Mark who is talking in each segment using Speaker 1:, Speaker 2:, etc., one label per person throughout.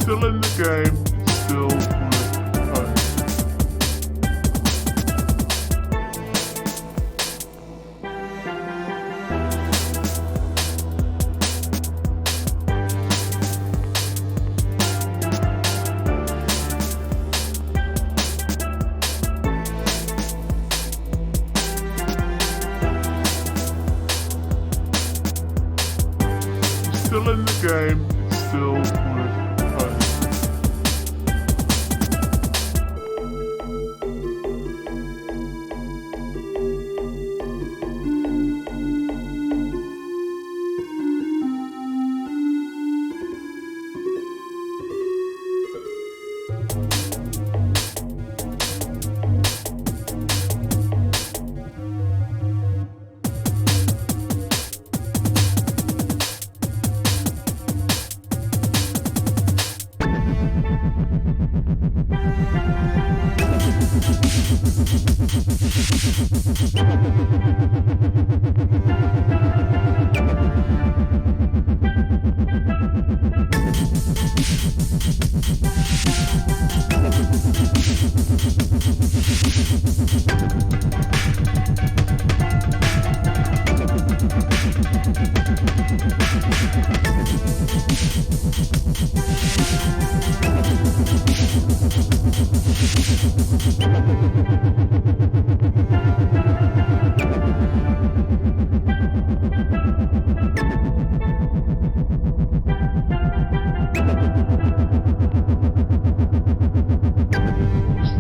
Speaker 1: Still in the game, still with pain. Still in the game, still with pain.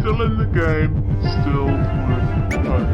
Speaker 1: Still in the game, still with pain.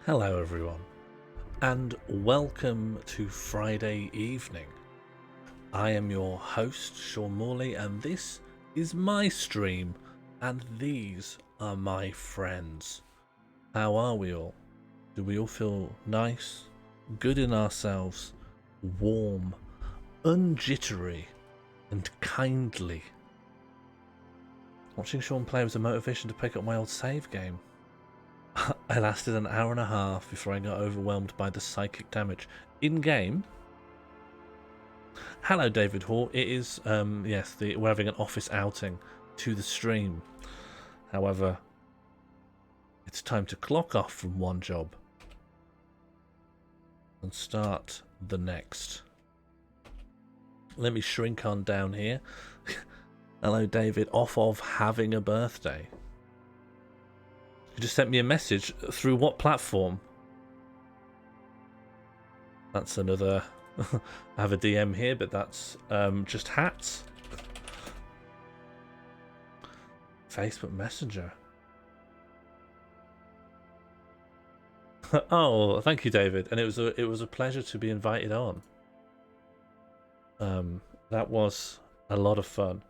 Speaker 2: Hello everyone, and welcome to Friday evening. I am your host, Sean Morley, and this is my stream, and these are my friends. How are we all? Do we all feel nice, good in ourselves, warm, unjittery, and kindly? Watching Sean play was a motivation to pick up my old save game. I lasted an hour and a half before I got overwhelmed by the psychic damage. In-game? Hello, David Hall. It is, yes, we're having an office outing to the stream. However, it's time to clock off from one job and start the next. Let me shrink on down here. Hello, David. Off of having a birthday. You just sent me a message. Through what platform? That's another... I have a DM here, but that's just hats. Facebook Messenger. Oh, thank you, David. And it was a pleasure to be invited on. That was a lot of fun.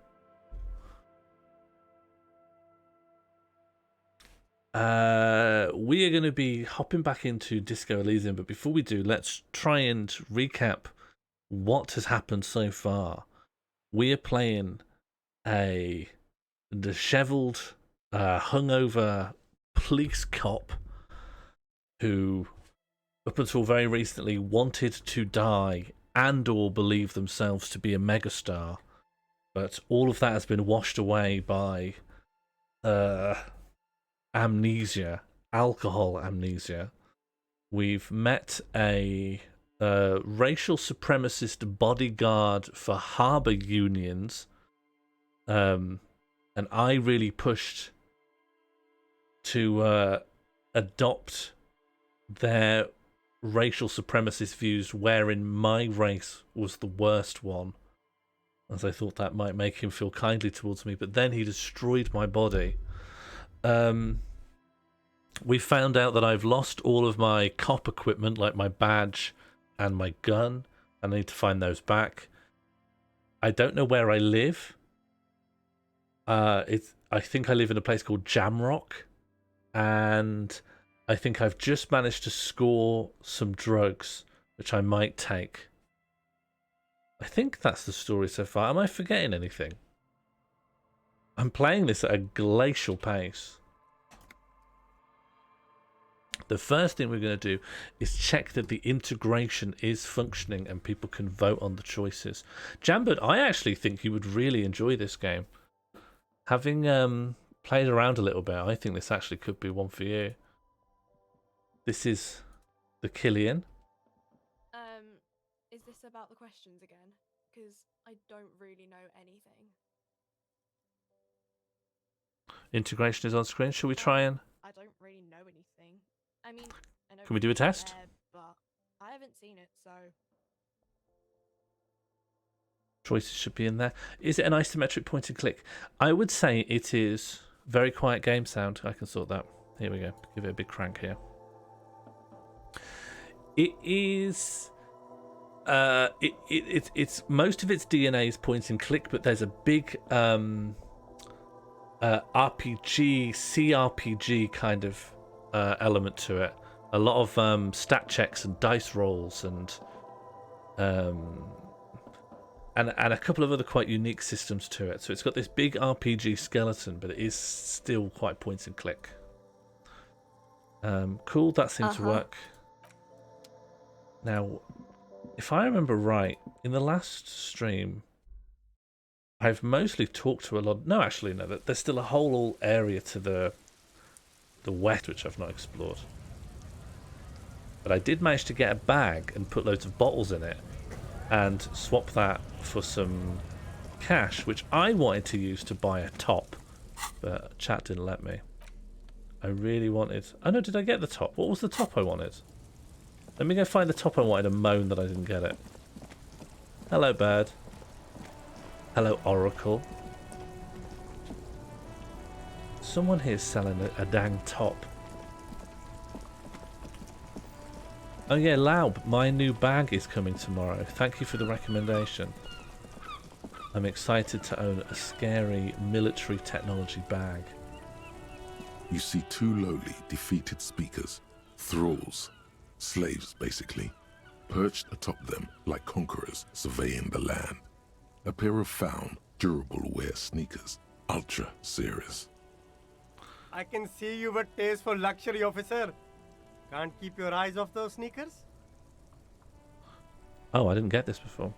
Speaker 2: We are going to be hopping back into Disco Elysium, but before we do, let's try and recap what has happened so far. We are playing a disheveled, hungover police cop who, up until very recently, wanted to die and or believe themselves to be a megastar, but all of that has been washed away by amnesia, alcohol amnesia. We've met a racial supremacist bodyguard for harbour unions, and I really pushed to adopt their racial supremacist views, wherein my race was the worst one, as I thought that might make him feel kindly towards me, but then he destroyed my body. We found out that I've lost all of my cop equipment, like my badge and my gun. I need to find those back. I don't know where I live. I think I live in a place called Jamrock, and I think I've just managed to score some drugs, which I might take. I think that's the story so far. Am I forgetting anything? I'm playing this at a glacial pace. The first thing we're going to do is check that the integration is functioning and people can vote on the choices. Jambert, I actually think you would really enjoy this game. Having played around a little bit, I think this actually could be one for you. This is the Killian.
Speaker 3: Is this about the questions again? Because I don't really know anything.
Speaker 2: Integration is on screen. Shall we try and...
Speaker 3: I don't really know anything. I mean, I know.
Speaker 2: Can we do a test?
Speaker 3: There, but I haven't seen it, so...
Speaker 2: Choices should be in there. Is it an isometric point and click? I would say it is very quiet game sound. I can sort that. Here we go. Give it a big crank here. It is... it's most of its DNA is point and click, but there's a big RPG, CRPG kind of element to it. A lot of stat checks and dice rolls and a couple of other quite unique systems to it. So it's got this big RPG skeleton, but it is still quite point and click. Cool, that seems to work. Now, if I remember right, in the last stream, I've mostly talked to a lot... No, actually, no. There's still a whole area to the west, which I've not explored. But I did manage to get a bag and put loads of bottles in it and swap that for some cash, which I wanted to use to buy a top. But chat didn't let me. I really wanted... Oh, no, did I get the top? What was the top I wanted? Let me go find the top I wanted and moan that I didn't get it. Hello, bird. Hello, Oracle. Someone here's selling a dang top. Oh yeah, Laub, my new bag is coming tomorrow. Thank you for the recommendation. I'm excited to own a scary military technology bag.
Speaker 4: You see two lowly, defeated speakers, thralls, slaves basically, perched atop them like conquerors surveying the land. A pair of found, durable wear sneakers, ultra series.
Speaker 5: I can see you've a taste for luxury, officer. Can't keep your eyes off those sneakers?
Speaker 2: Oh, I didn't get this before.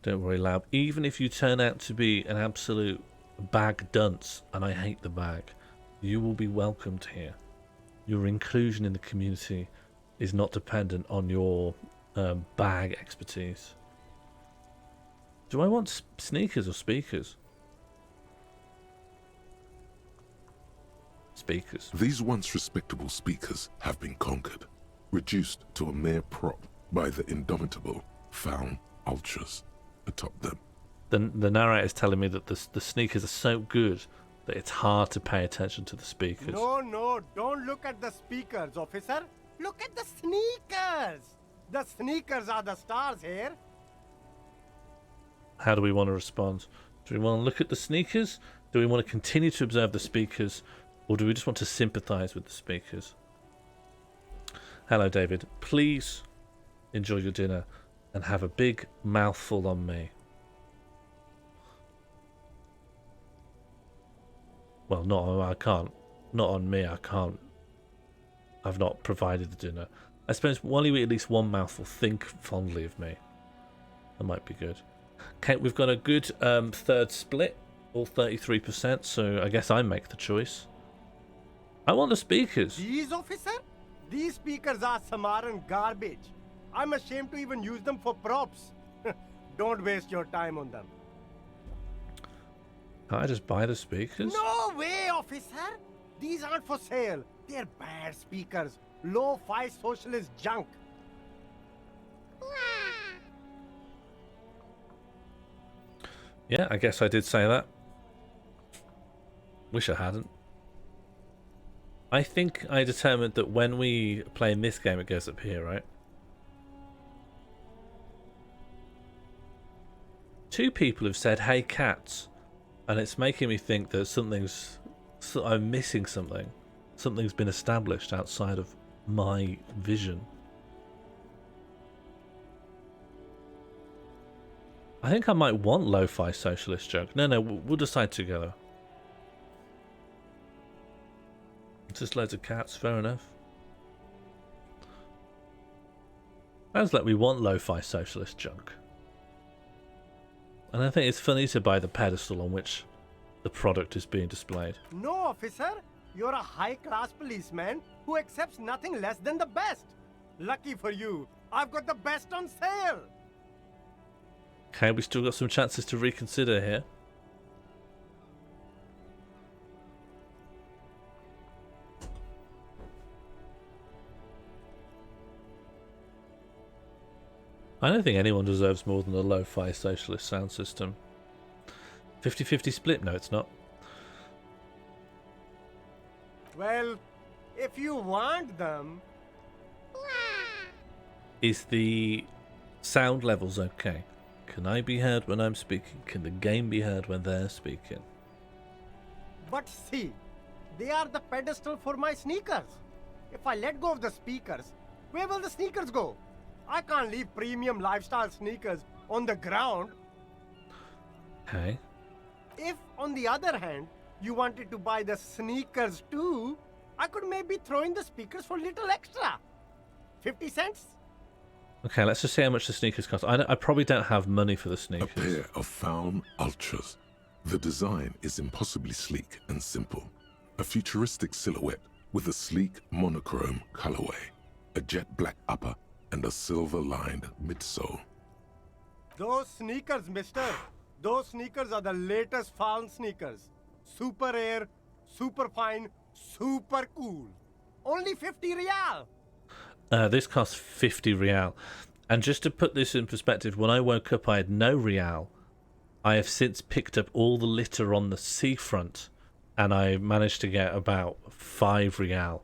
Speaker 2: Don't worry, Laub. Even if you turn out to be an absolute bag dunce, and I hate the bag, you will be welcomed here. Your inclusion in the community is not dependent on your bag expertise. Do I want sneakers or speakers? Speakers.
Speaker 4: These once respectable speakers have been conquered, reduced to a mere prop by the indomitable found ultras atop them.
Speaker 2: The narrator is telling me that the sneakers are so good that it's hard to pay attention to the speakers.
Speaker 5: No, don't look at the speakers, officer. Look at the sneakers. The sneakers are the stars here.
Speaker 2: How do we want to respond? Do we want to look at the sneakers? Do we want to continue to observe the speakers? Or do we just want to sympathise with the speakers? Hello, David. Please enjoy your dinner and have a big mouthful on me. Well, I can't. Not on me, I can't. I've not provided the dinner. I suppose while you eat at least one mouthful, think fondly of me. That might be good. Okay, we've got a good third split, all 33%, so I guess I make the choice. I want the speakers.
Speaker 5: These, officer? These speakers are Samaran garbage. I'm ashamed to even use them for props. Don't waste your time on them.
Speaker 2: Can't I just buy the speakers?
Speaker 5: No way, officer! These aren't for sale. They're bad speakers. Low-fi socialist junk.
Speaker 2: Yeah, I guess I did say that. Wish I hadn't. I think I determined that when we play in this game, it goes up here, right? Two people have said, "Hey, cats," and it's making me think that I'm missing something. Something's been established outside of my vision. I think I might want lo-fi socialist junk. No, we'll decide together. Just loads of cats, fair enough. Sounds like we want lo-fi socialist junk. And I think it's funny to buy the pedestal on which the product is being displayed.
Speaker 5: No, officer. You're a high-class policeman who accepts nothing less than the best. Lucky for you, I've got the best on sale.
Speaker 2: Okay, we still got some chances to reconsider here. I don't think anyone deserves more than a lo-fi socialist sound system. 50-50 split? No, it's not.
Speaker 5: Well, if you want them...
Speaker 2: Is the sound levels okay? Can I be heard when I'm speaking? Can the game be heard when they're speaking?
Speaker 5: But see, they are the pedestal for my sneakers. If I let go of the speakers, where will the sneakers go? I can't leave premium lifestyle sneakers on the ground.
Speaker 2: Okay.
Speaker 5: If, on the other hand, you wanted to buy the sneakers too, I could maybe throw in the speakers for little extra. 50 cents?
Speaker 2: Okay, let's just see how much the sneakers cost. I probably don't have money for the
Speaker 4: A
Speaker 2: sneakers.
Speaker 4: pair of found ultras. The design is impossibly sleek and simple. A futuristic silhouette with a sleek monochrome colorway, a jet black upper, and a silver-lined midsole.
Speaker 5: Those sneakers, mister. Those sneakers are the latest found sneakers. Super air, super fine, super cool. Only 50 real.
Speaker 2: This costs 50 real. And just to put this in perspective, when I woke up I had no real. I have since picked up all the litter on the seafront and I managed to get about 5 real.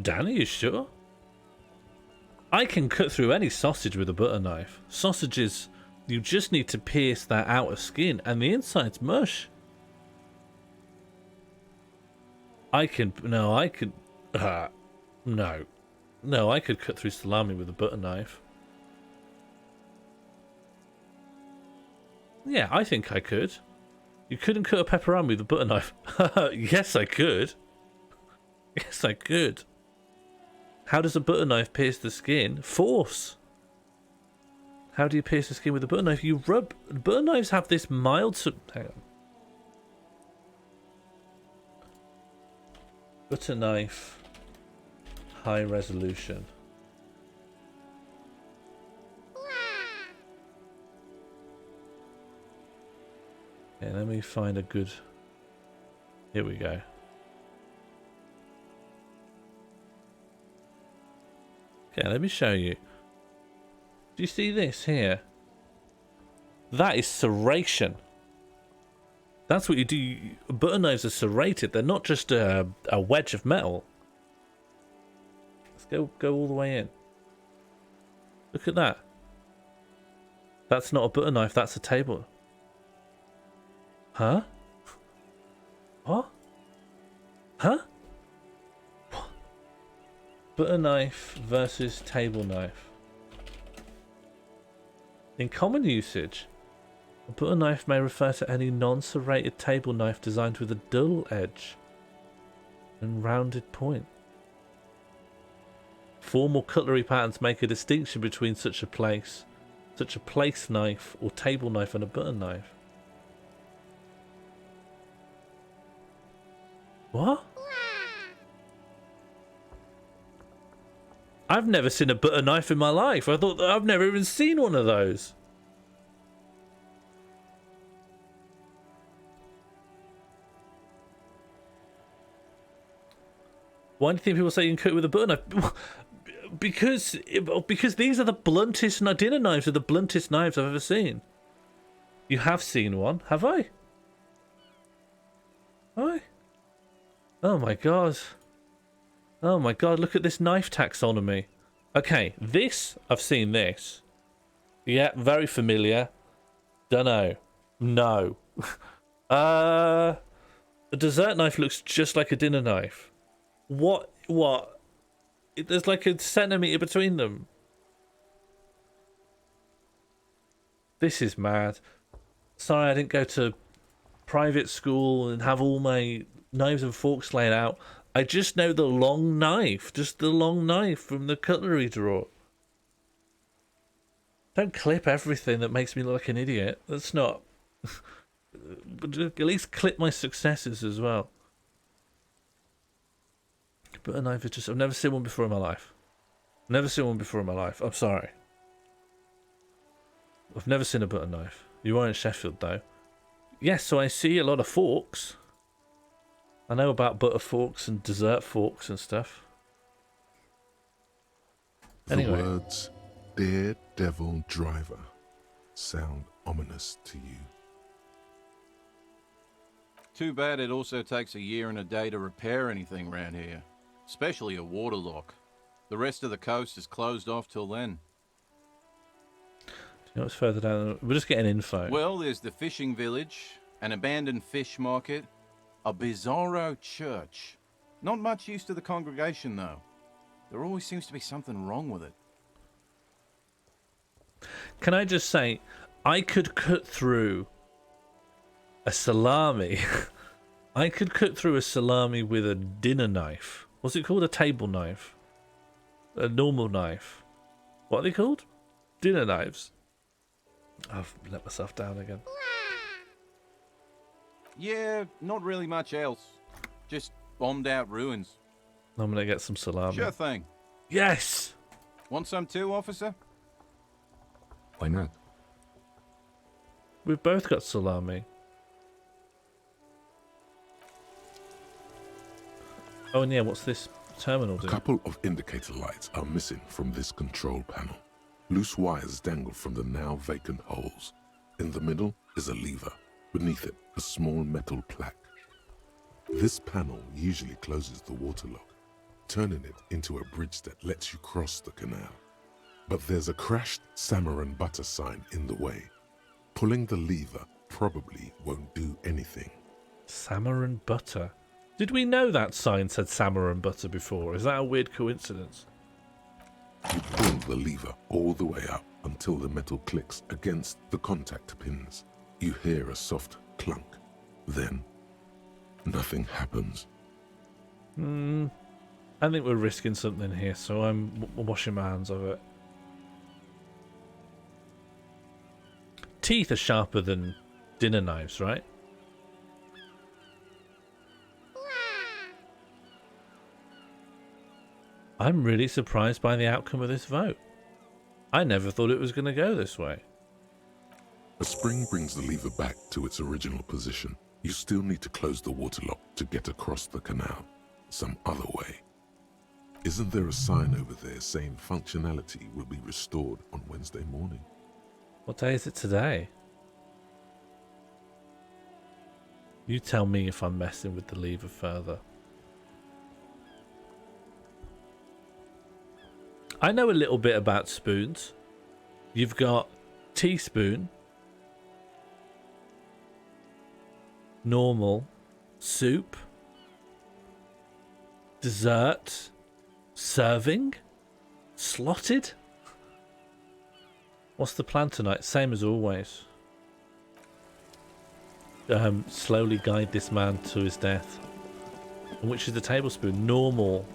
Speaker 2: Dan, are you sure? I can cut through any sausage with a butter knife. Sausages, you just need to pierce that outer skin and the inside's mush. I could cut through salami with a butter knife. Yeah, I think I could. You couldn't cut a pepperoni with a butter knife. Yes, I could. Yes, I could. How does a butter knife pierce the skin? Force. How do you pierce the skin with a butter knife? You rub. Butter knives have this mild. Hang on. Butter knife. High resolution. Okay, let me find a good. Here we go. Okay, let me show you. Do you see this here? That is serration. That's what you do. Butter knives are serrated. They're not just a wedge of metal. Let's go all the way in. Look at that. That's not a butter knife. That's a table. Huh? What? Huh? What? Butter knife versus table knife. In common usage, a butter knife may refer to any non-serrated table knife designed with a dull edge and rounded point. Formal cutlery patterns make a distinction between such a place knife or table knife and a butter knife. What? I've never seen a butter knife in my life. I thought that I've never even seen one of those. Why do you think people say you can cook with a butter knife? Because these are the bluntest dinner knives are the bluntest knives I've ever seen. You have seen one, have I? Have I? Oh my god. Oh my god, look at this knife taxonomy. Okay, this, I've seen this. Yeah, very familiar. Dunno. No. A dessert knife looks just like a dinner knife. What? There's like a centimetre between them. This is mad. Sorry I didn't go to private school and have all my knives and forks laid out. I just know the long knife. Just the long knife from the cutlery drawer. Don't clip everything that makes me look like an idiot. That's not... But at least clip my successes as well. Butter knife is just... I've never seen one before in my life. Never seen one before in my life. I'm sorry. I've never seen a butter knife. You are in Sheffield though. Yes, so I see a lot of forks. I know about butter forks and dessert forks and stuff. Anyway.
Speaker 4: The words Daredevil Driver sound ominous to you.
Speaker 6: Too bad it also takes a year and a day to repair anything around here. Especially a waterlock. The rest of the coast is closed off till then.
Speaker 2: Do you know what's further down? We're just getting info.
Speaker 6: Well, there's the fishing village, an abandoned fish market, a bizarro church. Not much use to the congregation, though. There always seems to be something wrong with it.
Speaker 2: Can I just say, I could cut through a salami. I could cut through a salami with a dinner knife. What's it called? A table knife? A normal knife? What are they called? Dinner knives. I've let myself down again.
Speaker 6: Yeah, not really much else. Just bombed out ruins.
Speaker 2: I'm gonna get some salami.
Speaker 6: Sure thing.
Speaker 2: Yes!
Speaker 6: Want some too, officer?
Speaker 4: Why not?
Speaker 2: We've both got salami. Oh, and yeah, what's this terminal
Speaker 4: A
Speaker 2: do?
Speaker 4: couple of indicator lights are missing from this control panel. Loose wires dangle from the now vacant holes. In the middle is a lever. Beneath it, a small metal plaque. This panel usually closes the water lock. turning it into a bridge that lets you cross the canal. But there's a crashed salmon and butter sign in the way. Pulling the lever probably won't do anything.
Speaker 2: Salmon and butter. Did we know that sign said salmon and butter before? Is that a weird coincidence?
Speaker 4: You pull the lever all the way up until the metal clicks against the contact pins. You hear a soft clunk. Then, nothing happens.
Speaker 2: I think we're risking something here, so I'm washing my hands of it. Teeth are sharper than dinner knives, right? I'm really surprised by the outcome of this vote. I never thought it was going to go this way.
Speaker 4: A spring brings the lever back to its original position. You still need to close the water lock to get across the canal some other way. Isn't there a sign over there saying functionality will be restored on Wednesday morning?
Speaker 2: What day is it today? You tell me if I'm messing with the lever further. I know a little bit about spoons. You've got teaspoon, normal, soup, dessert, serving, slotted. What's the plan tonight? Same as always. Slowly guide this man to his death. And which is the tablespoon? Normal.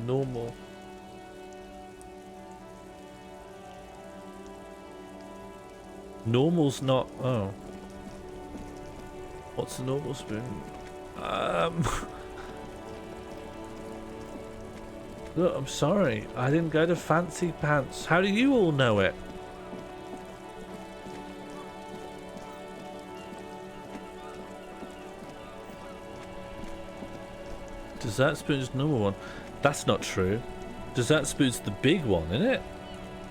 Speaker 2: Normal. Normal's not... Oh. What's the normal spoon? Look, I'm sorry. I didn't go to Fancy Pants. How do you all know it? Dessert spoon's normal one. That's not true. Dessert spoon's the big one, isn't it?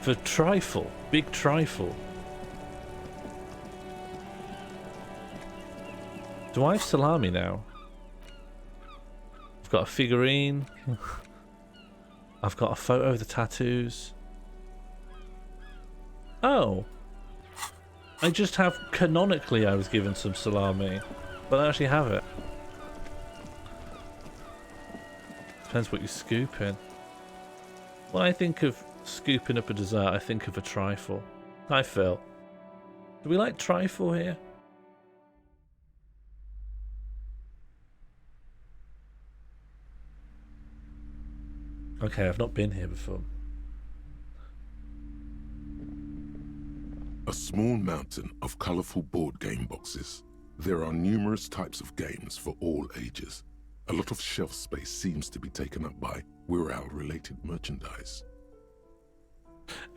Speaker 2: For trifle. Big trifle. Do I have salami now? I've got a figurine. I've got a photo of the tattoos. Oh. I just have... Canonically, I was given some salami. But I actually have it. Depends what you scoop in. When I think of scooping up a dessert, I think of a trifle. Hi, Phil. Do we like trifle here? Okay, I've not been here before.
Speaker 4: A small mountain of colourful board game boxes. There are numerous types of games for all ages. A lot of shelf space seems to be taken up by Wirral-related merchandise.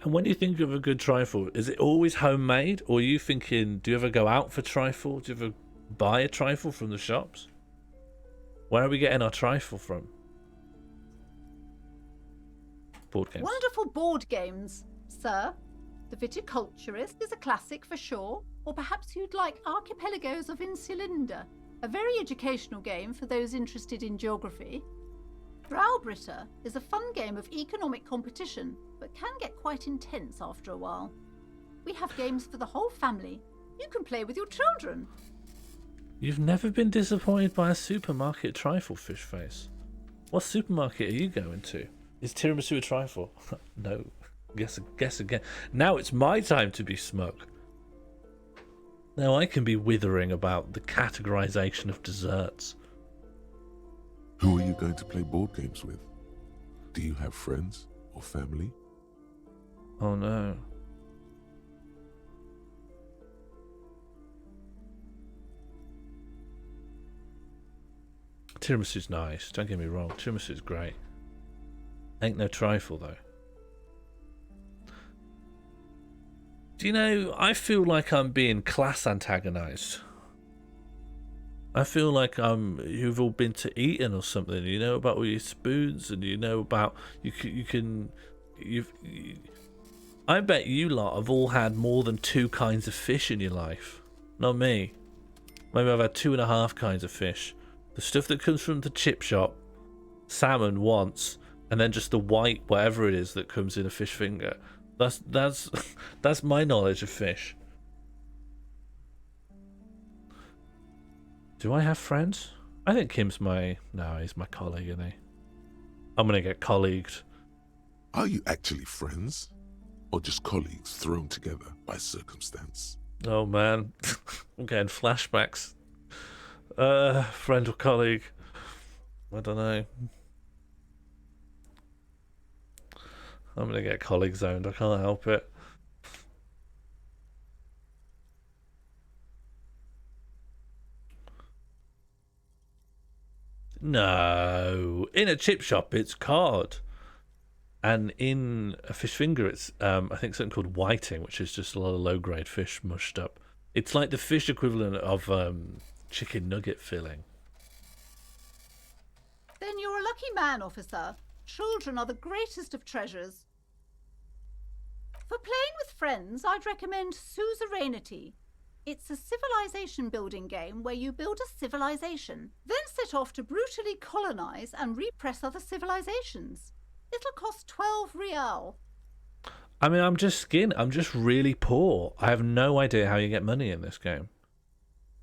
Speaker 2: And when you think of a good trifle, is it always homemade? Or are you thinking, do you ever go out for trifle? Do you ever buy a trifle from the shops? Where are we getting our trifle from? Board games.
Speaker 7: Wonderful board games, sir. The Viticulturist is a classic for sure. Or perhaps you'd like Archipelagos of Insulinda, a very educational game for those interested in geography. Browbritter is a fun game of economic competition, but can get quite intense after a while. We have games for the whole family. You can play with your children.
Speaker 2: You've never been disappointed by a supermarket trifle, fish face. What supermarket are you going to? Is tiramisu a trifle? No. Guess again. Now it's my time to be smug. Now I can be withering about the categorization of desserts.
Speaker 4: Who are you going to play board games with? Do you have friends or family?
Speaker 2: Oh no. Tiramisu's nice, don't get me wrong. Tiramisu's great. Ain't no trifle though. Do you know, I feel like I'm being class antagonized. I feel like you've all been to Eton or something. You know about all your spoons, and you know about I bet you lot have all had more than 2 kinds of fish in your life. Not me. Maybe I've had 2.5 kinds of fish. The stuff that comes from the chip shop, salmon once, and then just the white whatever it is that comes in a fish finger. That's that's my knowledge of fish. Do I have friends? I think Kim's he's my colleague, isn't he? I'm gonna get colleagued.
Speaker 4: Are you actually friends? Or just colleagues thrown together by circumstance?
Speaker 2: Oh man, I'm getting flashbacks. Friend or colleague? I don't know. I'm gonna get colleague zoned. I can't help it. No, in a chip shop it's cod, and in a fish finger it's I think something called whiting, which is just a lot of low grade fish mushed up. It's like the fish equivalent of chicken nugget filling.
Speaker 7: Then you're a lucky man, officer. Children are the greatest of treasures. For playing with friends, I'd recommend Suzerainty. It's a civilization building game where you build a civilization, then set off to brutally colonize and repress other civilizations. It'll cost 12 real.
Speaker 2: I mean, I'm just really poor. I have no idea how you get money in this game.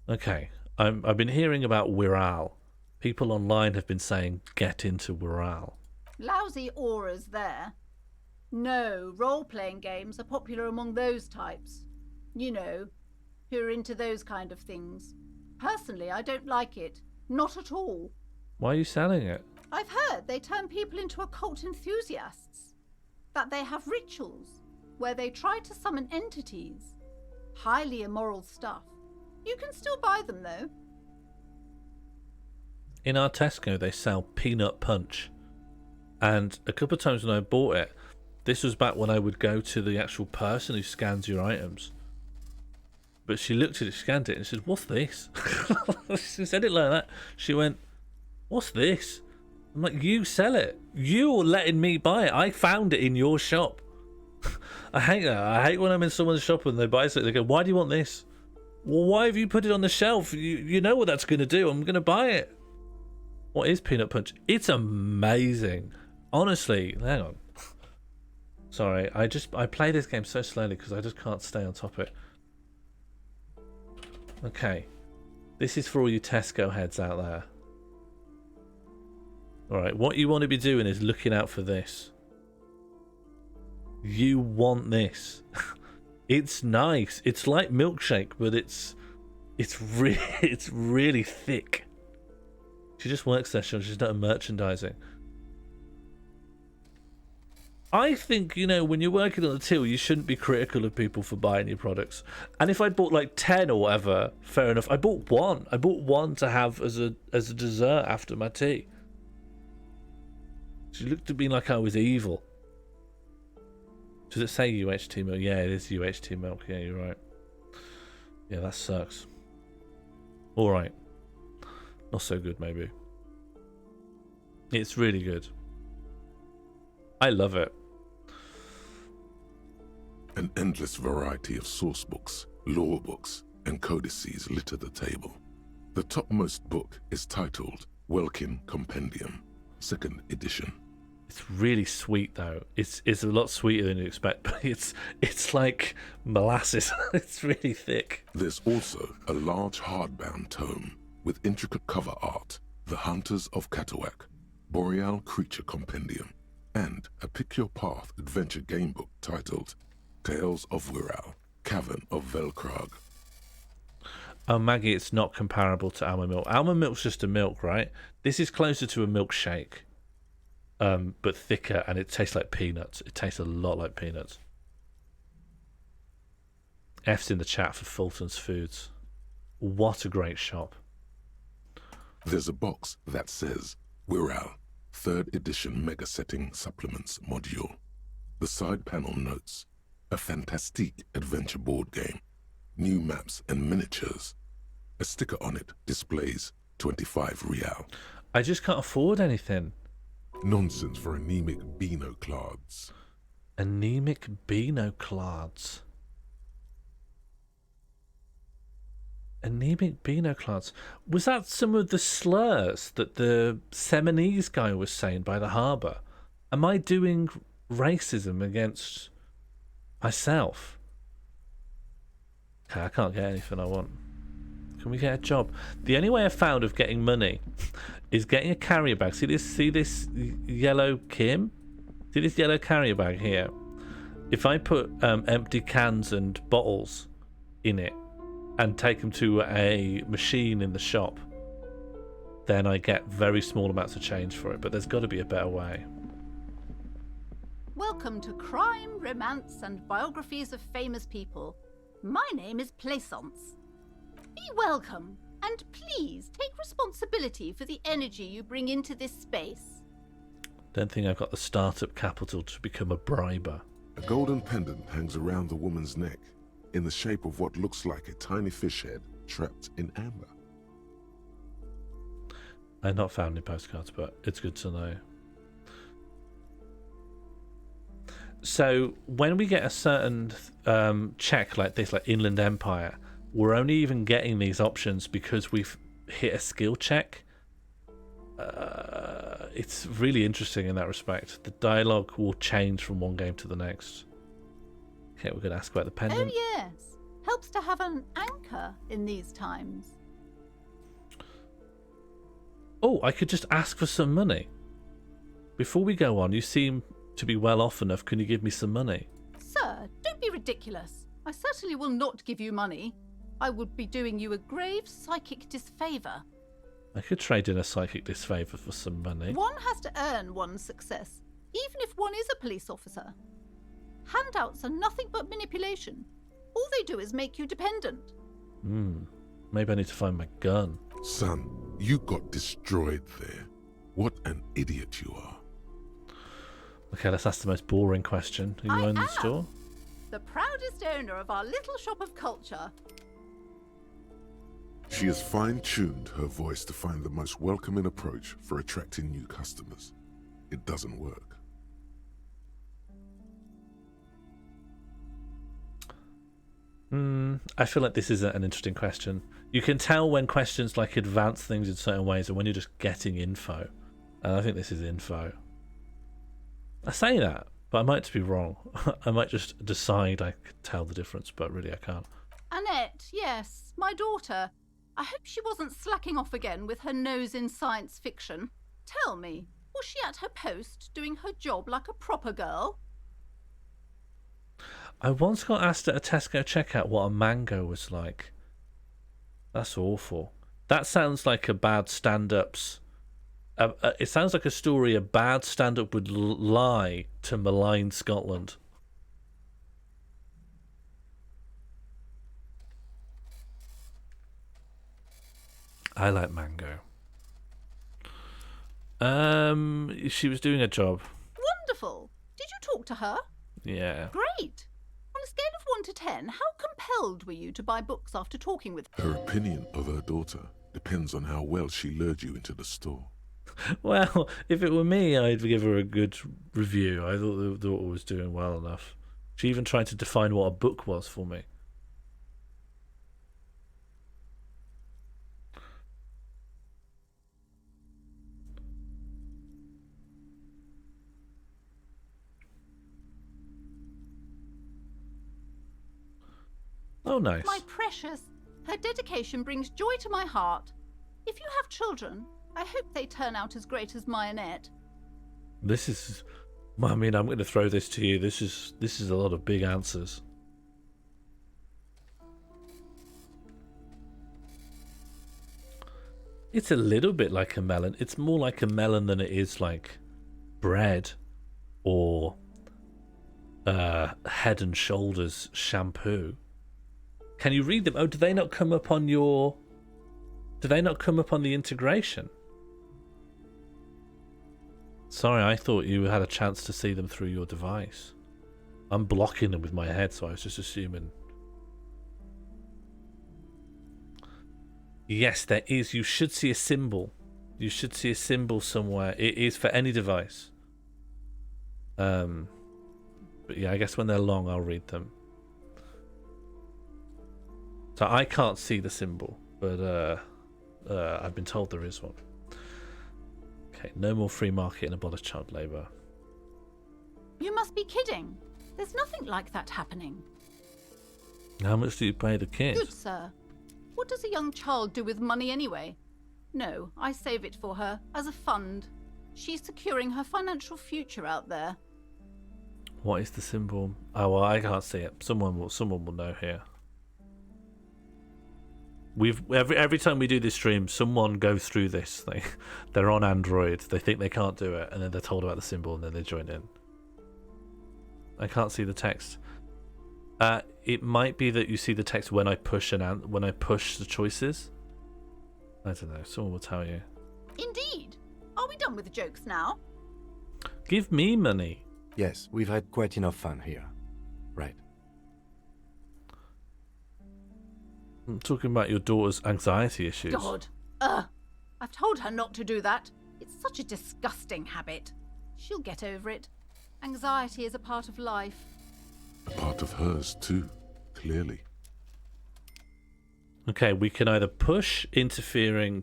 Speaker 2: Okay, I've been hearing about Wirral. People online have been saying, get into Wirral.
Speaker 7: Lousy auras there. No, role-playing games are popular among those types. You know, who are into those kind of things. Personally, I don't like it. Not at all.
Speaker 2: Why are you selling it?
Speaker 7: I've heard they turn people into occult enthusiasts. That they have rituals where they try to summon entities. Highly immoral stuff. You can still buy them, though.
Speaker 2: In our Tesco, they sell peanut punch. And a couple of times when I bought it, this was back when I would go to the actual person who scans your items. But she looked at it, scanned it, and said, "What's this?" She said it like that. She went, "What's this?" I'm like, "You sell it. You're letting me buy it. I found it in your shop." I hate that. I hate when I'm in someone's shop and they buy something. They go, "Why do you want this?" Well, why have you put it on the shelf? You know what that's going to do. I'm going to buy it. What is peanut punch? It's amazing. Honestly, hang on. Sorry, I play this game so slowly because I just can't stay on top of it. Okay, this is for all you Tesco heads out there. Alright, what you want to be doing is looking out for this. You want this. It's nice. It's like milkshake, but it's really thick. She just works there, she's done merchandising. I think, you know, when you're working on a till, you shouldn't be critical of people for buying your products. And if I bought like 10 or whatever, fair enough. I bought one. I bought one to have as a dessert after my tea. She looked at me like I was evil. Does it say UHT milk? Yeah, it is UHT milk. Yeah, you're right. Yeah, that sucks. Alright. Not so good, maybe. It's really good. I love it.
Speaker 4: An endless variety of source books, lore books, and codices litter the table. The topmost book is titled Welkin Compendium, 2nd edition.
Speaker 2: It's really sweet though. It's a lot sweeter than you expect, but it's like molasses. It's really thick.
Speaker 4: There's also a large hardbound tome with intricate cover art, The Hunters of Katawak, Boreal Creature Compendium, and a Pick Your Path adventure game book titled Tales of Wirral, Cavern of Velkrag.
Speaker 2: Oh, Maggie, it's not comparable to almond milk. Almond milk's just a milk, right? This is closer to a milkshake, but thicker, and it tastes like peanuts. It tastes a lot like peanuts. F's in the chat for Fulton's Foods. What a great shop.
Speaker 4: There's a box that says Wirral, 3rd edition Mega Setting Supplements Module. The side panel notes, a fantastique adventure board game, new maps and miniatures. A sticker on it displays 25 real.
Speaker 2: I just can't afford anything.
Speaker 4: Nonsense for anemic Beano-clads.
Speaker 2: Anemic Beano-clads. Anemic Beano-clads. Was that some of the slurs that the Seminese guy was saying by the harbour? Am I doing racism against myself? Okay, I can't get anything I want. Can we get a job? The only way I've found of getting money is getting a carrier bag. See this yellow Kim? See this yellow carrier bag here? If I put empty cans and bottles in it and take them to a machine in the shop, then I get very small amounts of change for it. But there's got to be a better way.
Speaker 7: Welcome to Crime, Romance, and Biographies of Famous People. My name is Plaisance. Be welcome, and please take responsibility for the energy you bring into this space.
Speaker 2: Don't think I've got the startup capital to become a briber.
Speaker 4: A golden pendant hangs around the woman's neck in the shape of what looks like a tiny fish head trapped in amber.
Speaker 2: I've not found any postcards, but it's good to know. So when we get a certain check like this, like Inland Empire, we're only even getting these options because we've hit a skill check. It's really interesting in that respect. The dialogue will change from one game to the next. Okay, we're going to ask about the pendant.
Speaker 7: Oh yes, helps to have an anchor in these times.
Speaker 2: Oh, I could just ask for some money. Before we go on, you seem to be well off enough. Can you give me some money?
Speaker 7: Sir, don't be ridiculous. I certainly will not give you money. I would be doing you a grave psychic disfavour.
Speaker 2: I could trade in a psychic disfavour for some money.
Speaker 7: One has to earn one's success, even if one is a police officer. Handouts are nothing but manipulation. All they do is make you dependent.
Speaker 2: Maybe I need to find my gun.
Speaker 4: Son, you got destroyed there. What an idiot you are.
Speaker 2: Okay, let's ask the most boring question. Are you
Speaker 7: I
Speaker 2: own the
Speaker 7: am.
Speaker 2: store?
Speaker 7: The proudest owner of our little shop of culture.
Speaker 4: She has fine-tuned her voice to find the most welcoming approach for attracting new customers. It doesn't work.
Speaker 2: I feel like this isn't an interesting question. You can tell when questions like advance things in certain ways and when you're just getting info. And I think this is info. I say that, but I might just be wrong. I might just decide I could tell the difference, but really I can't.
Speaker 7: Annette, yes, my daughter. I hope she wasn't slacking off again with her nose in science fiction. Tell me, was she at her post doing her job like a proper girl?
Speaker 2: I once got asked at a Tesco checkout what a mango was like. That's awful. That sounds like a bad stand-up's... it sounds like a story a bad stand-up would lie to malign Scotland. I like mango. She was doing a job.
Speaker 7: Wonderful. Did you talk to her?
Speaker 2: Yeah.
Speaker 7: Great. On a scale of 1 to 10, how compelled were you to buy books after talking with her?
Speaker 4: Her opinion of her daughter depends on how well she lured you into the store.
Speaker 2: Well, if it were me, I'd give her a good review. I thought the daughter was doing well enough. She even tried to define what a book was for me. Oh, nice.
Speaker 7: My precious, her dedication brings joy to my heart. If you have children, I hope they turn out as great as my Annette.
Speaker 2: This is... I mean, I'm going to throw this to you. This is a lot of big answers. It's a little bit like a melon. It's more like a melon than it is like bread or Head and Shoulders shampoo. Can you read them? Oh, do they not come up on your... Do they not come up on the integration? Sorry, I thought you had a chance to see them through your device. I'm blocking them with my head, so I was just assuming. Yes, there is. You should see a symbol. You should see a symbol somewhere. It is for any device. But yeah, I guess when they're long, I'll read them. So I can't see the symbol, but I've been told there is one. Okay, no more free market and abolish child labour.
Speaker 7: You must be kidding. There's nothing like that happening.
Speaker 2: How much do you pay the kid?
Speaker 7: Good sir. What does a young child do with money anyway? No, I save it for her as a fund. She's securing her financial future out there.
Speaker 2: What is the symbol? Oh, well, I can't see it. Someone will know here. Every time we do this stream, someone goes through this. They're on Android. They think they can't do it, and then they're told about the symbol, and then they join in. I can't see the text. It might be that you see the text when I push the choices. I don't know. Someone will tell you.
Speaker 7: Indeed. Are we done with the jokes now?
Speaker 2: Give me money.
Speaker 8: Yes, we've had quite enough fun here. Right.
Speaker 2: I'm talking about your daughter's anxiety issues.
Speaker 7: God. I've told her not to do that. It's such a disgusting habit. She'll get over it. Anxiety is a part of life.
Speaker 4: A part of hers too, clearly.
Speaker 2: Okay, we can either push interfering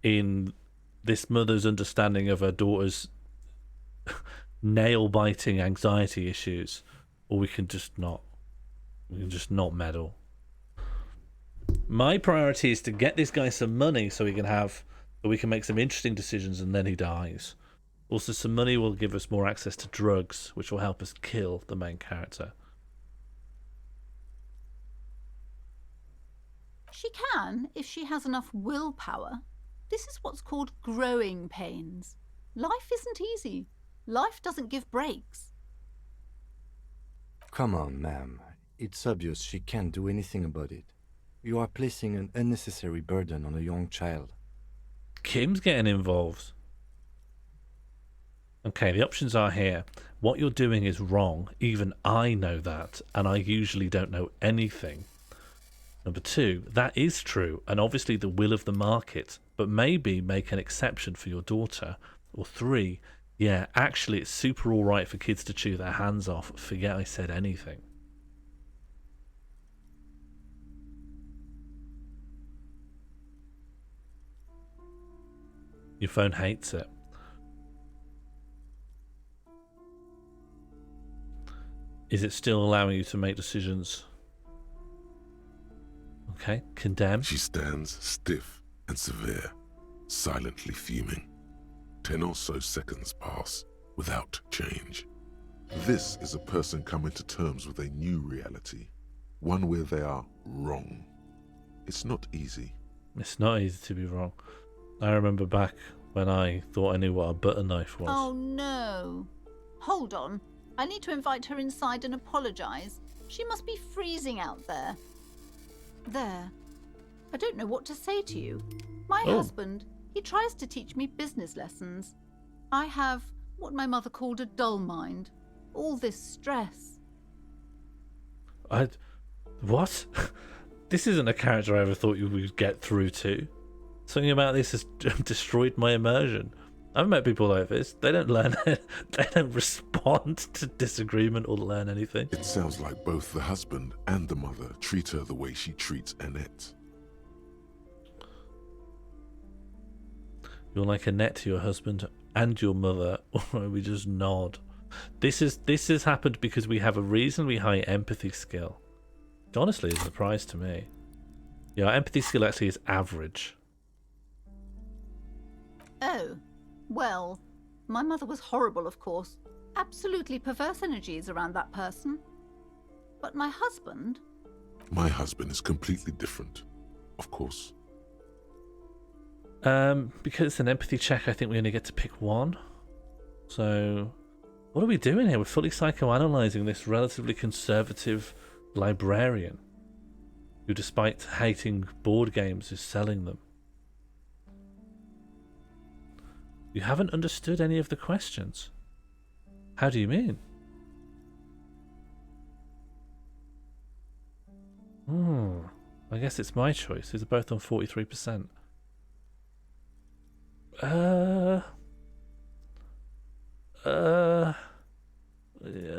Speaker 2: in this mother's understanding of her daughter's nail-biting anxiety issues, or we can just not. We can just not meddle. My priority is to get this guy some money so we can make some interesting decisions, and then he dies. Also, some money will give us more access to drugs, which will help us kill the main character.
Speaker 7: She can, if she has enough willpower. This is what's called growing pains. Life isn't easy. Life doesn't give breaks.
Speaker 8: Come on, ma'am. It's obvious she can't do anything about it. You are placing an unnecessary burden on a young child.
Speaker 2: Kim's getting involved. Okay, the options are here. What you're doing is wrong. Even I know that, and I usually don't know anything. Number 2, that is true, and obviously the will of the market, but maybe make an exception for your daughter. Or 3, yeah, actually it's super alright for kids to chew their hands off. Forget I said anything. Your phone hates it. Is it still allowing you to make decisions? Okay, condemn.
Speaker 4: She stands stiff and severe, silently fuming. 10 or so seconds pass without change. This is a person coming to terms with a new reality, one where they are wrong. It's not easy.
Speaker 2: It's not easy to be wrong. I remember back when I thought I knew what a butter knife was.
Speaker 7: Oh no. Hold on. I need to invite her inside and apologise. She must be freezing out there. There. I don't know what to say to you. My husband, he tries to teach me business lessons. I have what my mother called a dull mind. All this stress.
Speaker 2: What? This isn't a character I ever thought you would get through to. Something about this has destroyed my immersion. I've met people like this. They don't learn. They don't respond to disagreement or learn anything.
Speaker 4: It sounds like both the husband and the mother treat her the way she treats Annette.
Speaker 2: You're like Annette to your husband and your mother. We just nod. This has happened because we have a reasonably high empathy skill. Which honestly is a surprise to me. Yeah, our empathy skill actually is average.
Speaker 7: Oh. Well, my mother was horrible, of course. Absolutely perverse energies around that person. But my husband...
Speaker 4: My husband is completely different, of course.
Speaker 2: Because it's an empathy check, I think we only get to pick one. So, what are we doing here? We're fully psychoanalyzing this relatively conservative librarian who, despite hating board games, is selling them. You haven't understood any of the questions. How do you mean? I guess it's my choice. These are both on 43%. Yeah.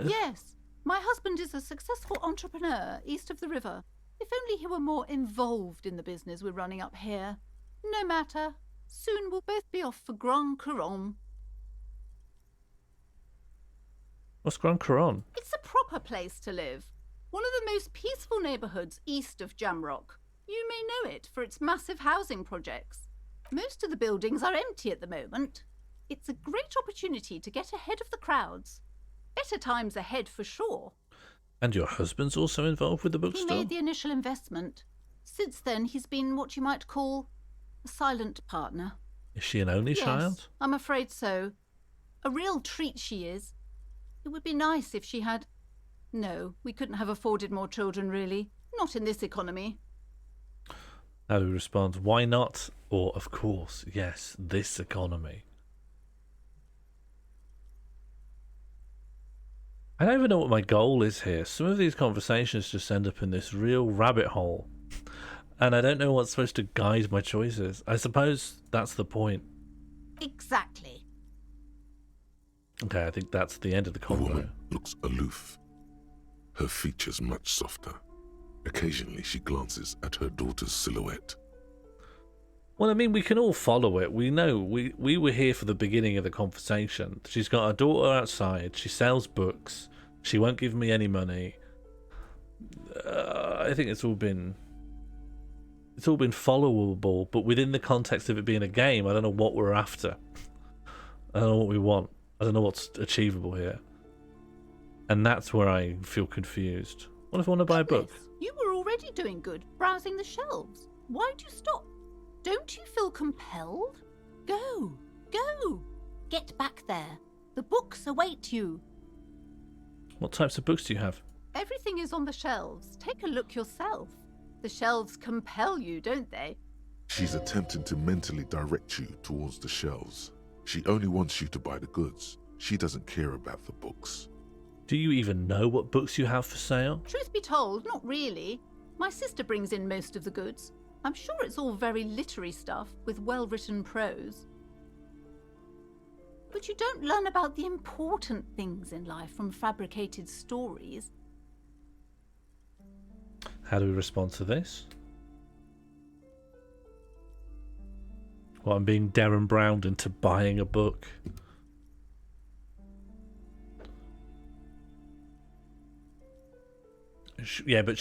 Speaker 7: Yes, my husband is a successful entrepreneur east of the river. If only he were more involved in the business we're running up here. No matter. Soon we'll both be off for Grand Couronne.
Speaker 2: What's Grand Coron?
Speaker 7: It's a proper place to live. One of the most peaceful neighbourhoods east of Jamrock. You may know it for its massive housing projects. Most of the buildings are empty at the moment. It's a great opportunity to get ahead of the crowds. Better times ahead for sure.
Speaker 2: And your husband's also involved with the
Speaker 7: He
Speaker 2: bookstore?
Speaker 7: made the initial investment. Since then, he's been what you might call a silent partner.
Speaker 2: Is she an only child?
Speaker 7: Yes, I'm afraid so. A real treat she is. It would be nice if she had... No, we couldn't have afforded more children, really. Not in this economy.
Speaker 2: How do we respond? Why not? Or, of course, yes, this economy. I don't even know what my goal is here. Some of these conversations just end up in this real rabbit hole. And I don't know what's supposed to guide my choices. I suppose that's the point.
Speaker 7: Exactly.
Speaker 2: Okay, I think that's the end of the
Speaker 4: The
Speaker 2: convo.
Speaker 4: woman looks aloof, her features much softer. Occasionally she glances at her daughter's silhouette.
Speaker 2: Well, I mean, we can all follow it. We know. We were here for the beginning of the conversation. She's got a daughter outside. She sells books. She won't give me any money. I think it's all been followable, but within the context of it being a game, I don't know what we're after. I don't know what we want. I don't know what's achievable here. And that's where I feel confused. What if I want to buy a book?
Speaker 7: Goodness, you were already doing good, browsing the shelves. Why'd you stop? Don't you feel compelled? Go, go. Get back there. The books await you.
Speaker 2: What types of books do you have?
Speaker 7: Everything is on the shelves. Take a look yourself. The shelves compel you, don't they?
Speaker 4: She's attempting to mentally direct you towards the shelves. She only wants you to buy the goods. She doesn't care about the books.
Speaker 2: Do you even know what books you have for sale?
Speaker 7: Truth be told, not really. My sister brings in most of the goods. I'm sure it's all very literary stuff with well-written prose. But you don't learn about the important things in life from fabricated stories.
Speaker 2: How do we respond to this? Well, I'm being Darren Browned into buying a book. Yeah, but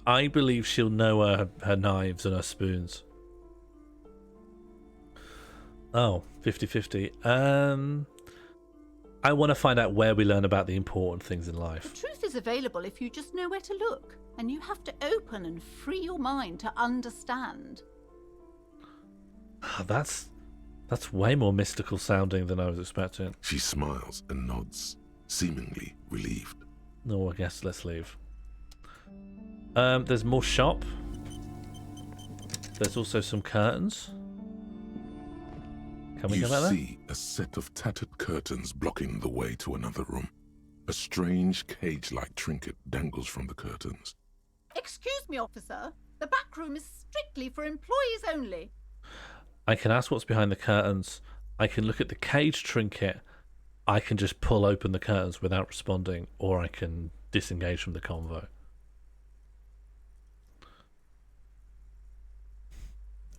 Speaker 2: I believe she'll know her knives and her spoons. Oh, 50-50. I want to find out where we learn about the important things in life.
Speaker 7: The truth is available if you just know where to look. And you have to open and free your mind to understand.
Speaker 2: That's way more mystical sounding than I was expecting.
Speaker 4: She smiles and nods, seemingly relieved.
Speaker 2: No, I guess let's leave. There's more shop. There's also some curtains. Can we
Speaker 4: You
Speaker 2: go back there?
Speaker 4: see a set of tattered curtains blocking the way to another room. A strange cage-like trinket dangles from the curtains.
Speaker 7: Excuse me, officer. The back room is strictly for employees only.
Speaker 2: I can ask what's behind the curtains. I can look at the cage trinket. I can just pull open the curtains without responding, or I can disengage from the convo.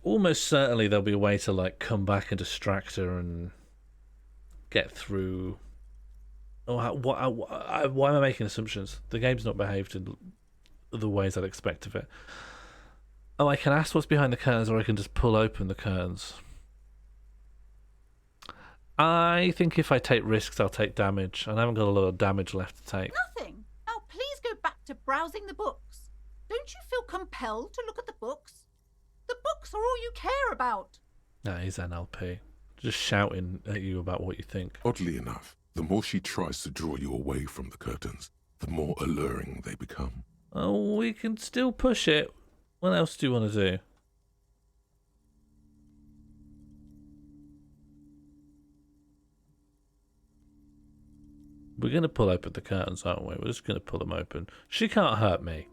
Speaker 2: Almost certainly there'll be a way to like come back and distract her and get through. Oh, why am I making assumptions? The game's not behaved in the ways I'd expect of it. Oh, I can ask what's behind the curtains, or I can just pull open the curtains. I think if I take risks, I'll take damage. And I haven't got a lot of damage left to take.
Speaker 7: Nothing. Now please go back to browsing the books. Don't you feel compelled to look at the books? The books are all you care about.
Speaker 2: Nah, he's NLP. Just shouting at you about what you think.
Speaker 4: Oddly enough, the more she tries to draw you away from the curtains, the more alluring they become.
Speaker 2: Oh, we can still push it. What else do you want to do? We're going to pull open the curtains, aren't we? We're just going to pull them open. She can't hurt me.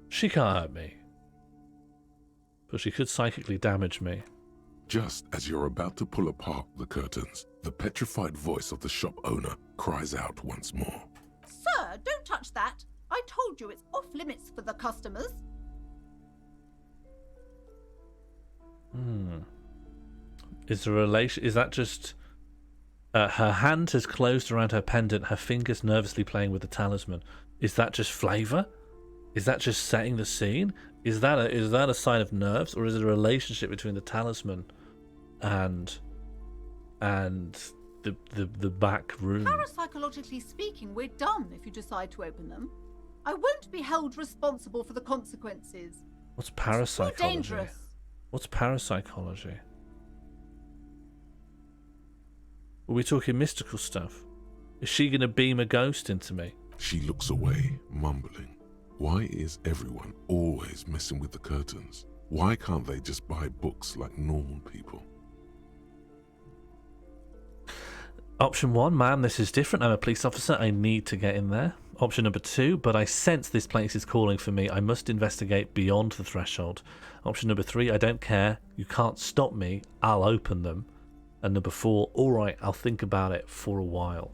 Speaker 2: She can't hurt me. But she could psychically damage me.
Speaker 4: Just as you're about to pull apart the curtains, the petrified voice of the shop owner cries out once more.
Speaker 7: Sir, don't touch that. I told you it's off limits for the customers.
Speaker 2: Is there a relation? Is that just Her hand has closed around her pendant, her fingers nervously playing with the talisman. Is that just flavour? Is that just setting the scene? Is that a sign of nerves, or is it a relationship between the talisman and the back room?
Speaker 7: Parapsychologically speaking, we're done if you decide to open them. I won't be held responsible for the consequences.
Speaker 2: What's
Speaker 7: It's too
Speaker 2: parapsychology?
Speaker 7: dangerous.
Speaker 2: What's parapsychology? Are we talking mystical stuff? Is she going to beam a ghost into me?
Speaker 4: She looks away, mumbling. Why is everyone always messing with the curtains? Why can't they just buy books like normal people?
Speaker 2: Option 1, ma'am, this is different. I'm a police officer. I need to get in there. Option number 2, but I sense this place is calling for me. I must investigate beyond the threshold. Option number 3, I don't care. You can't stop me. I'll open them. And number 4, all right, I'll think about it for a while.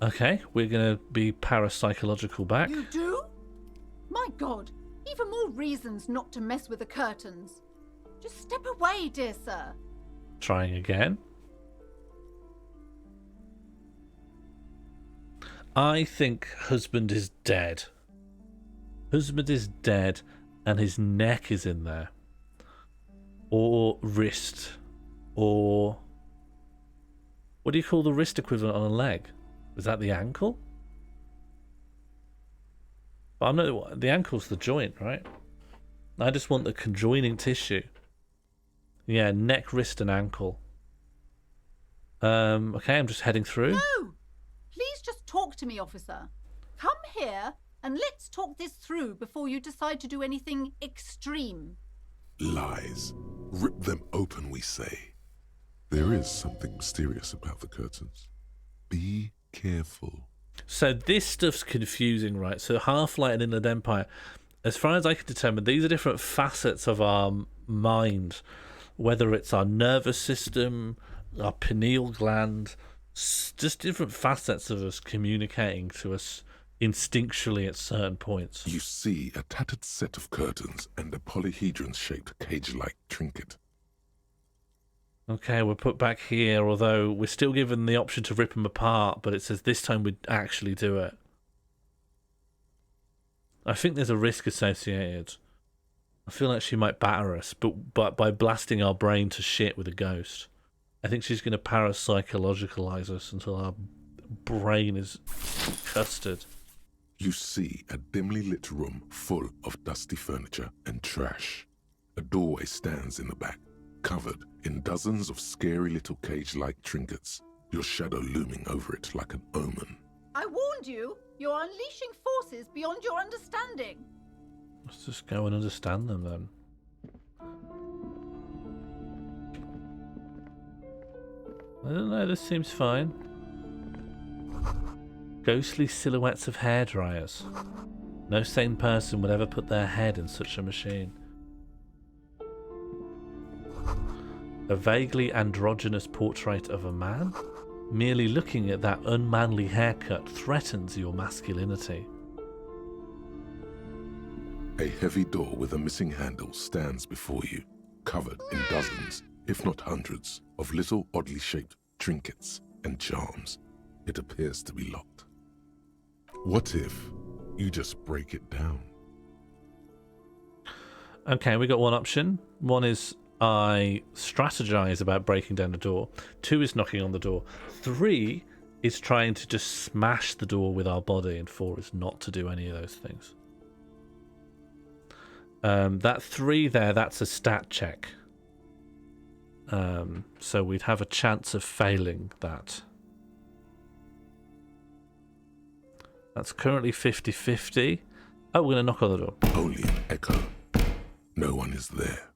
Speaker 2: Okay, we're going to be parapsychological back.
Speaker 7: You do? My God, even more reasons not to mess with the curtains. Just step away, dear sir.
Speaker 2: Trying again. I think husband is dead. Husband is dead and his neck is in there. Or wrist. Or... what do you call the wrist equivalent on a leg? Is that the ankle? But I'm not... the ankle's the joint, right? I just want the conjoining tissue. Yeah, neck, wrist and ankle. Okay, I'm just heading through.
Speaker 7: No! Please just talk to me, officer. Come here and let's talk this through before you decide to do anything extreme.
Speaker 4: Lies. Rip them open, we say. There is something mysterious about the curtains. Be careful.
Speaker 2: So this stuff's confusing, right? So Half-Light and Inland Empire, as far as I can determine, these are different facets of our mind. Whether it's our nervous system, our pineal gland, just different facets of us communicating to us instinctually at certain points.
Speaker 4: You see a tattered set of curtains and a polyhedron-shaped cage-like trinket.
Speaker 2: Okay, we're put back here, although we're still given the option to rip them apart, but it says this time we'd actually do it. I think there's a risk associated. I feel like she might batter us, but by blasting our brain to shit with a ghost. I think she's going to parapsychologicalize us until our brain is custard.
Speaker 4: You see a dimly lit room full of dusty furniture and trash. A doorway stands in the back, covered in dozens of scary little cage-like trinkets, your shadow looming over it like an omen.
Speaker 7: I warned you, you're unleashing forces beyond your understanding.
Speaker 2: Let's just go and understand them then. I don't know, this seems fine. Ghostly silhouettes of hairdryers. No sane person would ever put their head in such a machine. A vaguely androgynous portrait of a man? Merely looking at that unmanly haircut threatens your masculinity.
Speaker 4: A heavy door with a missing handle stands before you, covered in dozens, if not hundreds, of little oddly shaped trinkets and charms. It appears to be locked. What if you just break it down?
Speaker 2: Okay, we got one option. One is I strategize about breaking down the door. 2 is knocking on the door. 3 is trying to just smash the door with our body, and 4 is not to do any of those things. That 3 there, that's a stat check. So we'd have a chance of failing that. That's currently 50-50. Oh, we're going to knock on the door.
Speaker 4: Only an echo. No one is there.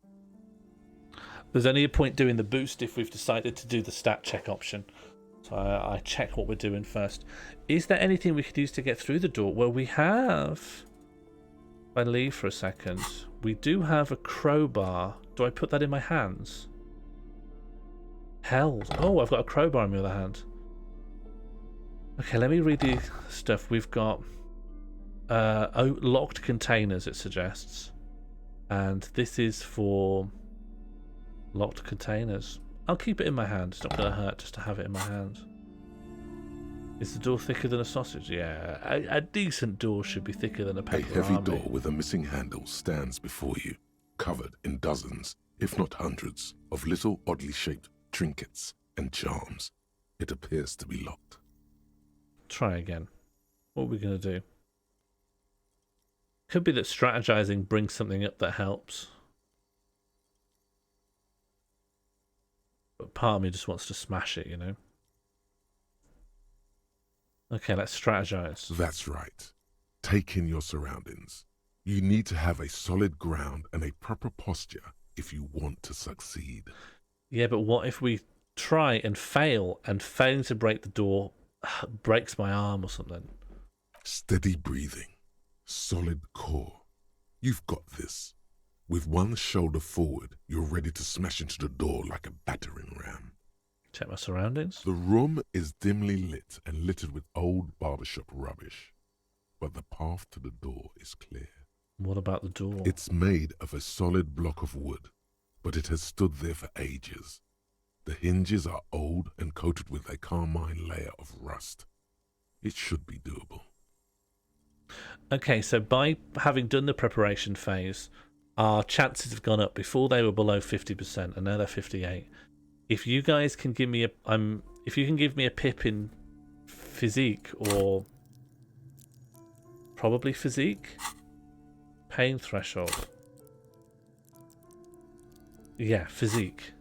Speaker 2: There's only a point doing the boost if we've decided to do the stat check option. So I check what we're doing first. Is there anything we could use to get through the door? Well, we have... If I leave for a second, we do have a crowbar. Do I put that in my hands? Hells. Oh, I've got a crowbar in my other hand. Okay, let me read the stuff. We've got locked containers, it suggests. And this is for locked containers. I'll keep it in my hand. It's not going to hurt just to have it in my hand. Is the door thicker than a sausage? Yeah, a decent door should be thicker than a
Speaker 4: A
Speaker 2: paper
Speaker 4: heavy
Speaker 2: army.
Speaker 4: door with a missing handle stands before you, covered in dozens, if not hundreds, of little oddly shaped trinkets and charms. It appears to be locked.
Speaker 2: Try again. What are we going to do? Could be that strategizing brings something up that helps. But part of me just wants to smash it, you know? Okay, let's strategize.
Speaker 4: That's right. Take in your surroundings. You need to have a solid ground and a proper posture if you want to succeed.
Speaker 2: Yeah, but what if we try and fail, and failing to break the door breaks my arm or something?
Speaker 4: Steady breathing. Solid core. You've got this. With one shoulder forward, you're ready to smash into the door like a battering ram.
Speaker 2: Check my surroundings.
Speaker 4: The room is dimly lit and littered with old barbershop rubbish, but the path to the door is clear.
Speaker 2: What about the door?
Speaker 4: It's made of a solid block of wood, but it has stood there for ages. The hinges are old and coated with a carmine layer of rust. It should be doable.
Speaker 2: Okay, so by having done the preparation phase, our chances have gone up. Before they were below 50%, and now they're 58%. If you guys can give me if you can give me a pip in physique, or probably physique, pain threshold. Yeah, physique.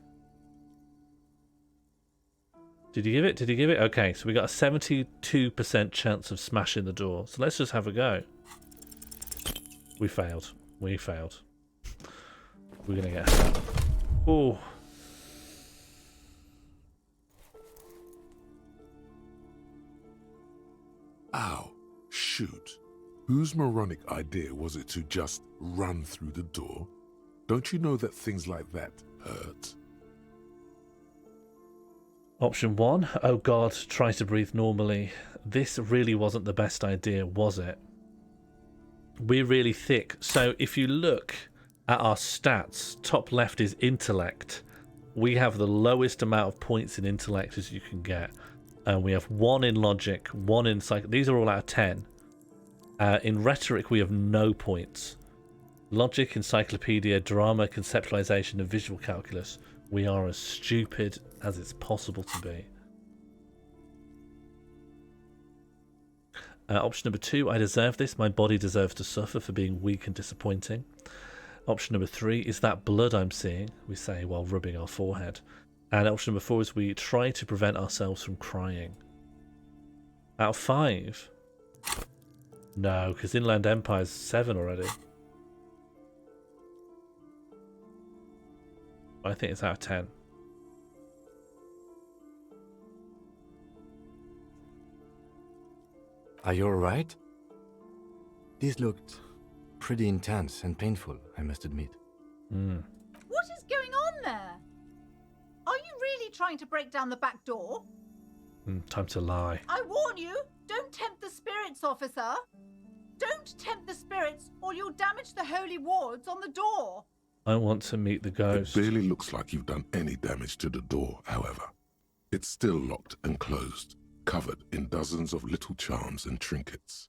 Speaker 2: Did you give it? Did you give it? Okay, so we got a 72% chance of smashing the door. So let's just have a go. We failed. We failed. We're gonna get hurt. Oh.
Speaker 4: Ow, shoot. Whose moronic idea was it to just run through the door? Don't you know that things like that hurt?
Speaker 2: Option 1. Oh god, try to breathe normally. This really wasn't the best idea, was it? We're really thick. So if you look at our stats, top left is intellect. We have the lowest amount of points in intellect as you can get. And we have 1 in logic, 1 in psych. These are all out of 10. In rhetoric, we have no points. Logic, encyclopedia, drama, conceptualization, and visual calculus. We are as stupid as it's possible to be. Option number 2, I deserve this. My body deserves to suffer for being weak and disappointing. Option number 3, is that blood I'm seeing? We say while rubbing our forehead. And option number 4 is we try to prevent ourselves from crying. Out of 5? No, because Inland Empire's 7 already. I think it's out of 10.
Speaker 8: Are you alright? This looked pretty intense and painful, I must admit.
Speaker 7: What is going on there? Are you really trying to break down the back door?
Speaker 2: Time to lie.
Speaker 7: I warn you, don't tempt the spirits, officer. Don't tempt the spirits, or you'll damage the holy wards on the door.
Speaker 2: I want to meet the
Speaker 4: It
Speaker 2: ghost.
Speaker 4: barely looks like you've done any damage to the door, however. It's still locked and closed, covered in dozens of little charms and trinkets.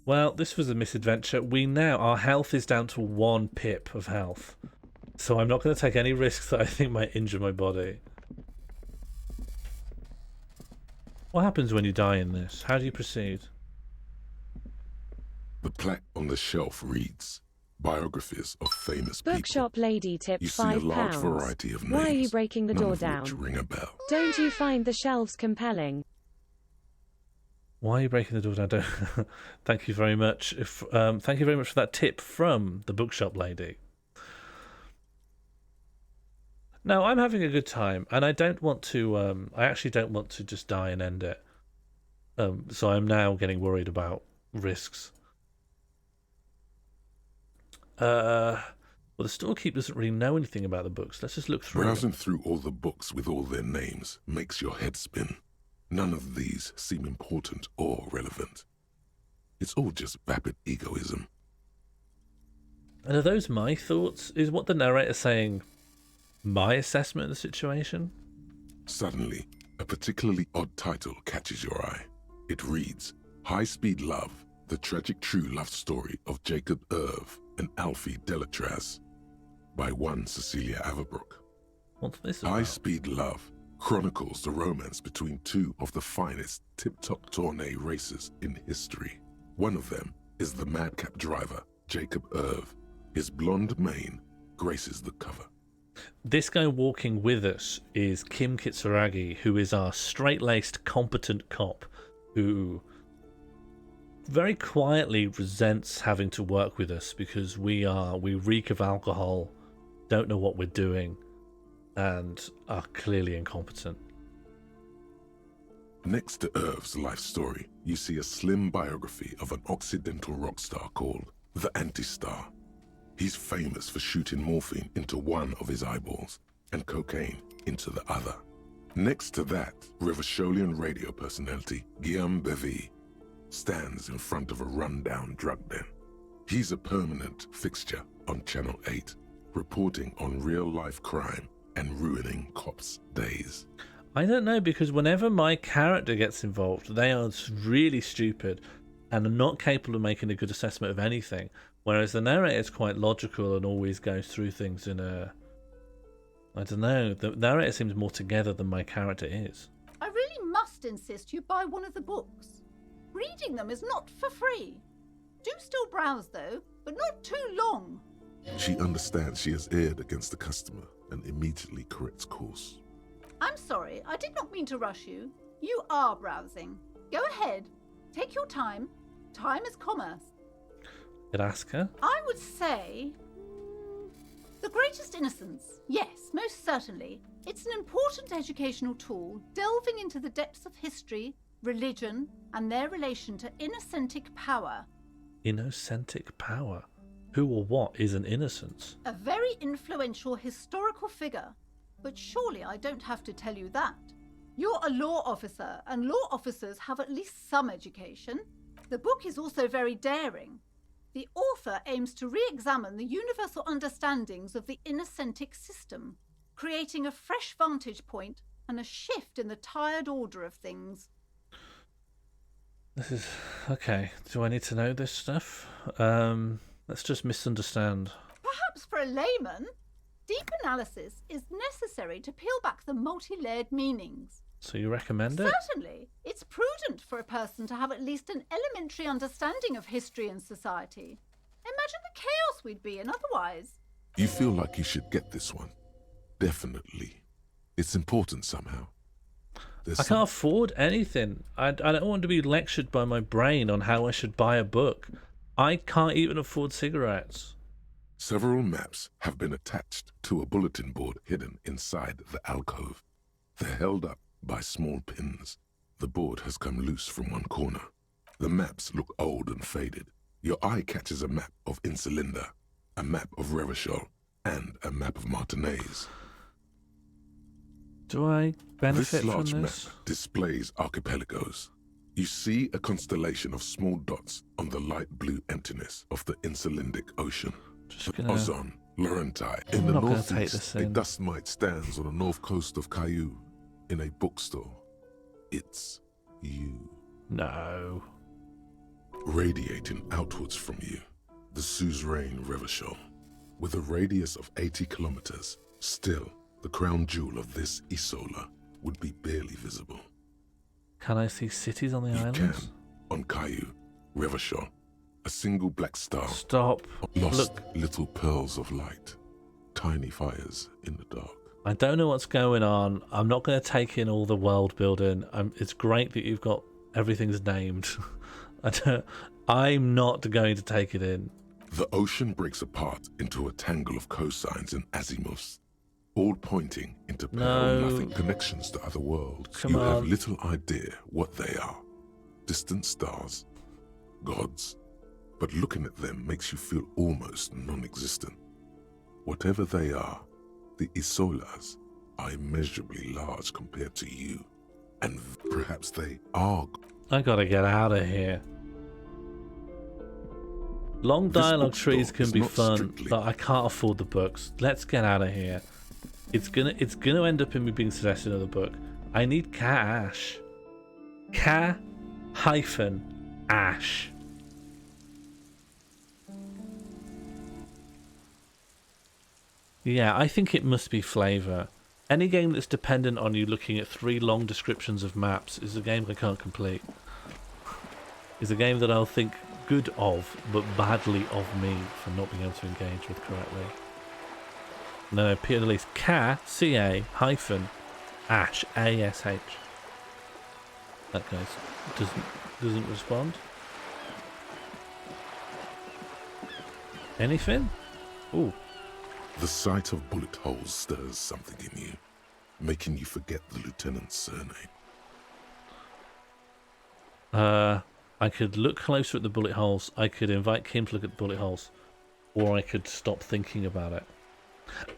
Speaker 2: Well, this was a misadventure. Our health is down to 1 pip of health. So I'm not going to take any risks that I think might injure my body. What happens when you die in this? How do you proceed?
Speaker 4: The plaque on the shelf reads, biographies of famous
Speaker 9: Bookshop
Speaker 4: people.
Speaker 9: lady tipped
Speaker 4: You see a large
Speaker 9: £5.
Speaker 4: variety of names.
Speaker 9: Why are you breaking the
Speaker 4: none
Speaker 9: door
Speaker 4: of
Speaker 9: down?
Speaker 4: which ring a bell.
Speaker 9: Don't you find the shelves compelling?
Speaker 2: Why are you breaking the door down? Don't- Thank you very much. Thank you very much for that tip from the bookshop lady. No, I'm having a good time, and I don't want to. I actually don't want to just die and end it. So I'm now getting worried about risks. Well, Well, the storekeeper doesn't really know anything about the books. Let's just look through
Speaker 4: Browsing
Speaker 2: them.
Speaker 4: through all the books with all their names makes your head spin. None of these seem important or relevant. It's all just vapid egoism.
Speaker 2: And are those my thoughts? Is what the narrator saying my assessment of the situation?
Speaker 4: Suddenly, a particularly odd title catches your eye. It reads, High Speed Love, the tragic true love story of Jacob Irv and Alfie Delatraz, by one Cecilia Averbrook.
Speaker 2: What's this about?
Speaker 4: High Speed Love chronicles the romance between two of the finest tip-top tourney racers in history. One of them is the madcap driver, Jacob Irv. His blonde mane graces the cover.
Speaker 2: This guy walking with us is Kim Kitsuragi, who is our straight-laced, competent cop who very quietly resents having to work with us because we reek of alcohol, don't know what we're doing, and are clearly incompetent.
Speaker 4: Next to Irv's life story, you see a slim biography of an Occidental rock star called the Anti-Star. He's famous for shooting morphine into one of his eyeballs and cocaine into the other. Next to that, Revacholian radio personality Guillaume Bevy stands in front of a run-down drug den. He's a permanent fixture on Channel 8, reporting on real-life crime and ruining cops' days.
Speaker 2: I don't know, because whenever my character gets involved, they are really stupid and are not capable of making a good assessment of anything, whereas the narrator is quite logical and always goes through things in a... I don't know, the narrator seems more together than my character is.
Speaker 7: I really must insist you buy one of the books. Reading them is not for free. Do still browse, though, but not too long.
Speaker 4: She understands she has erred against the customer and immediately corrects course.
Speaker 7: I'm sorry, I did not mean to rush you. You are browsing. Go ahead. Take your time. Time is commerce.
Speaker 2: Could ask her.
Speaker 7: I would say... The Greatest Innocence. Yes, most certainly. It's an important educational tool, delving into the depths of history, religion, and their relation to innocentic power.
Speaker 2: Innocentic power? Who or what is an innocence?
Speaker 7: A very influential historical figure. But surely I don't have to tell you that. You're a law officer, and law officers have at least some education. The book is also very daring. The author aims to re-examine the universal understandings of the innocentic system, creating a fresh vantage point and a shift in the tired order of things.
Speaker 2: This is... okay, do I need to know this stuff? Let's just misunderstand.
Speaker 7: Perhaps for a layman, deep analysis is necessary to peel back the multi-layered meanings.
Speaker 2: So you recommend it?
Speaker 7: Certainly. It's prudent for a person to have at least an elementary understanding of history and society. Imagine the chaos we'd be in otherwise.
Speaker 4: You feel like you should get this one. Definitely. It's important somehow.
Speaker 2: I can't afford anything. I don't want to be lectured by my brain on how I should buy a book. I can't even afford cigarettes.
Speaker 4: Several maps have been attached to a bulletin board hidden inside the alcove. They're held up by small pins. The board has come loose from one corner. The maps look old and faded. Your eye catches a map of Insulinda, a map of Revachol, and a map of Martinez.
Speaker 2: Do I benefit
Speaker 4: This large
Speaker 2: from this?
Speaker 4: map displays archipelagos. You see a constellation of small dots on the light blue emptiness of the Insulindic Ocean.
Speaker 2: Just gonna...
Speaker 4: Ozon, Laurenti. In
Speaker 2: I'm
Speaker 4: the
Speaker 2: not gonna take
Speaker 4: northeast,
Speaker 2: this
Speaker 4: a
Speaker 2: in.
Speaker 4: dust mite stands on the north coast of Caillou in a bookstore. It's you.
Speaker 2: No.
Speaker 4: Radiating outwards from you, the suzerain Revachol. With a radius of 80 kilometers, still, the crown jewel of this Isola would be barely visible.
Speaker 2: Can I see cities on the
Speaker 4: You
Speaker 2: islands?
Speaker 4: can, on Caillou, Revachol, a single black star.
Speaker 2: Stop.
Speaker 4: Lost
Speaker 2: Look,
Speaker 4: little pearls of light, tiny fires in the dark.
Speaker 2: I don't know what's going on. I'm not going to take in all the world building. It's great that you've got everything's named. I'm not going to take it in.
Speaker 4: The ocean breaks apart into a tangle of cosines and azimuths, all pointing into nothing connections to other worlds.
Speaker 2: Come
Speaker 4: You have
Speaker 2: on.
Speaker 4: little idea what they are. Distant stars, gods, but looking at them makes you feel almost non-existent. Whatever they are, the Isolas are immeasurably large compared to you. And perhaps they are.
Speaker 2: I gotta get out of here. Long
Speaker 4: This
Speaker 2: dialogue
Speaker 4: bookstore
Speaker 2: trees can
Speaker 4: is
Speaker 2: be
Speaker 4: not
Speaker 2: fun,
Speaker 4: strictly-
Speaker 2: but I can't afford the books. Let's get out of here. It's gonna end up in me being suggested another book. I need cash. Ash. Yeah, I think it must be flavor. Any game that's dependent on you looking at 3 long descriptions of maps is a game I can't complete. Is a game that I'll think good of, but badly of me for not being able to engage with correctly. No, Peter Elise. C-A hyphen Ash A-S-H. That guy doesn't respond. Anything? Ooh.
Speaker 4: The sight of bullet holes stirs something in you, making you forget the lieutenant's surname.
Speaker 2: I could look closer at the bullet holes. I could invite Kim to look at the bullet holes, or I could stop thinking about it.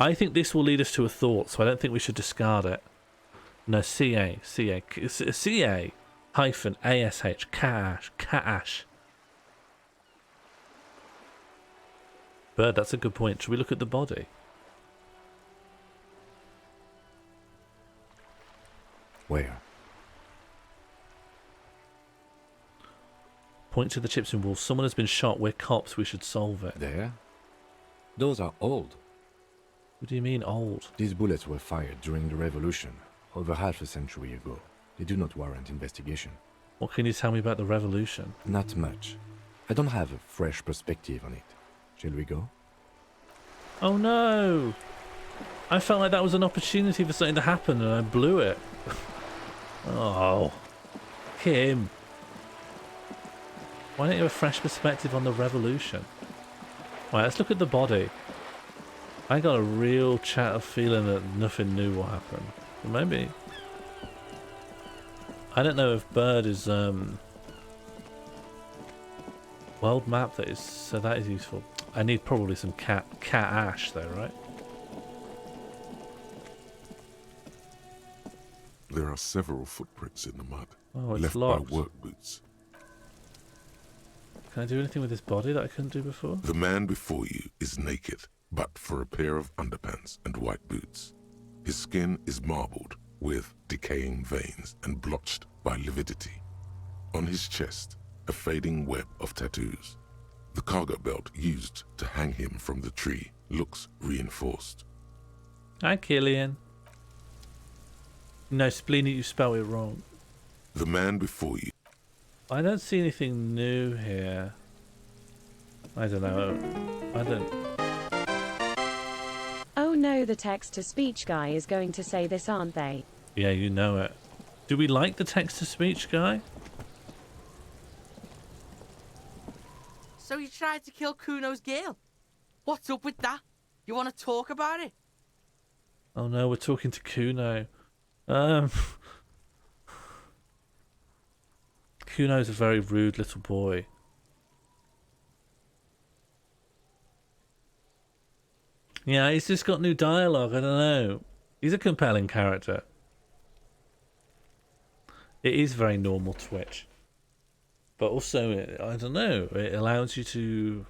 Speaker 2: I think this will lead us to a thought, so I don't think we should discard it. No, C-A hyphen A-S-H, Cash. Bird, that's a good point. Should we look at the body?
Speaker 8: Where?
Speaker 2: Point to the chips and walls. Someone has been shot. We're cops. We should solve it.
Speaker 8: There? Those are old.
Speaker 2: What do you mean old?
Speaker 8: These bullets were fired during the revolution, over half a century ago. They do not warrant investigation.
Speaker 2: What can you tell me about the revolution?
Speaker 8: Not much. I don't have a fresh perspective on it. Shall we go?
Speaker 2: Oh no! I felt like that was an opportunity for something to happen and I blew it. Oh. Kim. Why don't you have a fresh perspective on the revolution? Right, let's look at the body. I got a real chat of feeling that nothing new will happen. But maybe. I don't know if Bird is world map that is so that is useful. I need probably some cat ash though, right?
Speaker 4: There are several footprints in the mud,
Speaker 2: Oh, it's
Speaker 4: left
Speaker 2: locked.
Speaker 4: by work boots.
Speaker 2: Can I do anything with this body that I couldn't do before?
Speaker 4: The man before you is naked, but for a pair of underpants and white boots. His skin is marbled with decaying veins and blotched by lividity. On his chest, a fading web of tattoos. The cargo belt used to hang him from the tree looks reinforced.
Speaker 2: Hi, Killian. No, Spleeny, you spell it wrong.
Speaker 4: The man before you.
Speaker 2: I don't see anything new here. I don't know. I don't...
Speaker 9: Oh no, the text-to-speech guy is going to say this, aren't they?
Speaker 2: Yeah, you know it. Do we like the text-to-speech guy?
Speaker 10: So you tried to kill Kuno's girl? What's up with that? You want to talk about it?
Speaker 2: Oh no, we're talking to Kuno. Kuno's a very rude little boy. Yeah, he's just got new dialogue, I don't know. He's a compelling character. It is very normal Twitch. But also, I don't know, it allows you to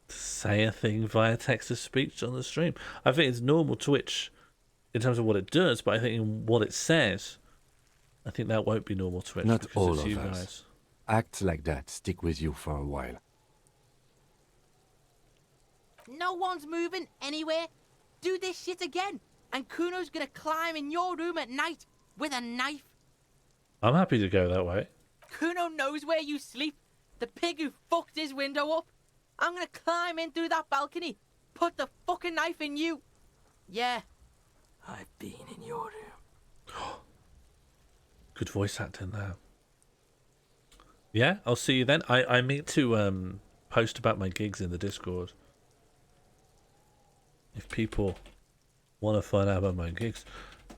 Speaker 2: say a thing via text-to-speech on the stream. I think it's normal Twitch in terms of what it does, but I think in what it says, I think that won't be normal Twitch.
Speaker 8: Not
Speaker 2: because
Speaker 8: all
Speaker 2: it's
Speaker 8: of
Speaker 2: you
Speaker 8: us.
Speaker 2: guys.
Speaker 8: Acts like that stick with you for a while.
Speaker 10: No one's moving anywhere. Do this shit again, and Kuno's gonna climb in your room at night with a knife.
Speaker 2: I'm happy to go that way.
Speaker 10: Kuno knows where you sleep. The pig who fucked his window up. I'm gonna climb in through that balcony, put the fucking knife in you. Yeah, I've been in your room.
Speaker 2: Good voice acting there. Yeah, I'll see you then. I mean to post about my gigs in the Discord. If people want to find out about my gigs,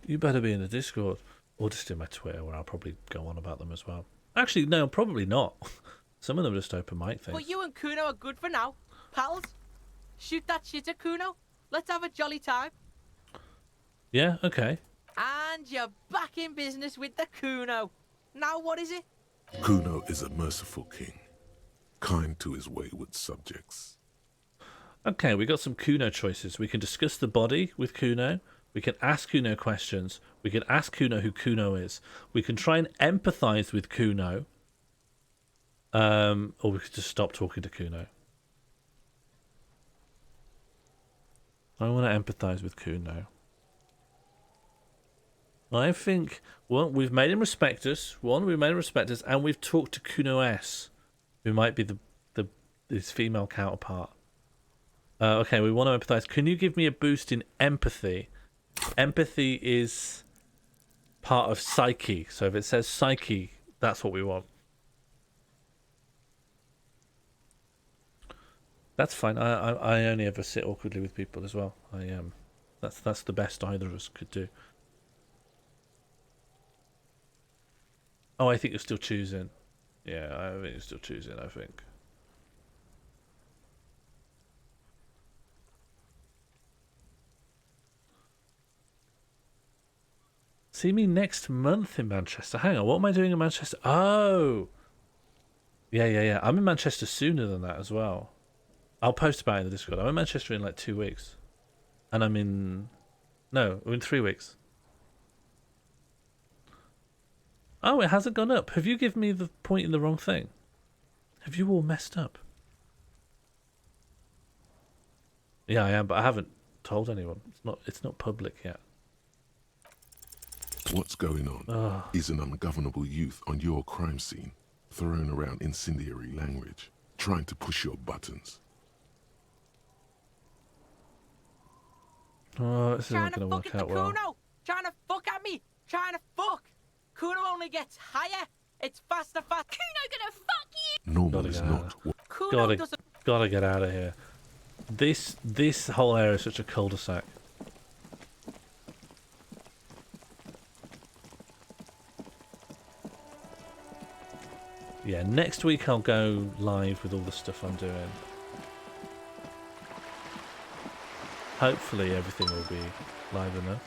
Speaker 2: you better be in the Discord. Or just in my Twitter, where I'll probably go on about them as well. Actually, no, probably not. Some of them are just open mic things.
Speaker 10: But you and Kuno are good for now. Pals, shoot that shit at Kuno. Let's have a jolly time.
Speaker 2: Yeah, okay.
Speaker 10: And you're back in business with the Kuno. Now what is it?
Speaker 4: Kuno is a merciful king, kind to his wayward subjects.
Speaker 2: Okay, we got some Kuno choices. We can discuss the body with Kuno. We can ask Kuno questions. We can ask Kuno who Kuno is. We can try and empathize with Kuno. Or we could just stop talking to Kuno. I want to empathize with Kuno. I think, well, we've made him respect us. We've made him respect us, and we've talked to Kuno S, who might be his female counterpart. Okay, we want to empathize. Can you give me a boost in empathy? Empathy is part of psyche. So if it says psyche, that's what we want. That's fine. I only ever sit awkwardly with people as well. That's the best either of us could do. Oh, I think you're still choosing. Yeah, I think you're still choosing, I think. See me next month in Manchester. Hang on, what am I doing in Manchester? Oh! Yeah. I'm in Manchester sooner than that as well. I'll post about it in the Discord. I'm in Manchester in like 2 weeks. And I'm in 3 weeks. Oh, it hasn't gone up. Have you given me the point in the wrong thing? Have you all messed up? Yeah, I am, but I haven't told anyone. It's not public yet.
Speaker 4: What's going on is an ungovernable youth on your crime scene, throwing around incendiary language, trying to push your buttons.
Speaker 2: Oh, this is not going to work out well.
Speaker 10: Kuno! Trying to fuck at me! Trying to fuck! Kuno only gets higher! It's faster! Kuno gonna fuck you!
Speaker 4: Normal is not what...
Speaker 2: Gotta get out of here. This whole area is such a cul-de-sac. Yeah, next week I'll go live with all the stuff I'm doing. Hopefully everything will be live enough.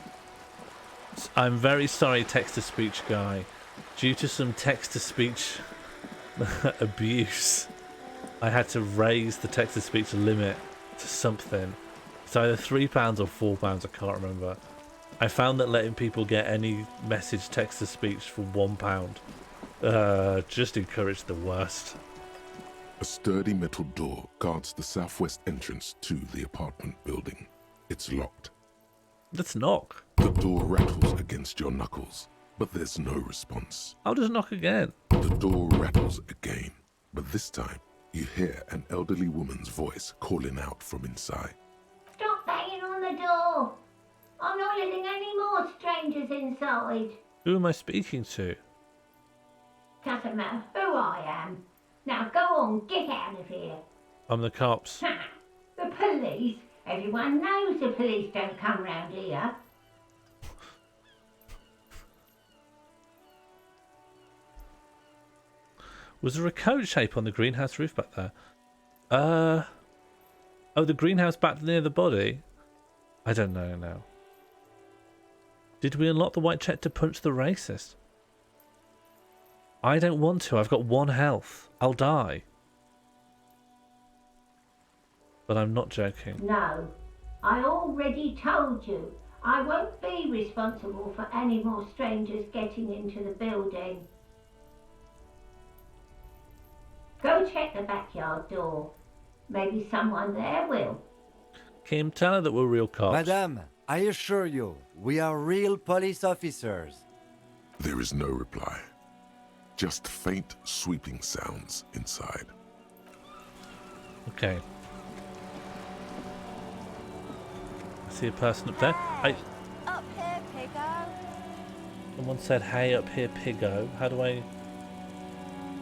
Speaker 2: I'm very sorry, text-to-speech guy. Due to some text-to-speech abuse, I had to raise the text-to-speech limit to something. It's either £3 or £4, I can't remember. I found that letting people get any message text-to-speech for £1 just encouraged the worst.
Speaker 4: A sturdy metal door guards the southwest entrance to the apartment building. It's locked.
Speaker 2: Let's knock.
Speaker 4: The door rattles against your knuckles, but there's no response.
Speaker 2: I'll just knock again.
Speaker 4: The door rattles again, but this time you hear an elderly woman's voice calling out from inside.
Speaker 11: Stop banging on the door! I'm not letting any more strangers inside.
Speaker 2: Who am I speaking to?
Speaker 11: Doesn't matter who I am. Now go on, get out of here.
Speaker 2: I'm the cops.
Speaker 11: The police? Everyone knows the police don't come round here.
Speaker 2: Was there a code shape on the greenhouse roof back there? Oh, the greenhouse back near the body? I don't know now. Did we unlock the white check to punch the racist? I don't want to. I've got 1 health. I'll die. But I'm not joking.
Speaker 11: No, I already told you. I won't be responsible for any more strangers getting into the building. Go check the backyard door. Maybe someone there will.
Speaker 2: Kim, tell her that we're real cops.
Speaker 8: Madame, I assure you, we are real police officers.
Speaker 4: There is no reply. Just faint, sweeping sounds inside.
Speaker 2: Okay. I see a person up there. Hey.
Speaker 12: Up here, Piggo.
Speaker 2: Someone said, hey, up here, Piggo. How do I...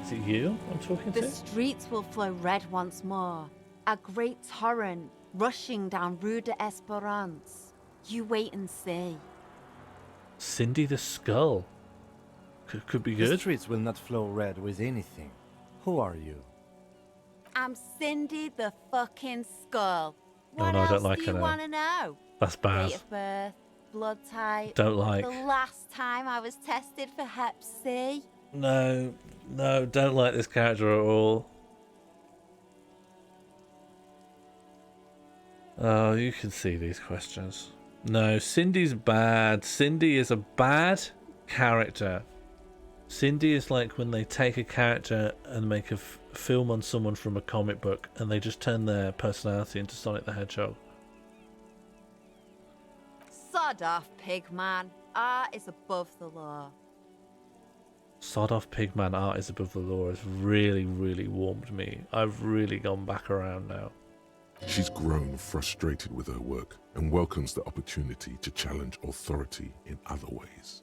Speaker 2: Is it you I'm talking to?
Speaker 12: The streets will flow red once more. A great torrent rushing down Rue de Esperance. You wait and see.
Speaker 2: Cindy the Skull. Could be good.
Speaker 8: The streets will not flow red with anything. Who are you?
Speaker 12: I'm Cindy the fucking Skull. What
Speaker 2: no, I
Speaker 12: else
Speaker 2: don't like
Speaker 12: do
Speaker 2: her
Speaker 12: you
Speaker 2: name.
Speaker 12: want to know?
Speaker 2: That's bad.
Speaker 12: Date of birth, blood type.
Speaker 2: Don't like.
Speaker 12: The last time I was tested for Hep C.
Speaker 2: No, don't like this character at all. Oh, you can see these questions. No, Cindy's bad. Cindy is a bad character. Cindy is like when they take a character and make a film on someone from a comic book and they just turn their personality into Sonic the Hedgehog.
Speaker 12: Sod off, Pigman. Art is above the law.
Speaker 2: Sod off Pigman, art is above the law has really, really warmed me. I've really gone back around now.
Speaker 4: She's grown frustrated with her work and welcomes the opportunity to challenge authority in other ways.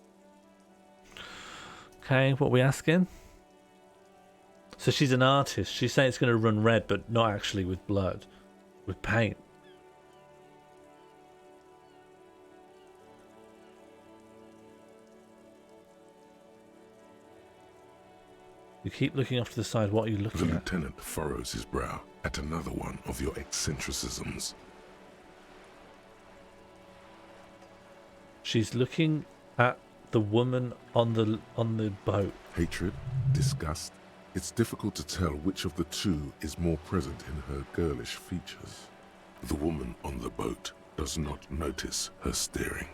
Speaker 2: Okay, what are we asking? So she's an artist. She's saying it's going to run red, but not actually with blood, with paint. You keep looking off to the side. What are you looking
Speaker 4: The
Speaker 2: at?
Speaker 4: lieutenant furrows his brow at another one of your eccentricisms.
Speaker 2: She's looking at the woman on the boat.
Speaker 4: Hatred, disgust. It's difficult to tell which of the two is more present in her girlish features. The woman on the boat does not notice her staring.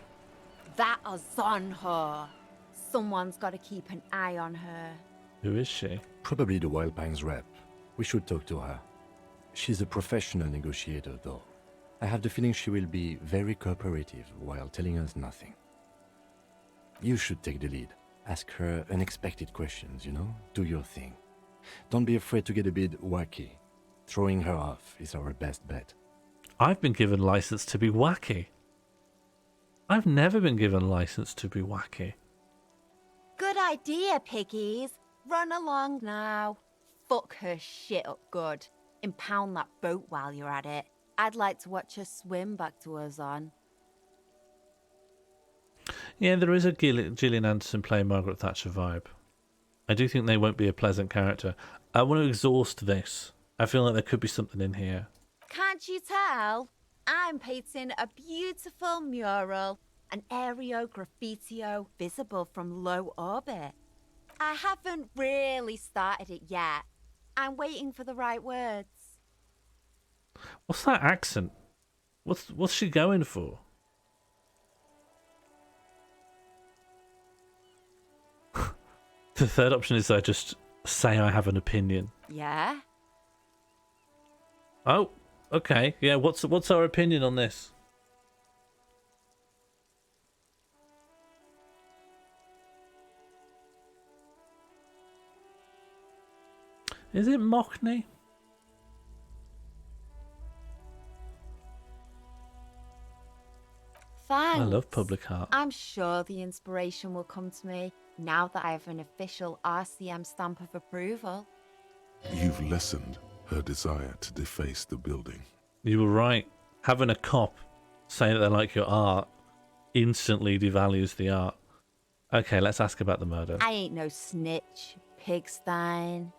Speaker 12: That is on her. Someone's got to keep an eye on her.
Speaker 2: Who is she?
Speaker 8: Probably the Wild Pines rep. We should talk to her. She's a professional negotiator, though. I have the feeling she will be very cooperative while telling us nothing. You should take the lead. Ask her unexpected questions, you know? Do your thing. Don't be afraid to get a bit wacky. Throwing her off is our best bet.
Speaker 2: I've been given license to be wacky. I've never been given license to be wacky.
Speaker 12: Good idea, piggies. Run along now. Fuck her shit up good. Impound that boat while you're at it. I'd like to watch her swim back to her on.
Speaker 2: Yeah, there is a Gillian Anderson playing Margaret Thatcher vibe. I do think they won't be a pleasant character. I want to exhaust this. I feel like there could be something in here.
Speaker 12: Can't you tell? I'm painting a beautiful mural, an aereo graffitio visible from low orbit. I haven't really started it yet. I'm waiting for the right words.
Speaker 2: What's that accent? What's she going for? The third option is I just say I have an opinion.
Speaker 12: Yeah?
Speaker 2: Oh, okay. Yeah, what's our opinion on this? Is it Mockney?
Speaker 12: Thanks.
Speaker 2: I love public art.
Speaker 12: I'm sure the inspiration will come to me now that I have an official RCM stamp of approval.
Speaker 4: You've lessened her desire to deface the building.
Speaker 2: You were right. Having a cop say that they like your art instantly devalues the art. Okay, let's ask about the murder.
Speaker 12: I ain't no snitch, Pigstein.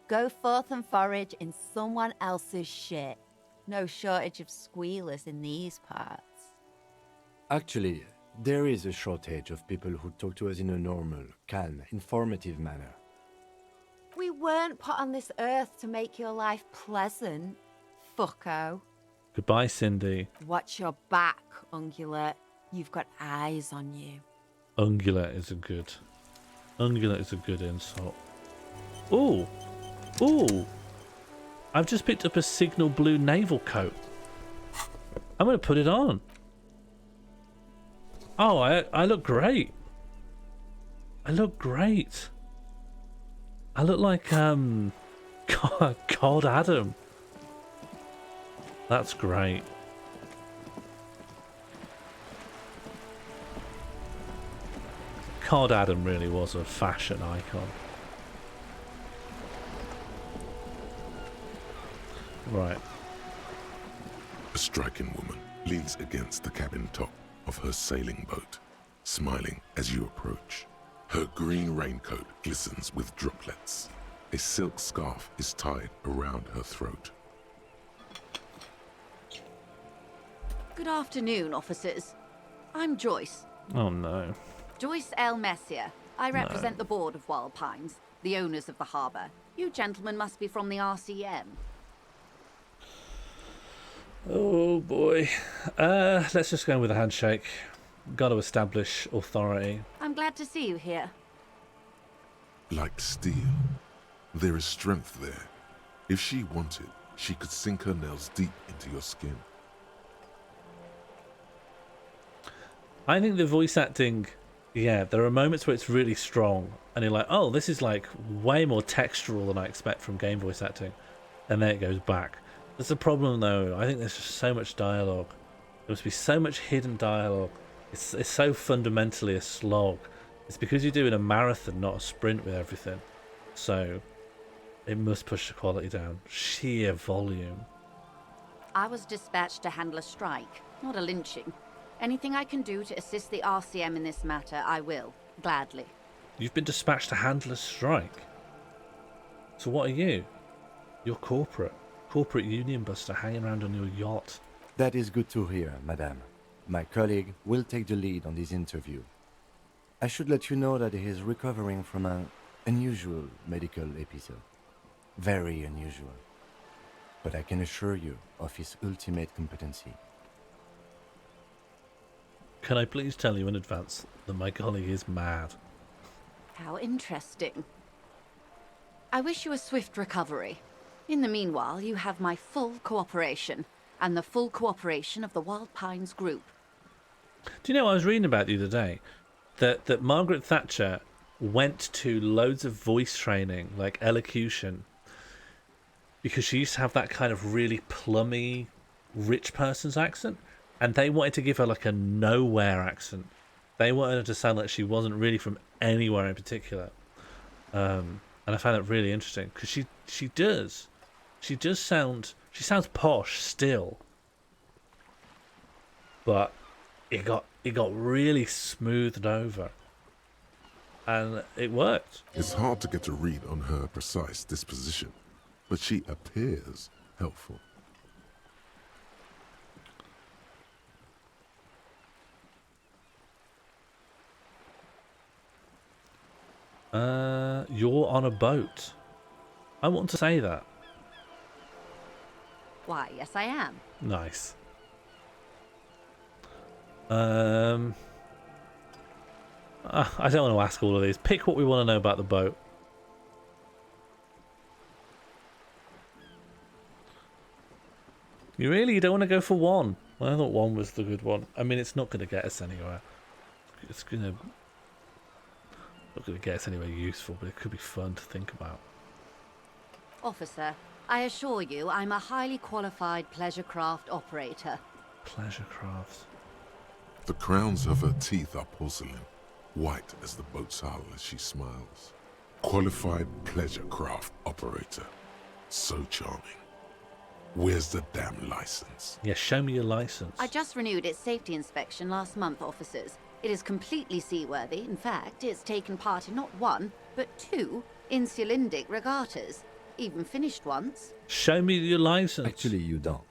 Speaker 12: Go forth and forage in someone else's shit. No shortage of squealers in these parts.
Speaker 8: Actually, there is a shortage of people who talk to us in a normal, calm, informative manner.
Speaker 12: We weren't put on this earth to make your life pleasant, fucko.
Speaker 2: Goodbye, Cindy.
Speaker 12: Watch your back, Ungulate. You've got eyes on you.
Speaker 2: Ungulate is a good insult. Ooh. Ooh. I've just picked up a signal blue naval coat. I'm going to put it on. Oh, I look great. I look great. I look like God Adam. That's great. Cod Adam really was a fashion icon. Right.
Speaker 4: A striking woman leans against the cabin top of her sailing boat, smiling as you approach. Her green raincoat glistens with droplets. A silk scarf is tied around her throat.
Speaker 13: Good afternoon, officers. I'm Joyce.
Speaker 2: Oh no.
Speaker 13: Joyce L. Messier. I represent the board of Wild Pines, the owners of the harbour. You gentlemen must be from the RCM.
Speaker 2: Oh boy. Let's just go with a handshake. Got to establish authority.
Speaker 13: I'm glad to see you here.
Speaker 4: Like steel, there is strength there. If she wanted, she could sink her nails deep into your skin.
Speaker 2: I think the voice acting, yeah, there are moments where it's really strong, and you're like, oh, this is like way more textural than I expect from game voice acting, and then it goes back. There's a problem though. I think there's just so much dialogue. There must be so much hidden dialogue. It's so fundamentally a slog. It's because you're doing a marathon, not a sprint with everything. So it must push the quality down. Sheer volume.
Speaker 13: I was dispatched to handle a strike, not a lynching. Anything I can do to assist the RCM in this matter, I will, gladly.
Speaker 2: You've been dispatched to handle a strike? So what are you? You're corporate. Corporate union buster hanging around on your yacht.
Speaker 8: That is good to hear, madame. My colleague will take the lead on this interview. I should let you know that he is recovering from an unusual medical episode. Very unusual. But I can assure you of his ultimate competency.
Speaker 2: Can I please tell you in advance that my colleague is mad?
Speaker 13: How interesting. I wish you a swift recovery. In the meanwhile, you have my full cooperation, and the full cooperation of the Wild Pines group.
Speaker 2: Do you know what I was reading about the other day? That Margaret Thatcher went to loads of voice training, like elocution, because she used to have that kind of really plummy, rich person's accent, and they wanted to give her like a nowhere accent. They wanted her to sound like she wasn't really from anywhere in particular. And I found that really interesting, because she does. She sounds posh still, but it got really smoothed over, and it worked.
Speaker 4: It's hard to get a read on her precise disposition, but she appears helpful.
Speaker 2: You're on a boat. I want to say that.
Speaker 13: Why, yes I am.
Speaker 2: Nice. I don't want to ask all of these. Pick what we want to know about the boat. You don't want to go for one? Well, I thought one was the good one. I mean, it's not going to get us anywhere. It's not going to get us anywhere useful, but it could be fun to think about.
Speaker 13: Officer, I assure you I'm a highly qualified pleasure craft operator.
Speaker 2: Pleasure crafts.
Speaker 4: The crowns of her teeth are porcelain, white as the boat's hull as she smiles. Qualified pleasure craft operator. So charming. Where's the damn license?
Speaker 2: Yeah, show me your license.
Speaker 13: I just renewed its safety inspection last month, officers. It is completely seaworthy. In fact, it's taken part in not one, but two insulindic regattas. Even finished once.
Speaker 2: Show me your license.
Speaker 8: Actually, you don't.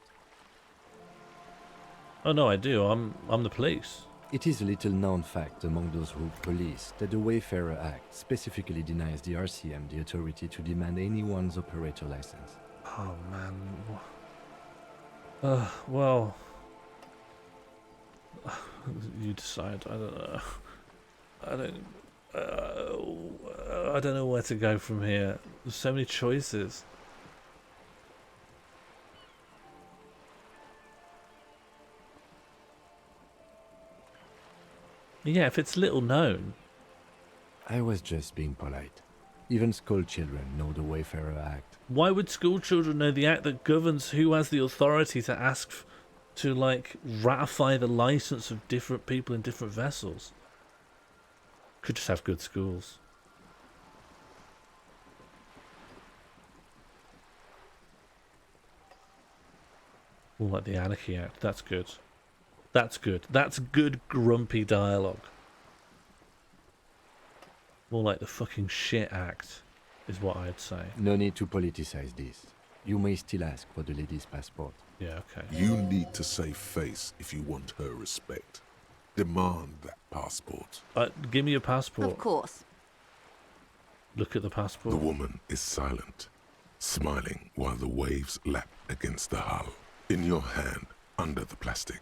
Speaker 2: Oh no, I do. I'm the police.
Speaker 8: It is a little known fact among those who police that the Wayfarer Act specifically denies the RCM the authority to demand anyone's operator license.
Speaker 2: Oh man. Well, you decide. I don't know. I don't know where to go from here. There's so many choices. Yeah, if it's little known.
Speaker 8: I was just being polite. Even school children know the Wayfarer Act.
Speaker 2: Why would school children know the act that governs who has the authority to ask to, like, ratify the license of different people in different vessels? Could just have good schools. More like the Anarchy Act. That's good. That's good. That's good grumpy dialogue. More like the fucking Shit Act is what I'd say.
Speaker 8: No need to politicize this. You may still ask for the lady's passport.
Speaker 2: Yeah, okay.
Speaker 4: You need to save face if you want her respect. Demand that passport.
Speaker 2: Give me your passport.
Speaker 13: Of course.
Speaker 2: Look at the passport.
Speaker 4: The woman is silent, smiling while the waves lap against the hull. In your hand, under the plastic,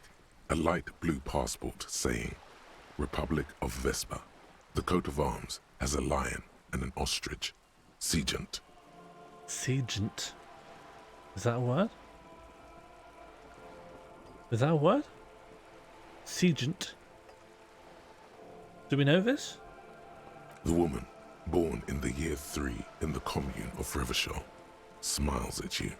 Speaker 4: a light blue passport saying, Republic of Vespa. The coat of arms has a lion and an ostrich. Seagent.
Speaker 2: Seagent? Is that a word? Is that a word? Seagent? Do we know this?
Speaker 4: The woman, born in the year 3 in the commune of Revachol, smiles at you.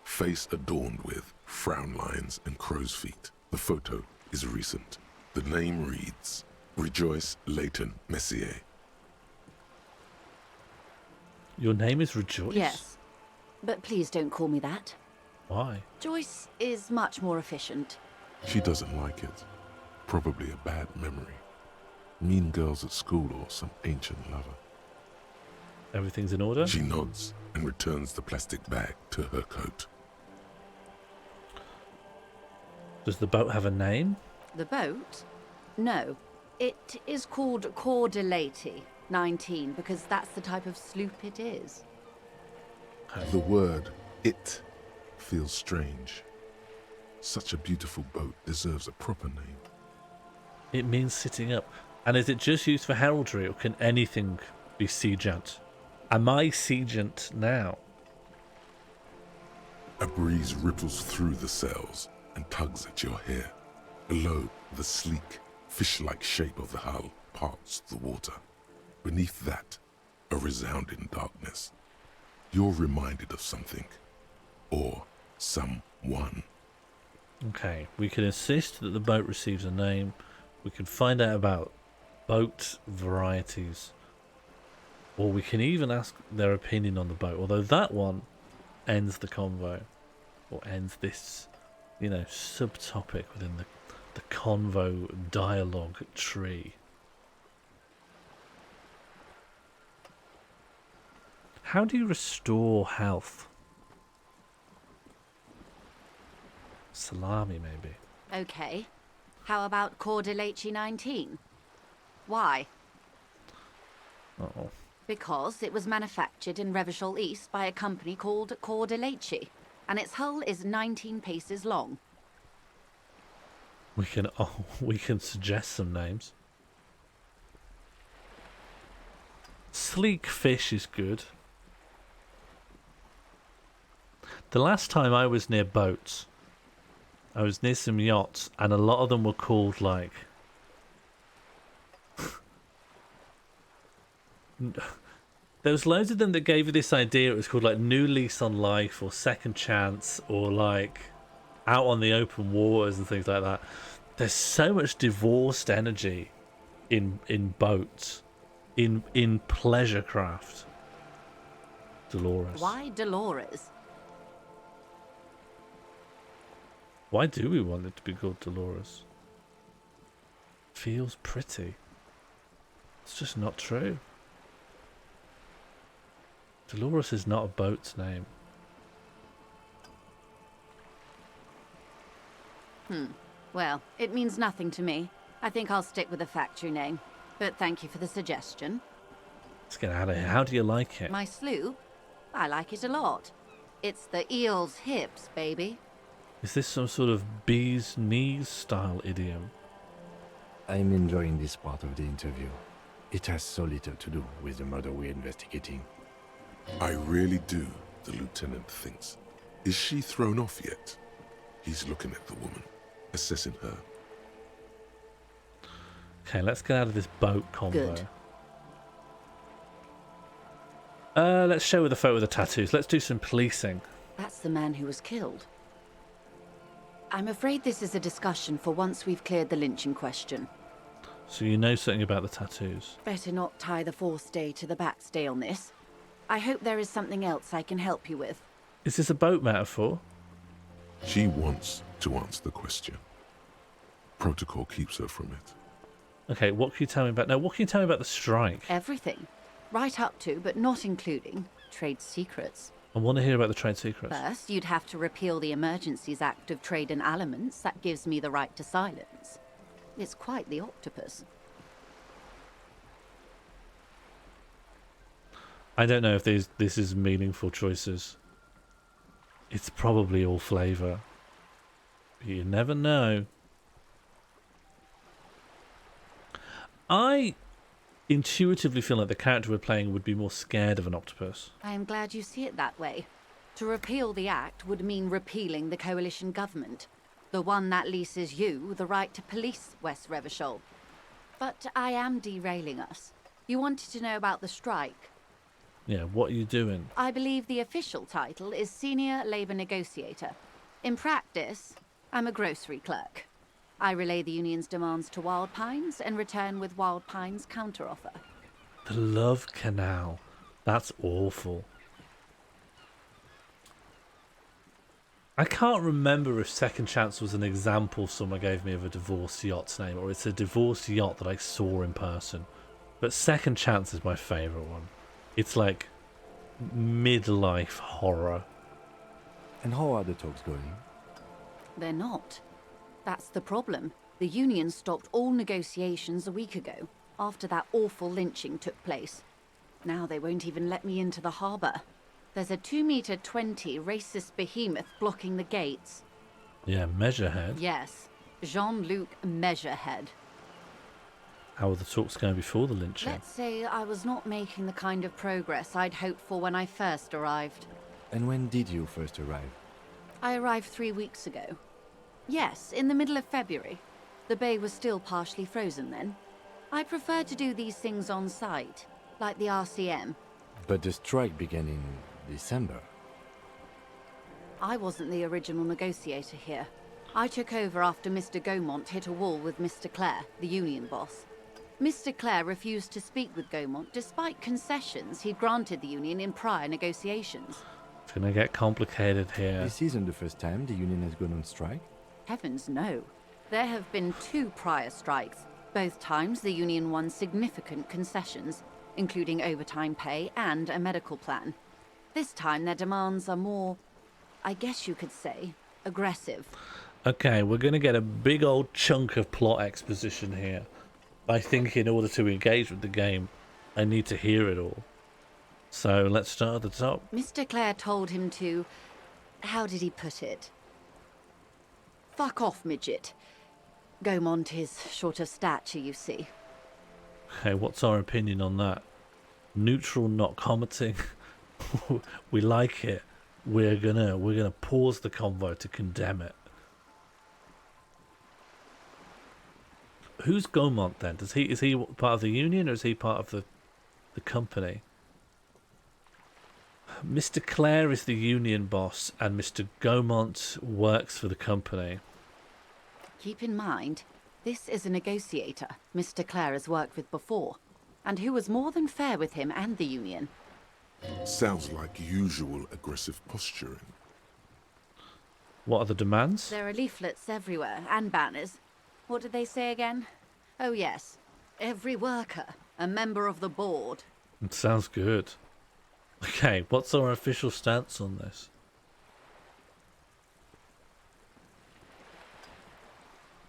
Speaker 4: Face adorned with frown lines and crow's feet. The photo is recent. The name reads, Rejoice Leighton Messier.
Speaker 2: Your name is Rejoice?
Speaker 13: Yes. But please don't call me that.
Speaker 2: Why?
Speaker 13: Joyce is much more efficient.
Speaker 4: She doesn't like it. Probably a bad memory. Mean girls at school or some ancient lover.
Speaker 2: Everything's in order?
Speaker 4: She nods and returns the plastic bag to her coat.
Speaker 2: Does the boat have a name?
Speaker 13: The boat? No. It is called Cordelati 19 because that's the type of sloop it is.
Speaker 4: The word it feels strange. Such a beautiful boat deserves a proper name.
Speaker 2: It means sitting up. And is it just used for heraldry, or can anything be seagent? Am I seagent now?
Speaker 4: A breeze ripples through the sails and tugs at your hair. Below, the sleek, fish-like shape of the hull parts the water. Beneath that, a resounding darkness. You're reminded of something. Or someone.
Speaker 2: Okay, we can insist that the boat receives a name. We can find out about boat varieties. Or we can even ask their opinion on the boat. Although that one ends the convo. Or ends this, subtopic within the convo dialogue tree. How do you restore health? Salami, maybe.
Speaker 13: Okay. How about Cordelati 19? Why?
Speaker 2: Uh-oh.
Speaker 13: Because it was manufactured in Revachol East by a company called Cordelati, and its hull is 19 paces long.
Speaker 2: We can suggest some names. Sleek fish is good. The last time I was near boats, I was near some yachts, and a lot of them were called like there was loads of them that gave you this idea. It was called like New Lease on Life or Second Chance or like Out on the Open Waters and things like that. There's so much divorced energy in boats, in pleasure craft. Dolores.
Speaker 13: Why Dolores?
Speaker 2: Why do we want it to be called Dolores? Feels pretty. It's just not true. Dolores is not a boat's name.
Speaker 13: Well, it means nothing to me. I think I'll stick with the factory name. But thank you for the suggestion.
Speaker 2: Let's get out of here. How do you like it?
Speaker 13: My sloop? I like it a lot. It's the eel's hips, baby.
Speaker 2: Is this some sort of bee's knees style idiom?
Speaker 8: I'm enjoying this part of the interview. It has so little to do with the murder we're investigating.
Speaker 4: I really do, the lieutenant thinks. Is she thrown off yet? He's looking at the woman, assessing her.
Speaker 2: Okay, let's get out of this boat convo.
Speaker 13: Good.
Speaker 2: Let's show her the photo of the tattoos. Let's do some policing.
Speaker 13: That's the man who was killed. I'm afraid this is a discussion for once we've cleared the lynching question.
Speaker 2: So you know something about the tattoos?
Speaker 13: Better not tie the fourth stay to the backstay on this. I hope there is something else I can help you with.
Speaker 2: Is this a boat metaphor?
Speaker 4: She wants to answer the question. Protocol keeps her from it.
Speaker 2: Okay, what can you tell me about... No, what can you tell me about the strike?
Speaker 13: Everything. Right up to, but not including, trade secrets.
Speaker 2: I want to hear about the trade secrets.
Speaker 13: First, you'd have to repeal the Emergencies Act of Trade in Aliments. That gives me the right to silence. It's quite the octopus.
Speaker 2: I don't know if this is meaningful choices. It's probably all flavour. But you never know. I intuitively feel like the character we're playing would be more scared of an octopus.
Speaker 13: I am glad you see it that way. To repeal the Act would mean repealing the coalition government, the one that leases you the right to police West Revachol. But I am derailing us. You wanted to know about the strike.
Speaker 2: Yeah, what are you doing?
Speaker 13: I believe the official title is Senior Labour Negotiator. In practice, I'm a grocery clerk. I relay the union's demands to Wild Pines and return with Wild Pines' counteroffer.
Speaker 2: The love canal. That's awful. I can't remember if Second Chance was an example someone gave me of a divorce yacht's name, or it's a divorce yacht that I saw in person. But Second Chance is my favourite one. It's like midlife horror.
Speaker 8: And how are the talks going?
Speaker 13: They're not. That's the problem. The union stopped all negotiations a week ago, after that awful lynching took place. Now they won't even let me into the harbour. There's a 2-meter 20 racist behemoth blocking the gates.
Speaker 2: Yeah, Measurehead.
Speaker 13: Yes, Jean-Luc Measurehead.
Speaker 2: How were the talks going before the lynching?
Speaker 13: Let's say I was not making the kind of progress I'd hoped for when I first arrived.
Speaker 8: And when did you first arrive?
Speaker 13: I arrived 3 weeks ago. Yes, in the middle of February. The bay was still partially frozen then. I prefer to do these things on site, like the RCM.
Speaker 8: But the strike began in December.
Speaker 13: I wasn't the original negotiator here. I took over after Mr. Gaumont hit a wall with Mr. Clare, the union boss. Mr. Clare refused to speak with Gaumont despite concessions he'd granted the union in prior negotiations.
Speaker 2: It's gonna get complicated here.
Speaker 8: This isn't the first time the union has gone on strike.
Speaker 13: Heavens no. There have been 2 prior strikes. Both times the union won significant concessions, including overtime pay and a medical plan. This time their demands are more, I guess you could say, aggressive.
Speaker 2: Okay, we're going to get a big old chunk of plot exposition here. I think in order to engage with the game, I need to hear it all. So let's start at the top.
Speaker 13: Mr. Clare told him to... how did he put it? Fuck off, midget. Gaumont is short of stature, you see.
Speaker 2: Okay, what's our opinion on that? Neutral, not commenting. We like it. We're gonna pause the convo to condemn it. Who's Gaumont then? Is he part of the union or is he part of the company? Mr. Clare is the union boss and Mr. Gaumont works for the company.
Speaker 13: Keep in mind, this is a negotiator Mr. Clare has worked with before, and who was more than fair with him and the union.
Speaker 4: Sounds like usual aggressive posturing.
Speaker 2: What are the demands?
Speaker 13: There are leaflets everywhere, and banners. What did they say again? Oh yes, every worker, a member of the board.
Speaker 2: It sounds good. Okay, what's our official stance on this?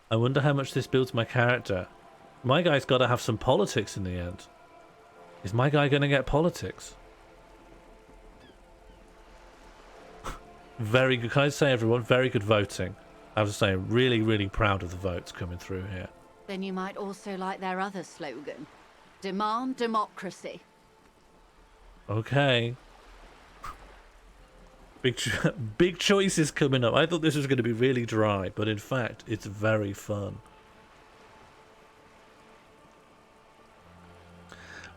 Speaker 2: I wonder how much this builds my character. My guy's got to have some politics in the end. Is my guy going to get politics? Very good. Can I say, everyone, very good voting. I have to say, I'm really, really proud of the votes coming through here.
Speaker 13: Then you might also like their other slogan. Demand democracy.
Speaker 2: Okay. Big choices coming up. I thought this was going to be really dry, but in fact, it's very fun.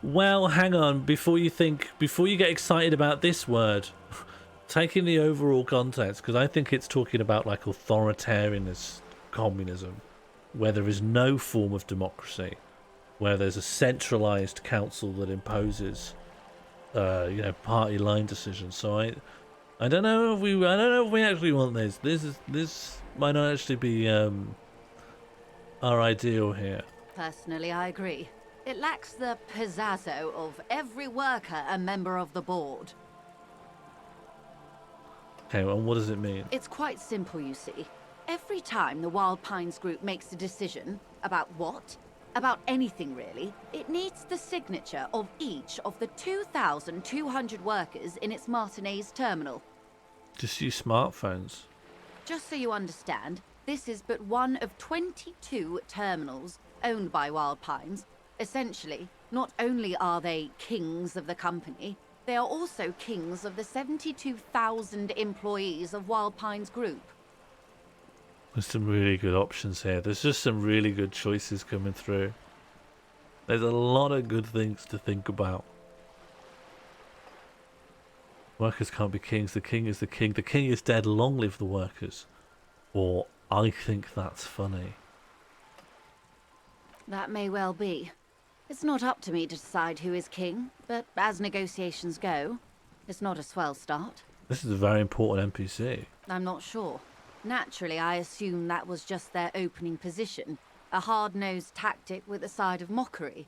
Speaker 2: Well, hang on. Before you get excited about this word, taking the overall context, because I think it's talking about like authoritarianism, communism, where there is no form of democracy, where there's a centralized council that imposes, party line decisions. So I don't know if we actually want this. This might not actually be our ideal here.
Speaker 13: Personally, I agree. It lacks the pizzazzo of every worker a member of the board.
Speaker 2: Okay, and what does it mean?
Speaker 13: It's quite simple, you see. Every time the Wild Pines group makes a decision about what? About anything really, it needs the signature of each of the 2,200 workers in its Martinez terminal.
Speaker 2: Just use smartphones.
Speaker 13: Just so you understand, this is but one of 22 terminals owned by Wild Pines. Essentially, not only are they kings of the company, they are also kings of the 72,000 employees of Wild Pines Group.
Speaker 2: There's some really good options here. There's just some really good choices coming through. There's a lot of good things to think about. Workers can't be kings. The king is the king. The king is dead. Long live the workers. Or, I think that's funny.
Speaker 13: That may well be. It's not up to me to decide who is king, but as negotiations go, it's not a swell start.
Speaker 2: This is a very important NPC.
Speaker 13: I'm not sure. Naturally, I assume that was just their opening position, a hard-nosed tactic with a side of mockery.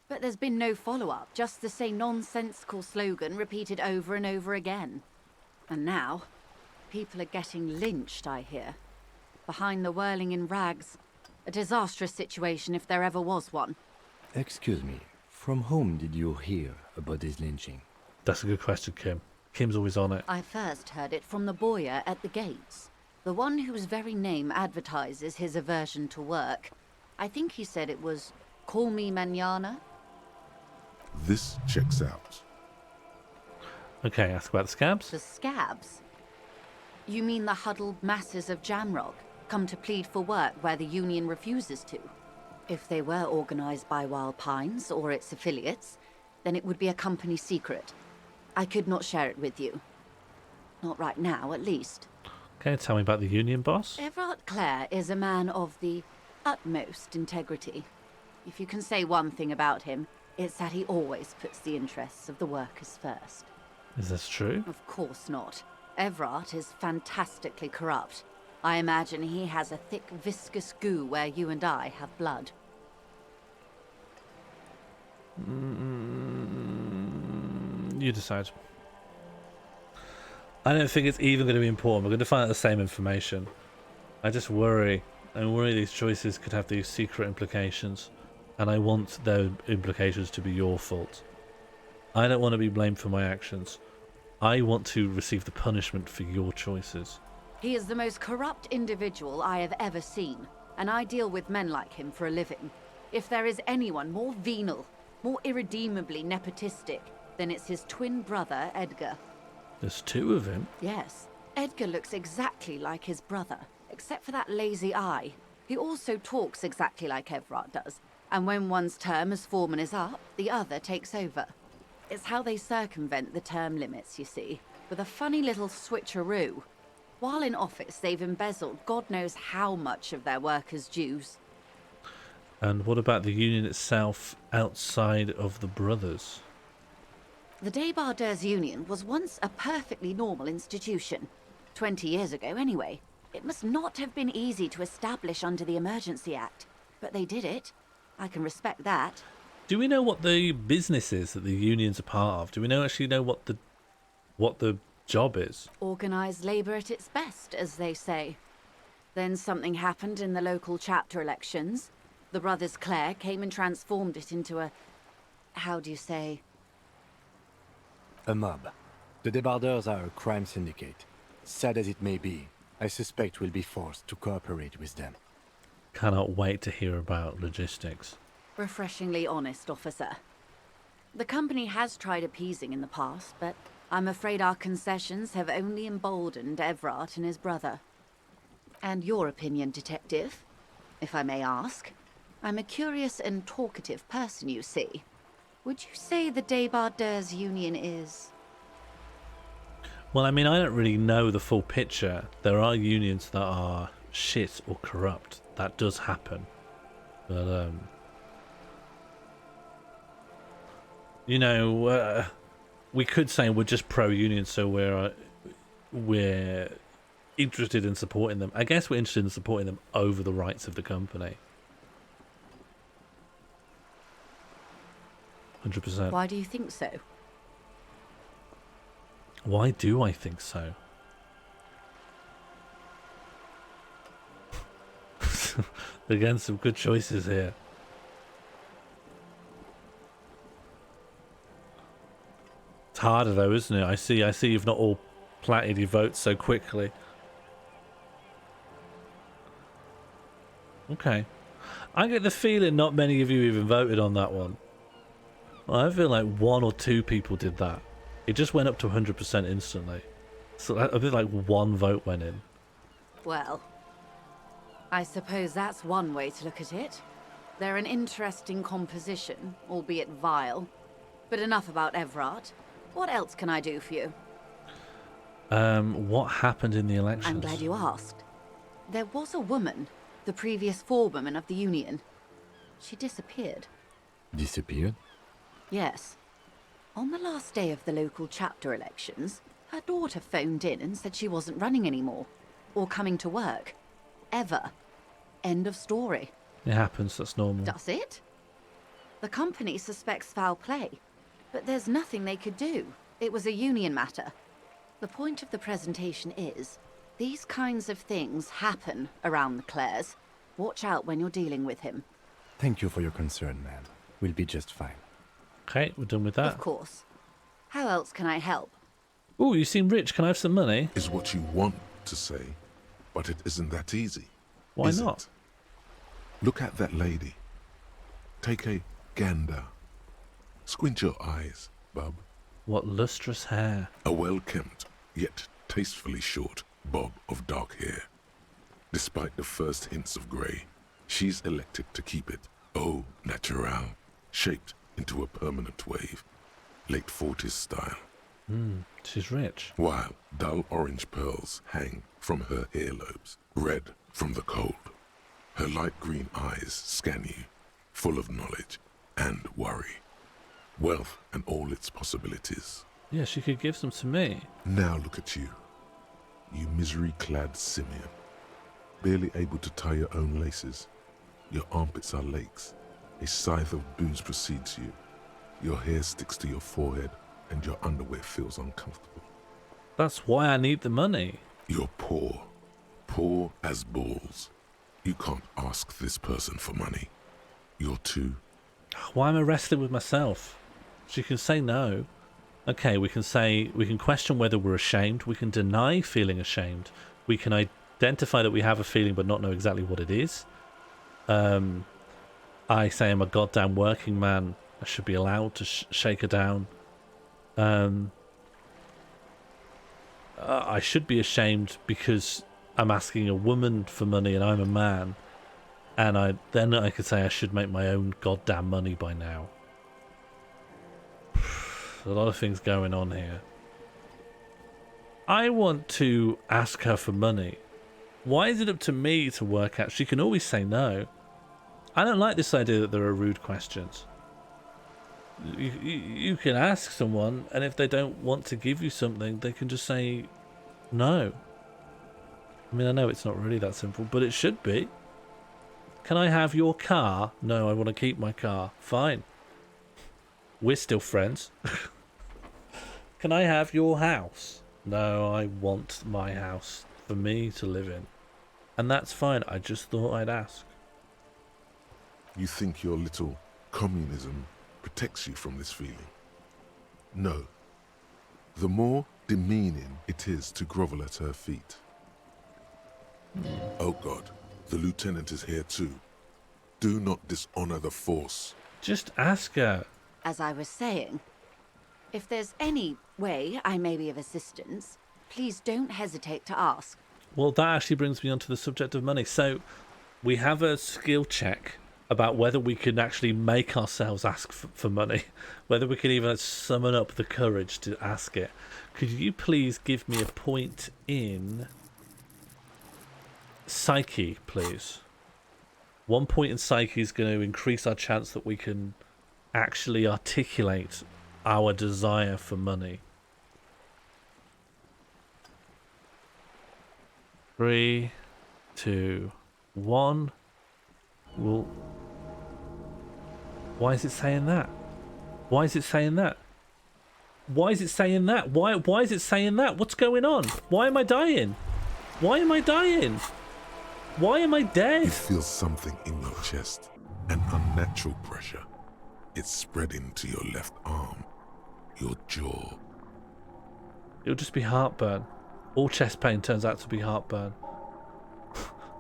Speaker 13: But there's been no follow-up, just the same nonsensical slogan repeated over and over again. And now, people are getting lynched, I hear. Behind the whirling in rags. A disastrous situation if there ever was one.
Speaker 8: Excuse me, from whom did you hear about this lynching?
Speaker 2: That's a good question, Kim. Kim's always on it.
Speaker 13: I first heard it from the bowyer at the gates. The one whose very name advertises his aversion to work. I think he said it was, "Call me mañana."
Speaker 4: This checks out.
Speaker 2: Okay, ask about the scabs.
Speaker 13: The scabs? You mean the huddled masses of Jamrog, come to plead for work where the Union refuses to? If they were organised by Wild Pines or its affiliates, then it would be a company secret. I could not share it with you. Not right now, at least.
Speaker 2: Okay, tell me about the Union boss.
Speaker 13: Everard Clare is a man of the utmost integrity. If you can say one thing about him, it's that he always puts the interests of the workers first.
Speaker 2: Is this true?
Speaker 13: Of course not. Everard is fantastically corrupt. I imagine he has a thick, viscous goo where you and I have blood.
Speaker 2: You decide. I don't think it's even going to be important. We're going to find out the same information. I just worry. I worry these choices could have these secret implications. And I want those implications to be your fault. I don't want to be blamed for my actions. I want to receive the punishment for your choices.
Speaker 13: He is the most corrupt individual I have ever seen, and I deal with men like him for a living. If there is anyone more venal, more irredeemably nepotistic, then it's his twin brother, Edgar.
Speaker 2: There's two of him?
Speaker 13: Yes. Edgar looks exactly like his brother, except for that lazy eye. He also talks exactly like Everard does, and when one's term as foreman is up, the other takes over. It's how they circumvent the term limits, you see, with a funny little switcheroo. While in office, they've embezzled God knows how much of their workers' dues.
Speaker 2: And what about the Union itself outside of the brothers?
Speaker 13: The Débardeurs Union was once a perfectly normal institution. 20 years ago, anyway. It must not have been easy to establish under the Emergency Act, but they did it. I can respect that.
Speaker 2: Do we know what the business is that the Union's a part of? Do we actually know what the job is?
Speaker 13: Organised labour at its best, as they say. Then something happened in the local chapter elections. The brothers Clare came and transformed it into a... how do you say?
Speaker 8: A mob. The Débardeurs are a crime syndicate. Sad as it may be, I suspect we'll be forced to cooperate with them.
Speaker 2: Cannot wait to hear about logistics.
Speaker 13: Refreshingly honest, officer. The company has tried appeasing in the past, but I'm afraid our concessions have only emboldened Everard and his brother. And your opinion, detective, if I may ask? I'm a curious and talkative person, you see. Would you say the Débardeurs Union is...
Speaker 2: Well, I mean, I don't really know the full picture. There are unions that are shit or corrupt. That does happen. But, you know, we could say we're just pro-union, so we're interested in supporting them. I guess we're interested in supporting them over the rights of the company. 100%.
Speaker 13: Why do you think so?
Speaker 2: Why do I think so? Again, some good choices here. It's harder though, isn't it? I see you've not all platted your votes so quickly. Okay. I get the feeling not many of you even voted on that one. I feel like 1 or 2 people did that. It just went up to 100% instantly. So I feel like 1 vote went in.
Speaker 13: Well, I suppose that's one way to look at it. They're an interesting composition, albeit vile. But enough about Everard. What else can I do for you?
Speaker 2: What happened in the elections?
Speaker 13: I'm glad you asked. There was a woman, the previous forewoman of the Union. She disappeared.
Speaker 8: Disappeared?
Speaker 13: Yes. On the last day of the local chapter elections, her daughter phoned in and said she wasn't running anymore. Or coming to work. Ever. End of story.
Speaker 2: It happens, that's normal.
Speaker 13: Does it? The company suspects foul play. But there's nothing they could do. It was a union matter. The point of the presentation is, these kinds of things happen around the Clares. Watch out when you're dealing with him.
Speaker 8: Thank you for your concern, ma'am. We'll be just fine.
Speaker 2: Okay, we're done with that.
Speaker 13: Of course. How else can I help?
Speaker 2: Ooh, you seem rich. Can I have some money?
Speaker 4: Is what you want to say, but it isn't that easy.
Speaker 2: Why
Speaker 4: is
Speaker 2: not?
Speaker 4: It? Look at that lady. Take a gander. Squint your eyes, bub.
Speaker 2: What lustrous hair.
Speaker 4: A well-kempt, yet tastefully short bob of dark hair. Despite the first hints of grey, she's elected to keep it au naturel, shaped into a permanent wave, late 40s style.
Speaker 2: She's rich.
Speaker 4: While dull orange pearls hang from her earlobes, red from the cold. Her light green eyes scan you, full of knowledge and worry. Wealth and all its possibilities.
Speaker 2: Yeah, she could give some to me.
Speaker 4: Now look at you. You misery-clad simian. Barely able to tie your own laces. Your armpits are lakes. A scythe of booze precedes you. Your hair sticks to your forehead and your underwear feels uncomfortable.
Speaker 2: That's why I need the money.
Speaker 4: You're poor. Poor as balls. You can't ask this person for money. You're too...
Speaker 2: Why am I wrestling with myself? She can say no. Okay, we can question whether we're ashamed. We can deny feeling ashamed. We can identify that we have a feeling but not know exactly what it is. I say I'm a goddamn working man. I should be allowed to shake her down. I should be ashamed because I'm asking a woman for money and I'm a man. And then I could say I should make my own goddamn money by now. A lot of things going on here. I want to ask her for money. Why is it up to me to work out? She can always say no. I don't like this idea that there are rude questions. You can ask someone, and if they don't want to give you something, they can just say no. I mean, I know it's not really that simple, but it should be. Can I have your car? No, I want to keep my car. Fine. We're still friends. Can I have your house? No, I want my house for me to live in. And that's fine. I just thought I'd ask.
Speaker 4: You think your little communism protects you from this feeling? No. The more demeaning it is to grovel at her feet. Oh God, the lieutenant is here too. Do not dishonor the force.
Speaker 2: Just ask her.
Speaker 13: As I was saying, if there's any way I may be of assistance, please don't hesitate to ask.
Speaker 2: Well, that actually brings me onto the subject of money. So, we have a skill check about whether we can actually make ourselves ask for money, whether we can even summon up the courage to ask it. Could you please give me a point in Psyche, please? 1 point in Psyche is going to increase our chance that we can actually articulate our desire for money. 3, 2, 1. Well, why is it saying that? Why is it saying that? Why is it saying that? Why is it saying that? What's going on? Why am I dying? Why am I dying? Why am I dead?
Speaker 4: You feel something in your chest, an unnatural pressure. It's spreading to your left arm, your jaw.
Speaker 2: It'll just be heartburn. All chest pain turns out to be heartburn.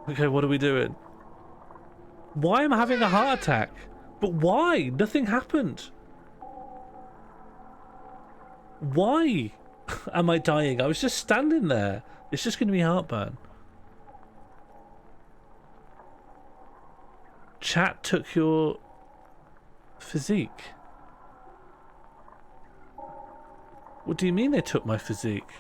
Speaker 2: Okay, what are we doing? Why am I having a heart attack? But why? Nothing happened. Why am I dying? I was just standing there. It's just going to be heartburn. Chat took your physique. What do you mean they took my physique?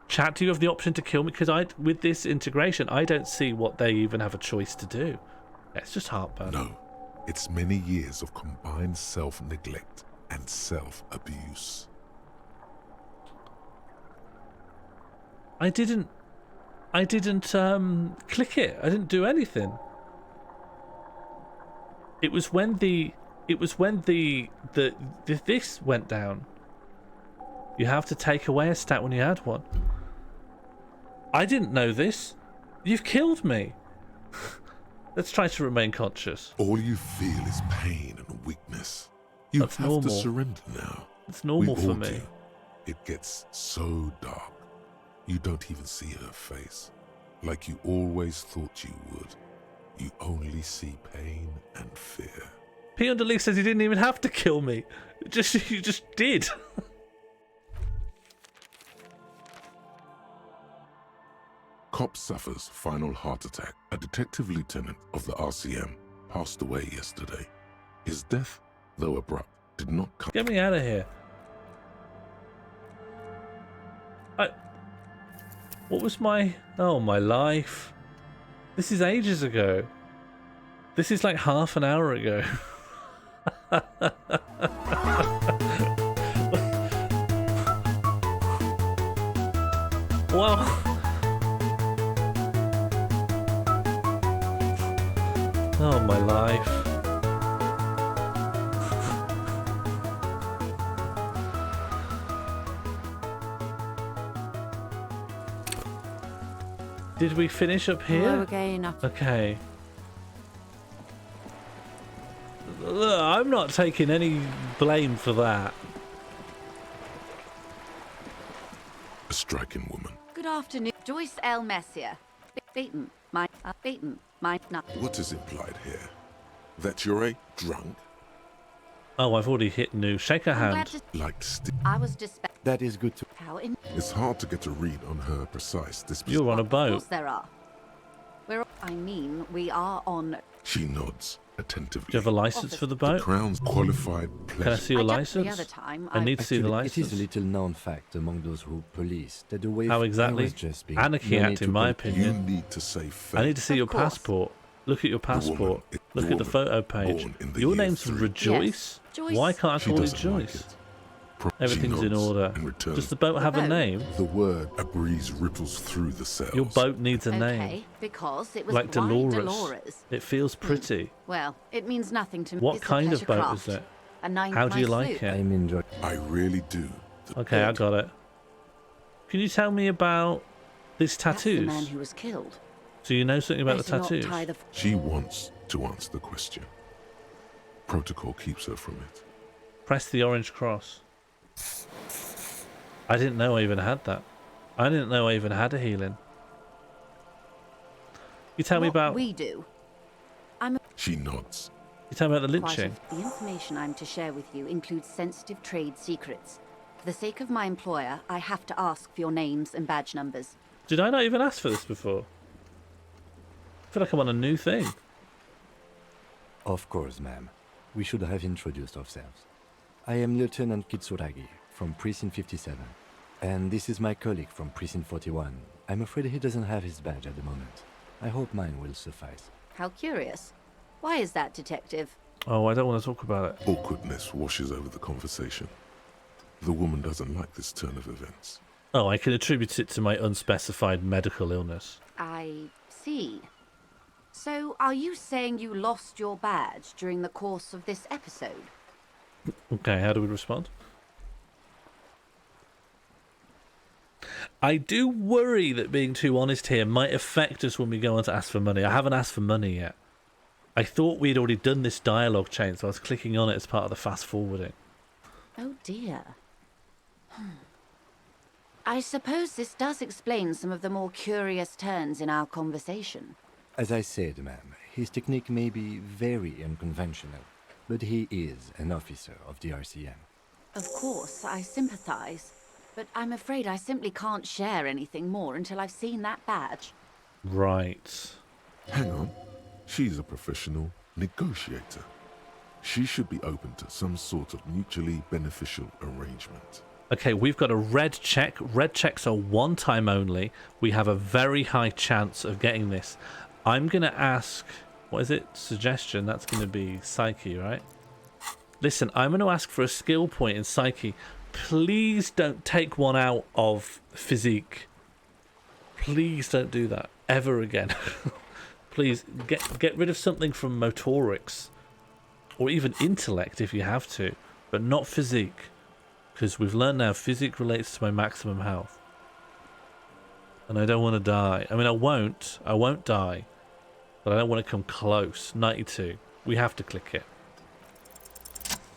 Speaker 2: Chat, do you have the option to kill me? Because with this integration, I don't see what they even have a choice to do. It's just heartburn.
Speaker 4: No, it's many years of combined self-neglect and self-abuse.
Speaker 2: I didn't click it. I didn't do anything. It was when this went down. You have to take away a stat when you had one. I didn't know this. You've killed me. Let's try to remain conscious.
Speaker 4: All you feel is pain and weakness. You
Speaker 2: That's
Speaker 4: have
Speaker 2: normal.
Speaker 4: to surrender now.
Speaker 2: It's normal
Speaker 4: We
Speaker 2: for
Speaker 4: all
Speaker 2: me.
Speaker 4: do. It gets so dark. You don't even see her face. Like you always thought you would. You only see pain and fear.
Speaker 2: P. Underleaf says he didn't even have to kill me. You just did.
Speaker 4: Cop suffers final heart attack. A detective lieutenant of the RCM passed away yesterday. His death, though abrupt, did not come.
Speaker 2: Get me out of here. What was my... Oh, my life. This is ages ago. This is like half an hour ago. Well... Oh, my life. Did we finish up here?
Speaker 13: Hello again.
Speaker 2: Okay. Look, I'm not taking any blame for that.
Speaker 4: A striking woman.
Speaker 13: Good afternoon. Joyce L. Messier. Beaten.
Speaker 4: What is implied here? That you're a drunk?
Speaker 2: Oh, I've already hit new. Shake her hand.
Speaker 4: Like still.
Speaker 13: I was
Speaker 8: That is good to...
Speaker 13: How in...
Speaker 4: It's hard to get a read on her precise disposition.
Speaker 2: You're on a
Speaker 13: Of course
Speaker 2: boat.
Speaker 13: there are. We are on...
Speaker 4: She nods attentively.
Speaker 2: Do you have a license for the boat?
Speaker 4: The Crown's qualified
Speaker 2: Can I
Speaker 4: pleasure.
Speaker 2: see your
Speaker 13: The
Speaker 2: license?
Speaker 13: other time,
Speaker 2: I need to see the
Speaker 8: Actually,
Speaker 2: license.
Speaker 8: It is a little known fact among those who police that the way
Speaker 2: How
Speaker 8: I
Speaker 2: exactly?
Speaker 8: was just being
Speaker 2: Anarchy
Speaker 8: no
Speaker 2: Act,
Speaker 8: need to
Speaker 2: in my
Speaker 8: compare.
Speaker 4: You
Speaker 2: opinion.
Speaker 4: need to say faith.
Speaker 2: I need to see
Speaker 13: Of
Speaker 2: your
Speaker 13: course.
Speaker 2: passport. Look at your passport.
Speaker 4: is
Speaker 2: Look
Speaker 4: the
Speaker 2: at the
Speaker 4: woman
Speaker 2: photo page.
Speaker 4: born in the
Speaker 2: Your
Speaker 4: year
Speaker 2: name's
Speaker 4: 3.
Speaker 2: Rejoice?
Speaker 13: Yes, Joyce.
Speaker 2: Why can't I
Speaker 4: She
Speaker 2: call you
Speaker 4: doesn't like
Speaker 2: Joyce?
Speaker 4: it. She
Speaker 2: Everything's in
Speaker 4: nods
Speaker 2: order.
Speaker 4: and returns.
Speaker 2: Does the boat have a
Speaker 13: boat?
Speaker 2: name?
Speaker 4: The word, a breeze ripples through the sails.
Speaker 2: Your boat needs a name.
Speaker 13: Okay, because it was
Speaker 2: Like
Speaker 13: why
Speaker 2: Dolores. It feels pretty.
Speaker 13: Well, it means nothing to me.
Speaker 2: What
Speaker 13: It's a
Speaker 2: kind of
Speaker 13: pleasure
Speaker 2: boat is
Speaker 13: craft.
Speaker 2: it?
Speaker 13: A nine
Speaker 2: How do you
Speaker 13: nice
Speaker 2: like
Speaker 13: sloop.
Speaker 2: it?
Speaker 8: I'm enjoying...
Speaker 4: I really do. The
Speaker 2: Okay, I
Speaker 4: boat.
Speaker 2: got it. Can you tell me about these
Speaker 13: That's the man
Speaker 2: tattoos?
Speaker 13: who was killed.
Speaker 2: Do you know something about the
Speaker 13: Better not
Speaker 2: tattoos?
Speaker 13: tie the
Speaker 4: She wants to answer the question. Protocol keeps her from it.
Speaker 2: Press the orange cross. I didn't know I even had that. I didn't know I even had a healing. You tell me
Speaker 13: What
Speaker 2: about...
Speaker 13: we do. I'm
Speaker 4: She nods.
Speaker 2: You tell me about the
Speaker 13: quite
Speaker 2: lynching.
Speaker 13: The information I'm to share with you includes sensitive trade secrets. For the sake of my employer, I have to ask for your names and badge numbers.
Speaker 2: Did I not even ask for this before? I feel like I'm on a new thing.
Speaker 8: Of course, ma'am. We should have introduced ourselves. I am Lieutenant Kitsuragi from Precinct 57. And this is my colleague from Precinct 41. I'm afraid he doesn't have his badge at the moment. I hope mine will suffice.
Speaker 13: How curious. Why is that, Detective?
Speaker 2: Oh, I don't want to talk about it.
Speaker 4: Awkwardness washes over the conversation. The woman doesn't like this turn of events.
Speaker 2: Oh, I can attribute it to my unspecified medical illness.
Speaker 13: I see. So, are you saying you lost your badge during the course of this episode?
Speaker 2: Okay, how do we respond? I do worry that being too honest here might affect us when we go on to ask for money. I haven't asked for money yet. I thought we'd already done this dialogue chain, so I was clicking on it as part of the fast forwarding.
Speaker 13: Oh dear. I suppose this does explain some of the more curious turns in our conversation.
Speaker 8: As I said, ma'am, his technique may be very unconventional, but he is an officer of the RCM.
Speaker 13: Of course, I sympathize, but I'm afraid I simply can't share anything more until I've seen that badge.
Speaker 2: Right.
Speaker 4: Hang on. She's a professional negotiator. She should be open to some sort of mutually beneficial arrangement.
Speaker 2: Okay, we've got a red check. Red checks are one time only. We have a very high chance of getting this. I'm going to ask... What is it? Suggestion. That's going to be Psyche, right? Listen, I'm going to ask for a skill point in Psyche. Please don't take one out of Physique. Please don't do that ever again. Please get rid of something from Motorics. Or even Intellect if you have to. But not Physique. Because we've learned now Physique relates to my maximum health. And I don't want to die. I mean, I won't die. But I don't want to come close. 92. We have to click it.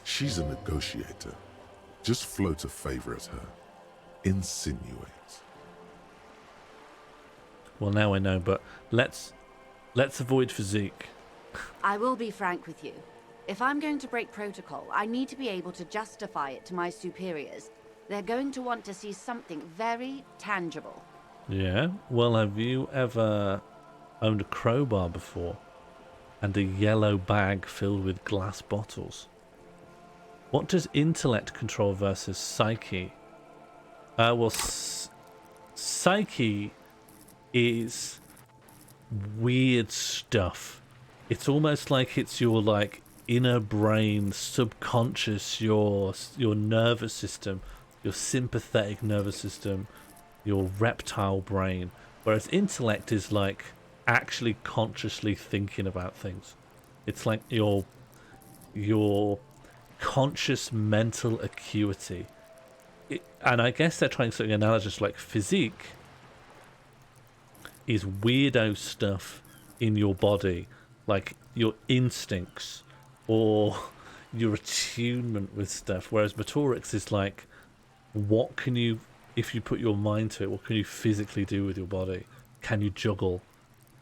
Speaker 4: She's a negotiator. Just float a favor at her. Insinuate.
Speaker 2: Well, now I know, but let's avoid Physique.
Speaker 13: I will be frank with you. If I'm going to break protocol, I need to be able to justify it to my superiors. They're going to want to see something very tangible.
Speaker 2: Yeah? Well, have you ever owned a crowbar before? And a yellow bag filled with glass bottles? What does intellect control versus psyche? Well, psyche is weird stuff. It's almost like it's your inner brain, subconscious, your nervous system, your sympathetic nervous system, your reptile brain. Whereas intellect is like actually consciously thinking about things. It's like your conscious mental acuity. And I guess they're trying something analogous, like Physique is weirdo stuff in your body, like your instincts or your attunement with stuff, whereas Motorics is like, what can you, if you put your mind to it, what can you physically do with your body? Can you juggle?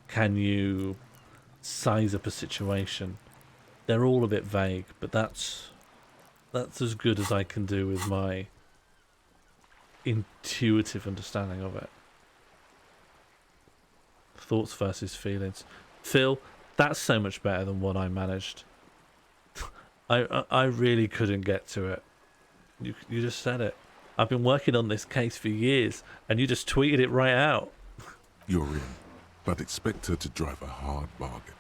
Speaker 2: Can you size up a situation? They're all a bit vague, but that's as good as I can do with my intuitive understanding of it. Thoughts versus feelings. Phil, that's so much better than what I managed. I really couldn't get to it. You just said it. I've been working on this case for years, and you just tweeted it right out.
Speaker 4: You're in, but expect her to drive a hard bargain.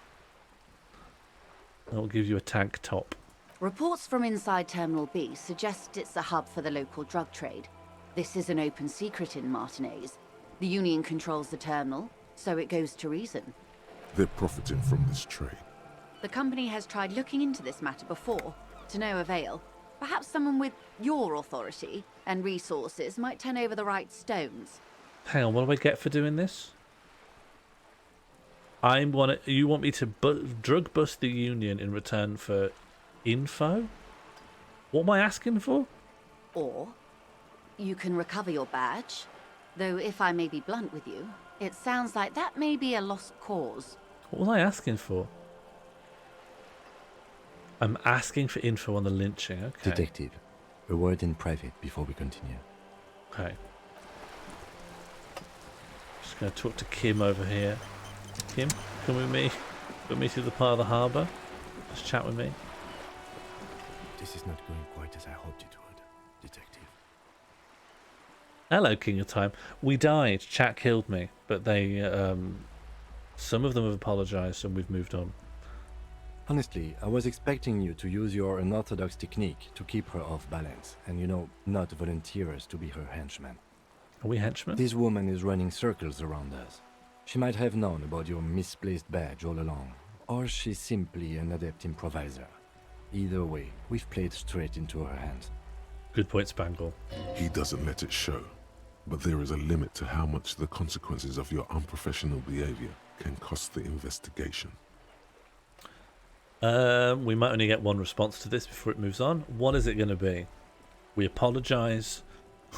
Speaker 2: I'll give you a tank top.
Speaker 13: Reports from inside Terminal B suggest it's a hub for the local drug trade. This is an open secret in Martinez. The Union controls the terminal, so it goes to reason.
Speaker 4: They're profiting from this trade.
Speaker 13: The company has tried looking into this matter before, to no avail. Perhaps someone with your authority and resources might turn over the right stones.
Speaker 2: Hang on, what do I get for doing this? You want me to drug bust the Union in return for info? What am I asking for?
Speaker 13: Or you can recover your badge. Though if I may be blunt with you, it sounds like that may be a lost cause.
Speaker 2: What was I asking for? I'm asking for info on the lynching, okay.
Speaker 8: Detective, a word in private before we continue.
Speaker 2: Okay. Just going to talk to Kim over here. Kim, come with me. Come me to the part of the harbour. Just chat with me.
Speaker 8: This is not going quite as I hoped it would, Detective.
Speaker 2: Hello, King of Time. We died. Chat killed me. But they, some of them have apologised and we've moved on.
Speaker 8: Honestly, I was expecting you to use your unorthodox technique to keep her off balance, and not volunteer us to be her henchmen.
Speaker 2: Are we henchmen?
Speaker 8: This woman is running circles around us. She might have known about your misplaced badge all along, or she's simply an adept improviser. Either way, we've played straight into her hands.
Speaker 2: Good point, Spangle.
Speaker 4: He doesn't let it show. but there is a limit to how much the consequences of your unprofessional behavior can cost the investigation.
Speaker 2: We might only get one response to this before it moves on. What is it going to be? We apologise.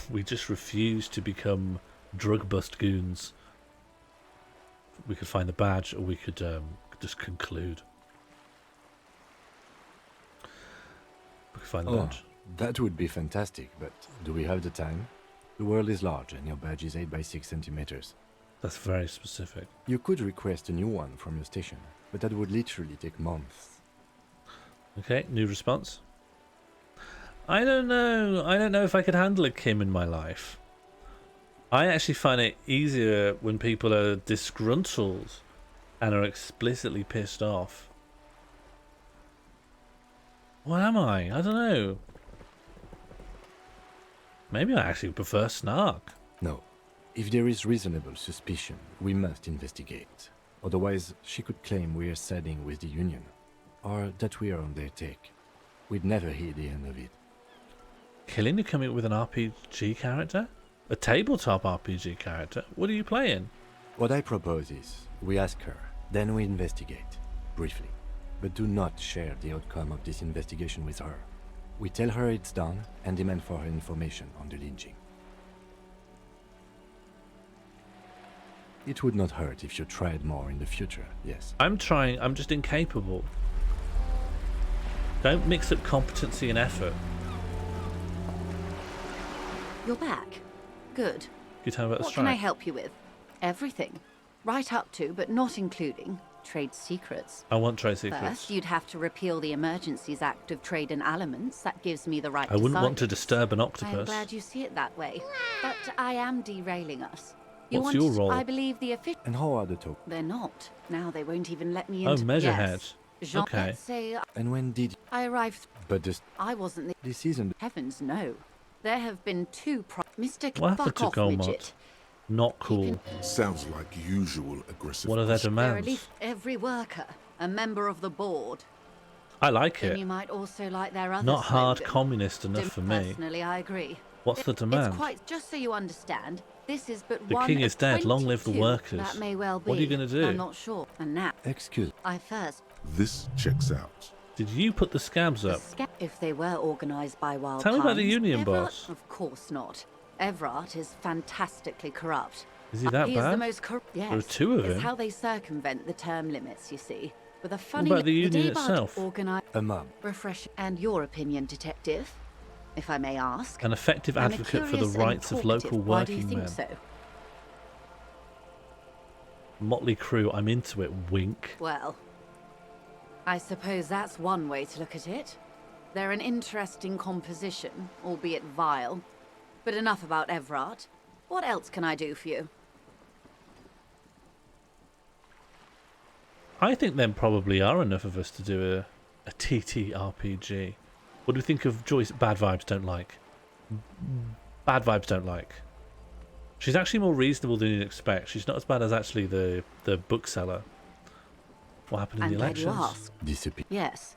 Speaker 2: We just refuse to become drug bust goons. We could find the badge, or we could just conclude. We could find the badge.
Speaker 8: That would be fantastic, but do we have the time? The world is large and your badge is 8 by 6 centimeters.
Speaker 2: That's very specific.
Speaker 8: You could request a new one from your station, but that would literally take months.
Speaker 2: Okay, new response. I don't know. I don't know if I could handle a Kim in my life. I actually find it easier when people are disgruntled and are explicitly pissed off. What am I? I don't know. Maybe I actually prefer Snark.
Speaker 8: No. If there is reasonable suspicion, we must investigate. Otherwise, she could claim we are siding with the Union, or that we are on their take. We'd never hear the end of it.
Speaker 2: Killing, you're coming up with an RPG character? A tabletop RPG character? What are you playing?
Speaker 8: What I propose is, we ask her, then we investigate, briefly. But do not share the outcome of this investigation with her. We tell her it's done, and demand for her information on the lynching. It would not hurt if you tried more in the future, yes.
Speaker 2: I'm trying, I'm just incapable. Don't mix up competency and effort.
Speaker 13: You're back. Good.
Speaker 2: You tell me about the
Speaker 13: What
Speaker 2: strike.
Speaker 13: can I help you with? Everything. Right up to, but not including, trade secrets.
Speaker 2: I want trade secrets.
Speaker 13: First, you'd have to repeal the Emergencies Act of Trade and Aliments. That gives me the right
Speaker 2: I wouldn't want to
Speaker 13: silence.
Speaker 2: disturb an
Speaker 13: I'm
Speaker 2: octopus.
Speaker 13: glad you see it that way. But I am derailing us. You
Speaker 2: What's
Speaker 13: wanted,
Speaker 2: your role?
Speaker 13: I believe the official...
Speaker 8: And how are the talk?
Speaker 13: They're not. Now they won't even let me
Speaker 2: Oh,
Speaker 13: into...
Speaker 2: Measurehead.
Speaker 13: Yes. Jean,
Speaker 2: Okay.
Speaker 13: let's say
Speaker 8: And when did...
Speaker 13: I arrived...
Speaker 8: But this...
Speaker 13: I wasn't the...
Speaker 8: This isn't...
Speaker 13: Heavens, no. There have been two Mr.
Speaker 2: What happened
Speaker 13: Fuck
Speaker 2: to
Speaker 13: off,
Speaker 2: Golmot?
Speaker 13: midget.
Speaker 2: Not cool.
Speaker 4: Sounds like usual aggressive.
Speaker 2: What are their
Speaker 13: They're at
Speaker 2: demands?
Speaker 13: least every worker, a member of the board.
Speaker 2: I like
Speaker 13: Then
Speaker 2: it.
Speaker 13: you might also like their other
Speaker 2: Not hard
Speaker 13: slogan.
Speaker 2: communist enough for me.
Speaker 13: Personally, I agree.
Speaker 2: What's the demand?
Speaker 13: It's quite, just so you understand, this is but
Speaker 2: The
Speaker 13: one
Speaker 2: king
Speaker 13: of
Speaker 2: is dead. Long live the
Speaker 13: 22.
Speaker 2: workers.
Speaker 13: That may well be.
Speaker 2: What are you going to do?
Speaker 13: I'm not sure. And now,
Speaker 8: Excuse.
Speaker 13: I first...
Speaker 4: This checks out.
Speaker 2: Did you put the scabs up?
Speaker 13: If they were organised by Wild
Speaker 2: Tell me about the
Speaker 13: Pines,
Speaker 2: union
Speaker 13: Everard-
Speaker 2: boss.
Speaker 13: Of course not. Everard is fantastically corrupt.
Speaker 2: Is he that
Speaker 13: He is
Speaker 2: bad?
Speaker 13: the most corrupt. Yes.
Speaker 2: There are two of
Speaker 13: It's
Speaker 2: him.
Speaker 13: how they circumvent the term limits, you see. With a funny...
Speaker 2: about the
Speaker 13: day
Speaker 2: union
Speaker 13: Bard
Speaker 2: itself?
Speaker 8: A mob.
Speaker 13: Refresh. And your opinion, detective, if I may ask.
Speaker 2: An effective
Speaker 13: I'm a
Speaker 2: advocate for the
Speaker 13: curious and
Speaker 2: rights of
Speaker 13: talkative.
Speaker 2: local
Speaker 13: Why do you
Speaker 2: working
Speaker 13: think
Speaker 2: men.
Speaker 13: so?
Speaker 2: Motley Crue, I'm into it. Wink.
Speaker 13: Well, I suppose that's one way to look at it. They're an interesting composition, albeit vile. But enough about Everard. What else can I do for you?
Speaker 2: I think there probably are enough of us to do a TTRPG. What do you think of Joyce? Bad vibes don't like. Bad vibes don't like. She's actually more reasonable than you'd expect. She's not as bad as actually the bookseller. What happened in
Speaker 13: I'm
Speaker 2: the
Speaker 13: glad you
Speaker 2: elections?
Speaker 13: asked.
Speaker 8: Disappear.
Speaker 13: Yes.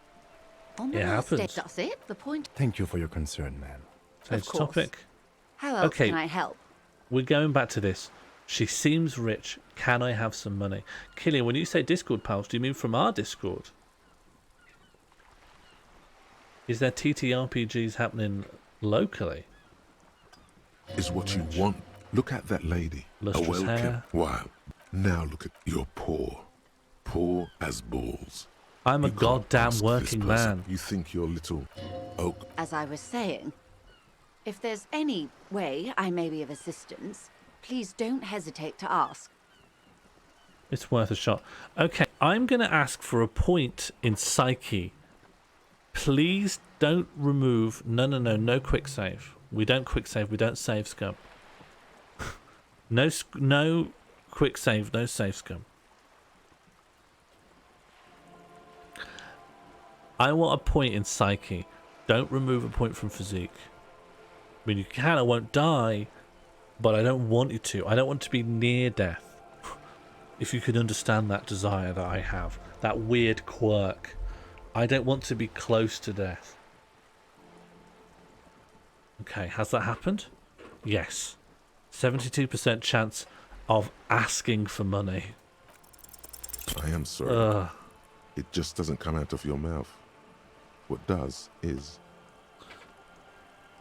Speaker 13: On the
Speaker 2: It
Speaker 13: last day,
Speaker 2: happens.
Speaker 13: that's it? The point?
Speaker 8: Thank you for your concern, ma'am.
Speaker 2: Change
Speaker 13: Of course.
Speaker 2: topic.
Speaker 13: How else
Speaker 2: Okay.
Speaker 13: can I help?
Speaker 2: We're going back to this. She seems rich. Can I have some money? Killian, when you say Discord pals, do you mean from our Discord? Is there TTRPGs happening locally?
Speaker 4: Is what you want. Look at that lady.
Speaker 2: Lustrous
Speaker 4: a well-kept.
Speaker 2: hair.
Speaker 4: Wow. Now look at you're poor. Poor as balls.
Speaker 2: I'm a
Speaker 4: You can't
Speaker 2: goddamn
Speaker 4: ask this
Speaker 2: working
Speaker 4: person.
Speaker 2: man.
Speaker 4: You think you're little oak.
Speaker 13: As I was saying, if there's any way I may be of assistance, please don't hesitate to ask.
Speaker 2: It's worth a shot. Okay, I'm going to ask for a point in Psyche. Please don't remove... No quick save. We don't quick save. We don't save scum. No quick save. No save scum. I want a point in Psyche. Don't remove a point from Physique. I mean, you can. I won't die. But I don't want you to. I don't want to be near death. If you can understand that desire that I have. That weird quirk. I don't want to be close to death. Okay, has that happened? Yes. 72% chance of asking for money.
Speaker 4: I am sorry.
Speaker 2: Ugh.
Speaker 4: It just doesn't come out of your mouth. What does is...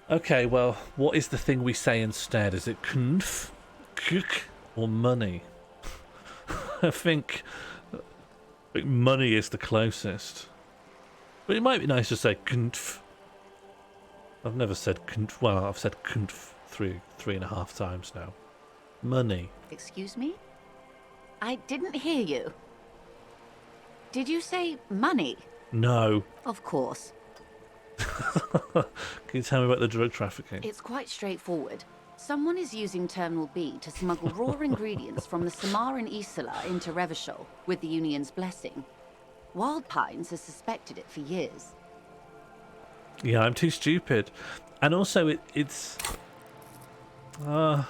Speaker 2: Okay, well, what is the thing we say instead? Is it knf, kuk, or money? I think money is the closest. But it might be nice to say knf. I've never said knf. Well, I've said knf three and a half times now. Money.
Speaker 13: Excuse me? I didn't hear you. Did you say money?
Speaker 2: No.
Speaker 13: Of course.
Speaker 2: Can you tell me about the drug trafficking?
Speaker 13: It's quite straightforward. Someone is using Terminal B to smuggle raw ingredients from the Samar and Isola into Revachol with the Union's blessing. Wild Pines has suspected it for years.
Speaker 2: Yeah, I'm too stupid. And also, it's... no,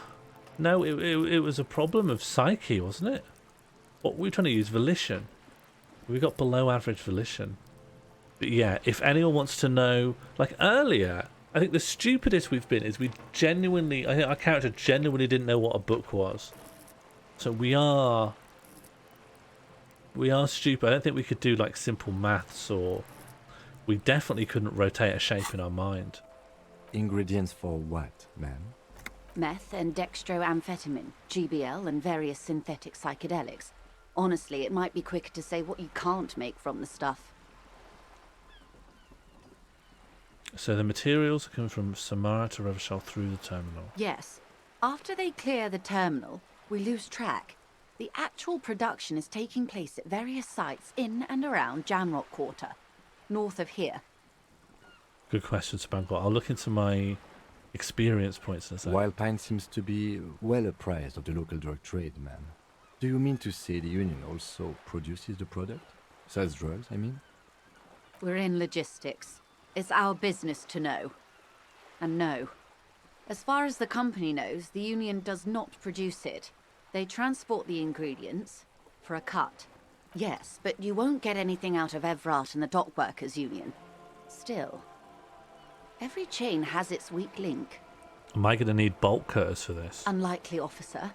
Speaker 2: it was a problem of psyche, wasn't it? What were we trying to use? Volition. We got below average volition. But yeah, if anyone wants to know... Like earlier, I think the stupidest we've been is we genuinely... I think our character genuinely didn't know what a book was. So we are stupid. I don't think we could do like simple maths, or... We definitely couldn't rotate a shape in our mind.
Speaker 8: Ingredients for what, ma'am?
Speaker 13: Meth and dextroamphetamine, GBL and various synthetic psychedelics. Honestly, it might be quicker to say what you can't make from the stuff.
Speaker 2: So the materials are coming from Samara to Revachol through the terminal.
Speaker 13: Yes. After they clear the terminal, we lose track. The actual production is taking place at various sites in and around Jamrock Quarter, north of here.
Speaker 2: Good question, Spangor. I'll look into my experience points in a second.
Speaker 8: Wild Pine seems to be well apprised of the local drug trade, ma'am. Do you mean to say the Union also produces the product? Sells drugs, I mean?
Speaker 13: We're in logistics. It's our business to know. And no. As far as the company knows, the Union does not produce it. They transport the ingredients for a cut. Yes, but you won't get anything out of Evrat and the Dockworkers Union. Still, every chain has its weak link.
Speaker 2: Am I going to need bolt cutters for this?
Speaker 13: Unlikely, officer.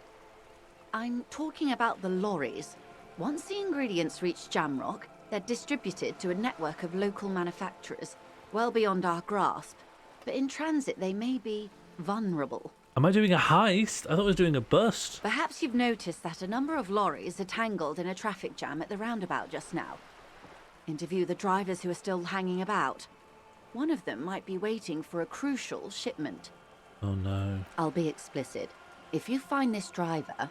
Speaker 13: I'm talking about the lorries. Once the ingredients reach Jamrock, they're distributed to a network of local manufacturers, well beyond our grasp. But in transit, they may be vulnerable.
Speaker 2: Am I doing a heist? I thought I was doing a bust.
Speaker 13: Perhaps you've noticed that a number of lorries are tangled in a traffic jam at the roundabout just now. Interview the drivers who are still hanging about. One of them might be waiting for a crucial shipment.
Speaker 2: Oh no.
Speaker 13: I'll be explicit. If you find this driver,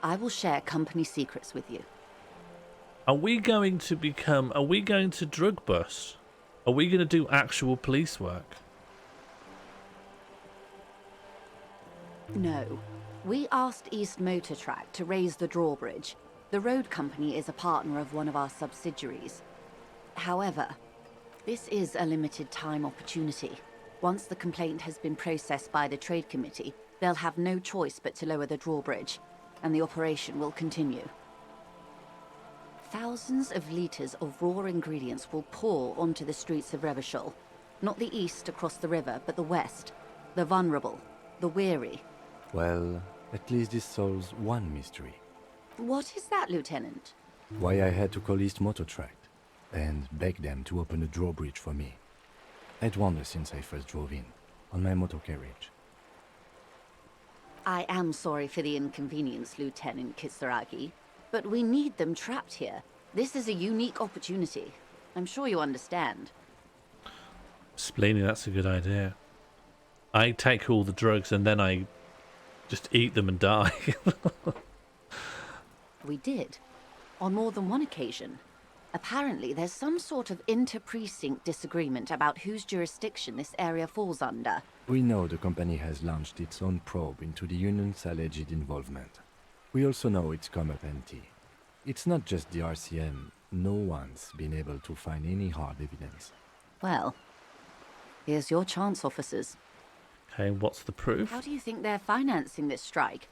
Speaker 13: I will share company secrets with you.
Speaker 2: Are we going to drug bust? Are we going to do actual police work?
Speaker 13: No. We asked East Motor Track to raise the drawbridge. The road company is a partner of one of our subsidiaries. However, this is a limited time opportunity. Once the complaint has been processed by the Trade Committee, they'll have no choice but to lower the drawbridge, and the operation will continue. Thousands of litres of raw ingredients will pour onto the streets of Revachol. Not the east across the river, but the west. The vulnerable, the weary.
Speaker 8: Well, at least this solves one mystery.
Speaker 13: What is that, Lieutenant?
Speaker 8: Why I had to call East Motor Tract and beg them to open a drawbridge for me. I'd wondered since I first drove in, on my motor carriage.
Speaker 13: I am sorry for the inconvenience, Lieutenant Kisaragi, but we need them trapped here. This is a unique opportunity. I'm sure you understand.
Speaker 2: Splaining, that's a good idea. I take all the drugs and then I just eat them and die.
Speaker 13: We did. On more than one occasion. Apparently, there's some sort of inter-precinct disagreement about whose jurisdiction this area falls under.
Speaker 8: We know the company has launched its own probe into the Union's alleged involvement. We also know it's come up empty. It's not just the RCM. No one's been able to find any hard evidence.
Speaker 13: Well, here's your chance, officers.
Speaker 2: Okay, what's the proof?
Speaker 13: How do you think they're financing this strike?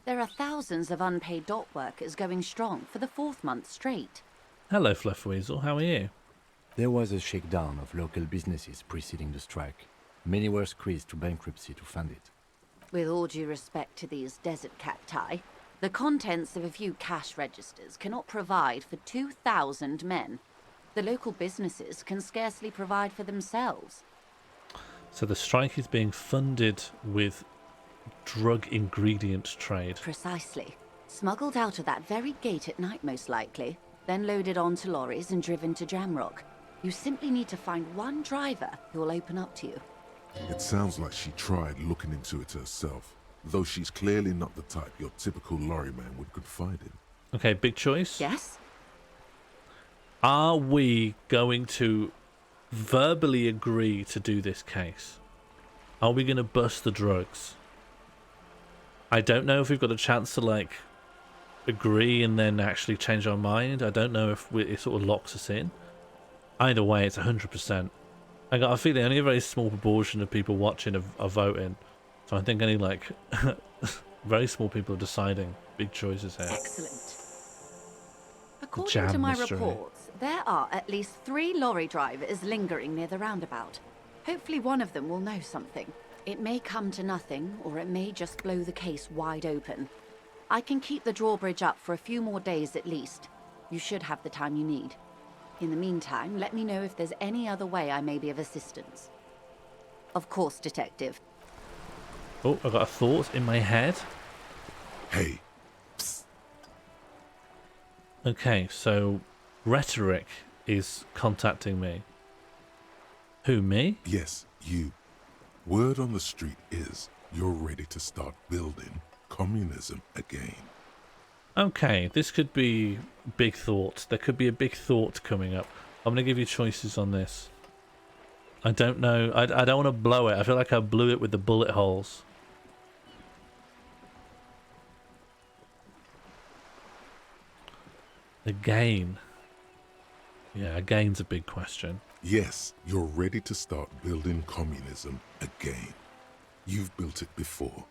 Speaker 13: There are thousands of unpaid dock workers going strong for the 4th month straight.
Speaker 2: Hello, Fluffweasel. How are you?
Speaker 8: There was a shakedown of local businesses preceding the strike. Many were squeezed to bankruptcy to fund it.
Speaker 13: With all due respect to these desert cacti, the contents of a few cash registers cannot provide for 2,000 men. The local businesses can scarcely provide for themselves.
Speaker 2: So the strike is being funded with drug ingredient trade.
Speaker 13: Precisely. Smuggled out of that very gate at night, most likely, then loaded onto lorries and driven to Jamrock. You simply need to find one driver who will open up to you.
Speaker 4: It sounds like she tried looking into it herself, though she's clearly not the type your typical lorry man would confide in.
Speaker 2: Okay, big choice.
Speaker 13: Yes?
Speaker 2: Are we going to verbally agree to do this case? Are we going to bust the drugs? I don't know if we've got a chance to, like, agree and then actually change our mind. I don't know if it sort of locks us in. Either way, it's 100%. I got a feeling only a very small proportion of people watching are voting. So I think only, like, very small people are deciding big choices here.
Speaker 13: Excellent. According to my reports, there are at least 3 lorry drivers lingering near the roundabout. Hopefully one of them will know something. It may come to nothing, or it may just blow the case wide open. I can keep the drawbridge up for a few more days at least. You should have the time you need. In the meantime, let me know if there's any other way I may be of assistance. Of course, Detective.
Speaker 2: Oh, I got a thought in my head.
Speaker 4: Hey.
Speaker 2: Psst. Okay, so Rhetoric is contacting me. Who, me?
Speaker 4: Yes, you. Word on the street is you're ready to start building communism again.
Speaker 2: Okay, this could be big thought. There could be a big thought coming up. I'm going to give you choices on this. I don't know. I don't want to blow it. I feel like I blew it with the bullet holes. Again. Yeah, again's a big question.
Speaker 4: Yes, you're ready to start building communism again. You've built it before.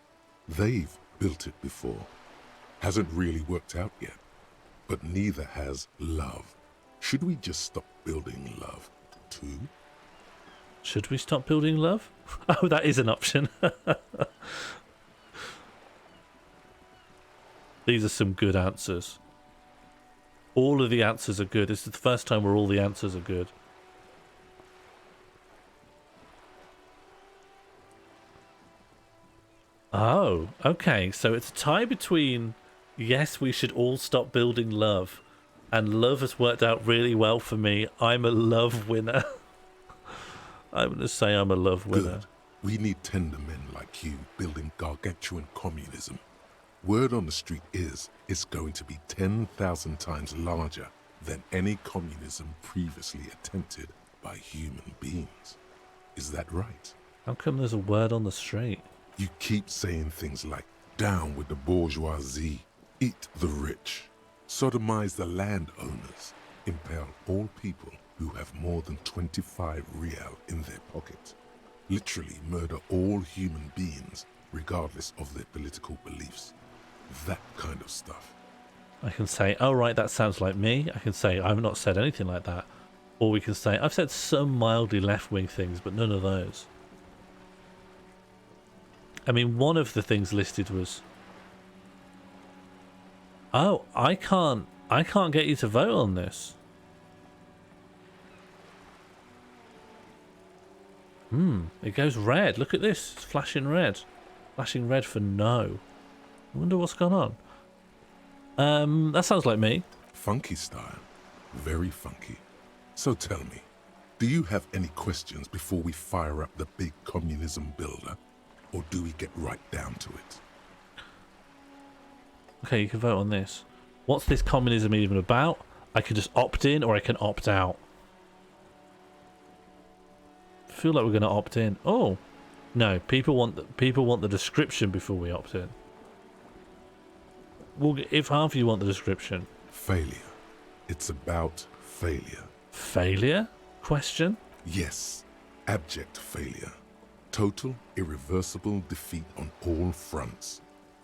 Speaker 4: They've built it before. Hasn't really worked out yet. But neither has love. Should we just stop building love, too?
Speaker 2: Should we stop building love? Oh, that is an option. These are some good answers. All of the answers are good. This is the first time where all the answers are good. Oh, okay. So it's a tie between yes, we should all stop building love, and love has worked out really well for me. I'm a love winner. I'm going to say I'm a love winner.
Speaker 4: Good. We need tender men like you building gargantuan communism. Word on the street is it's going to be 10,000 times larger than any communism previously attempted by human beings. Is that right?
Speaker 2: How come there's a word on the street?
Speaker 4: You keep saying things like, down with the bourgeoisie, eat the rich, sodomize the landowners, impale all people who have more than 25 real in their pocket, literally murder all human beings regardless of their political beliefs. That kind of stuff.
Speaker 2: I can say, oh right, that sounds like me. I can say, I've not said anything like that. Or we can say, I've said some mildly left-wing things, but none of those. I mean, one of the things listed was, oh, I can't get you to vote on this. It goes red. Look at this. It's flashing red. Flashing red for no. I wonder what's gone on. That sounds like me.
Speaker 4: Funky style. Very funky. So tell me, do you have any questions before we fire up the big communism builder? Or do we get right down to it?
Speaker 2: Okay, you can vote on this. What's this communism even about? I can just opt in or I can opt out. I feel like we're going to opt in. Oh, no, people want the description before we opt in. Well, if half of you want the description.
Speaker 4: Failure. It's about failure.
Speaker 2: Failure? Question?
Speaker 4: Yes. Abject failure. Total, irreversible defeat on all fronts.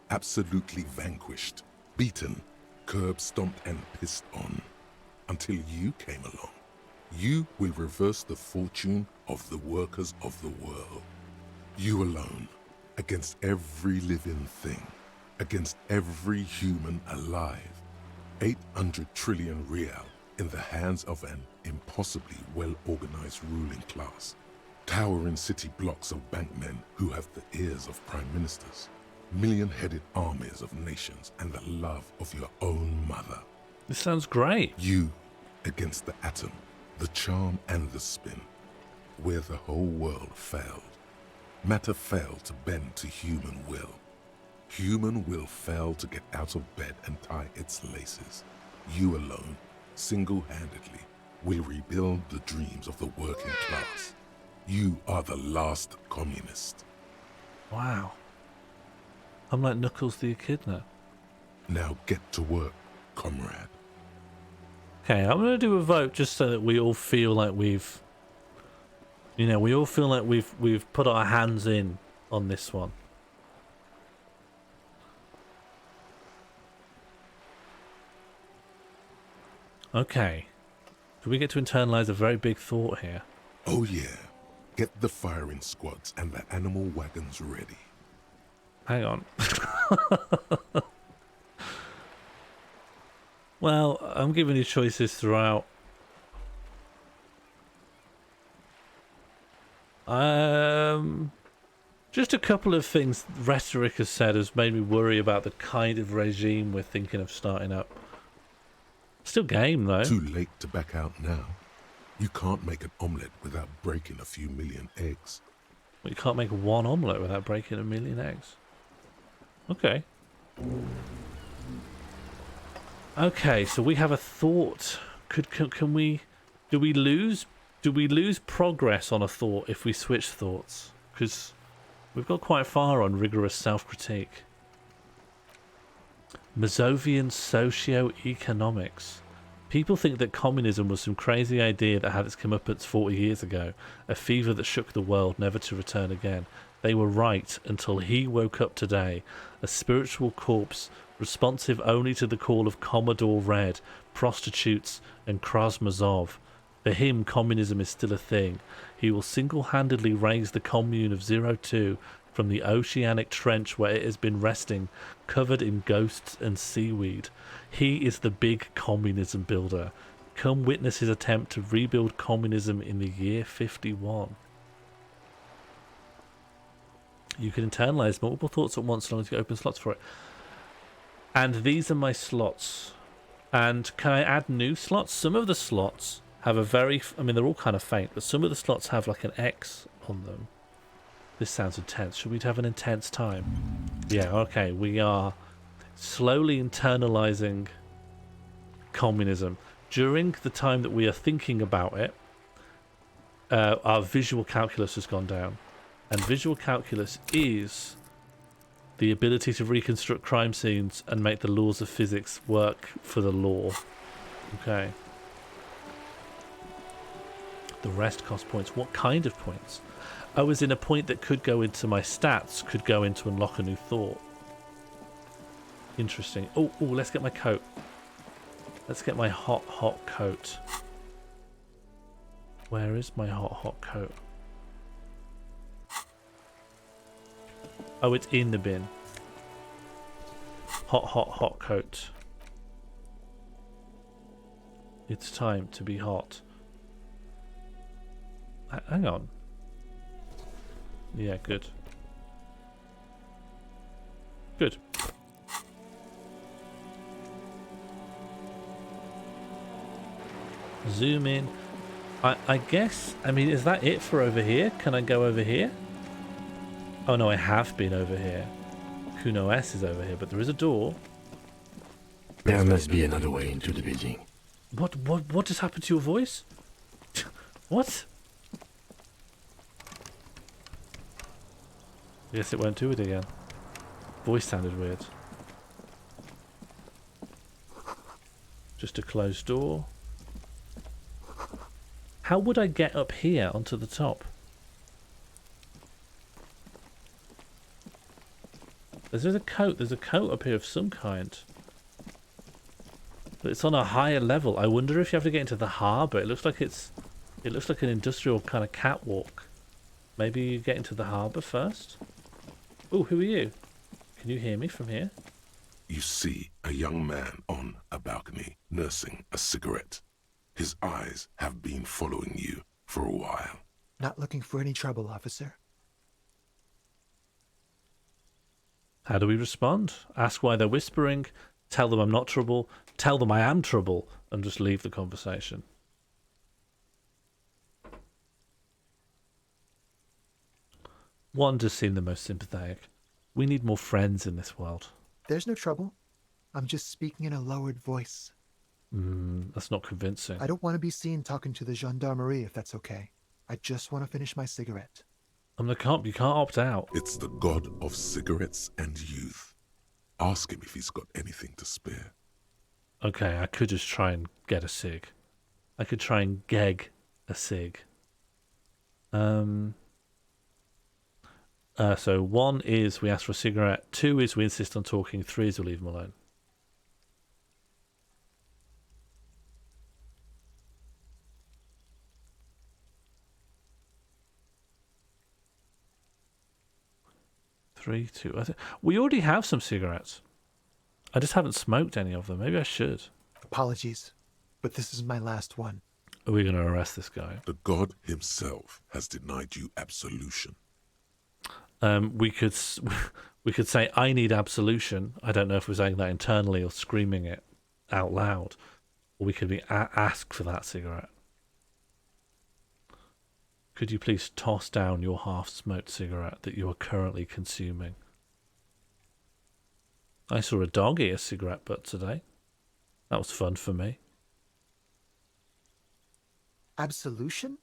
Speaker 4: Absolutely vanquished. Beaten. Curb-stomped and pissed on. Until you came along. You will reverse the fortune of the workers of the world. You alone. against every living thing, against every human alive. 800 trillion real in the hands of an impossibly well-organized ruling class. Towering city blocks of bankmen who have the ears of prime ministers. Million-headed armies of nations and the love of your own mother.
Speaker 2: This sounds great.
Speaker 4: You against the atom, the charm and the spin. Where the whole world failed. Matter failed to bend to human will. Human will failed to get out of bed and tie its laces. You alone, single-handedly, will rebuild the dreams of the working class. You are the last communist.
Speaker 2: Wow. I'm like Knuckles the Echidna.
Speaker 4: Now get to work, comrade.
Speaker 2: Okay, I'm going to do a vote just so that we all feel like we've... You know, we all feel like we've put our hands in on this one. Okay. Do we get to internalize a very big thought here?
Speaker 4: Oh yeah. Get the firing squads and the animal wagons ready.
Speaker 2: Hang on. Well, I'm giving you choices throughout. Just a couple of things rhetoric has said has made me worry about the kind of regime we're thinking of starting up. Still game though.
Speaker 4: Too late to back out now. You can't make an omelette without breaking a few million eggs.
Speaker 2: Well, you can't make one omelette without breaking a million eggs. Okay. Okay, so we have a thought. Can we... Do we lose progress on a thought if we switch thoughts? Because we've got quite far on rigorous self-critique. Mazovian socio-economics. People think that communism was some crazy idea that had its comeuppance 40 years ago, a fever that shook the world, never to return again. They were right until he woke up today, a spiritual corpse responsive only to the call of Commodore Red, prostitutes and Krasmazov. For him, communism is still a thing. He will single-handedly raise the commune of 02 from the oceanic trench where it has been resting, covered in ghosts and seaweed. He is the big communism builder. Come witness his attempt to rebuild communism in the year 51. You can internalize multiple thoughts at once as long as you open slots for it. And these are my slots. And can I add new slots? Some of the slots have a very... I mean, they're all kind of faint, but some of the slots have like an X on them. This sounds intense. Should we have an intense time? Yeah, okay. We are slowly internalizing communism. During the time that we are thinking about it, our visual calculus has gone down. And visual calculus is the ability to reconstruct crime scenes and make the laws of physics work for the law. Okay. The rest cost points. What kind of points? Oh, as in a point that could go into my stats, could go into unlock a new thought. Interesting. Oh, let's get my coat. Let's get my hot coat. Where is my hot coat? Oh, it's in the bin. Hot coat. It's time to be hot. Hang on. Yeah, good. Good. Zoom in. I guess, I mean, is that it for over here? Can I go over here? Oh no, I have been over here. Kuno S is over here, but there is a door.
Speaker 8: There must be another way into the building.
Speaker 2: What just happened to your voice? What? I guess it won't do it again. Voice sounded weird. Just a closed door. How would I get up here onto the top? There's a coat. There's a coat up here of some kind. But it's on a higher level. I wonder if you have to get into the harbour. It looks like an industrial kind of catwalk. Maybe you get into the harbour first? Oh, who are you? Can you hear me from here?
Speaker 4: You see a young man on a balcony nursing a cigarette. His eyes have been following you for a while.
Speaker 14: Not looking for any trouble, officer.
Speaker 2: How do we respond? Ask why they're whispering, tell them I'm not trouble, tell them I am trouble, and just leave the conversation. One does seem the most sympathetic. We need more friends in this world.
Speaker 14: There's no trouble. I'm just speaking in a lowered voice.
Speaker 2: That's not convincing.
Speaker 14: I don't want to be seen talking to the gendarmerie, if that's okay. I just want to finish my cigarette.
Speaker 2: You can't opt out.
Speaker 4: It's the god of cigarettes and youth. Ask him if he's got anything to spare.
Speaker 2: Okay, I could just try and get a cig. I could try and geg a cig. So 1 is we ask for a cigarette, 2 is we insist on talking, 3 is we leave him alone. Three, 2. We already have some cigarettes. I just haven't smoked any of them. Maybe I should.
Speaker 14: Apologies, but this is my last one.
Speaker 2: Are we going to arrest this guy?
Speaker 4: The god himself has denied you absolution.
Speaker 2: We could say, I need absolution. I don't know if we're saying that internally or screaming it out loud. Or we could be ask for that cigarette. Could you please toss down your half-smoked cigarette that you are currently consuming? I saw a dog eat a cigarette butt today. That was fun for me.
Speaker 14: Absolution?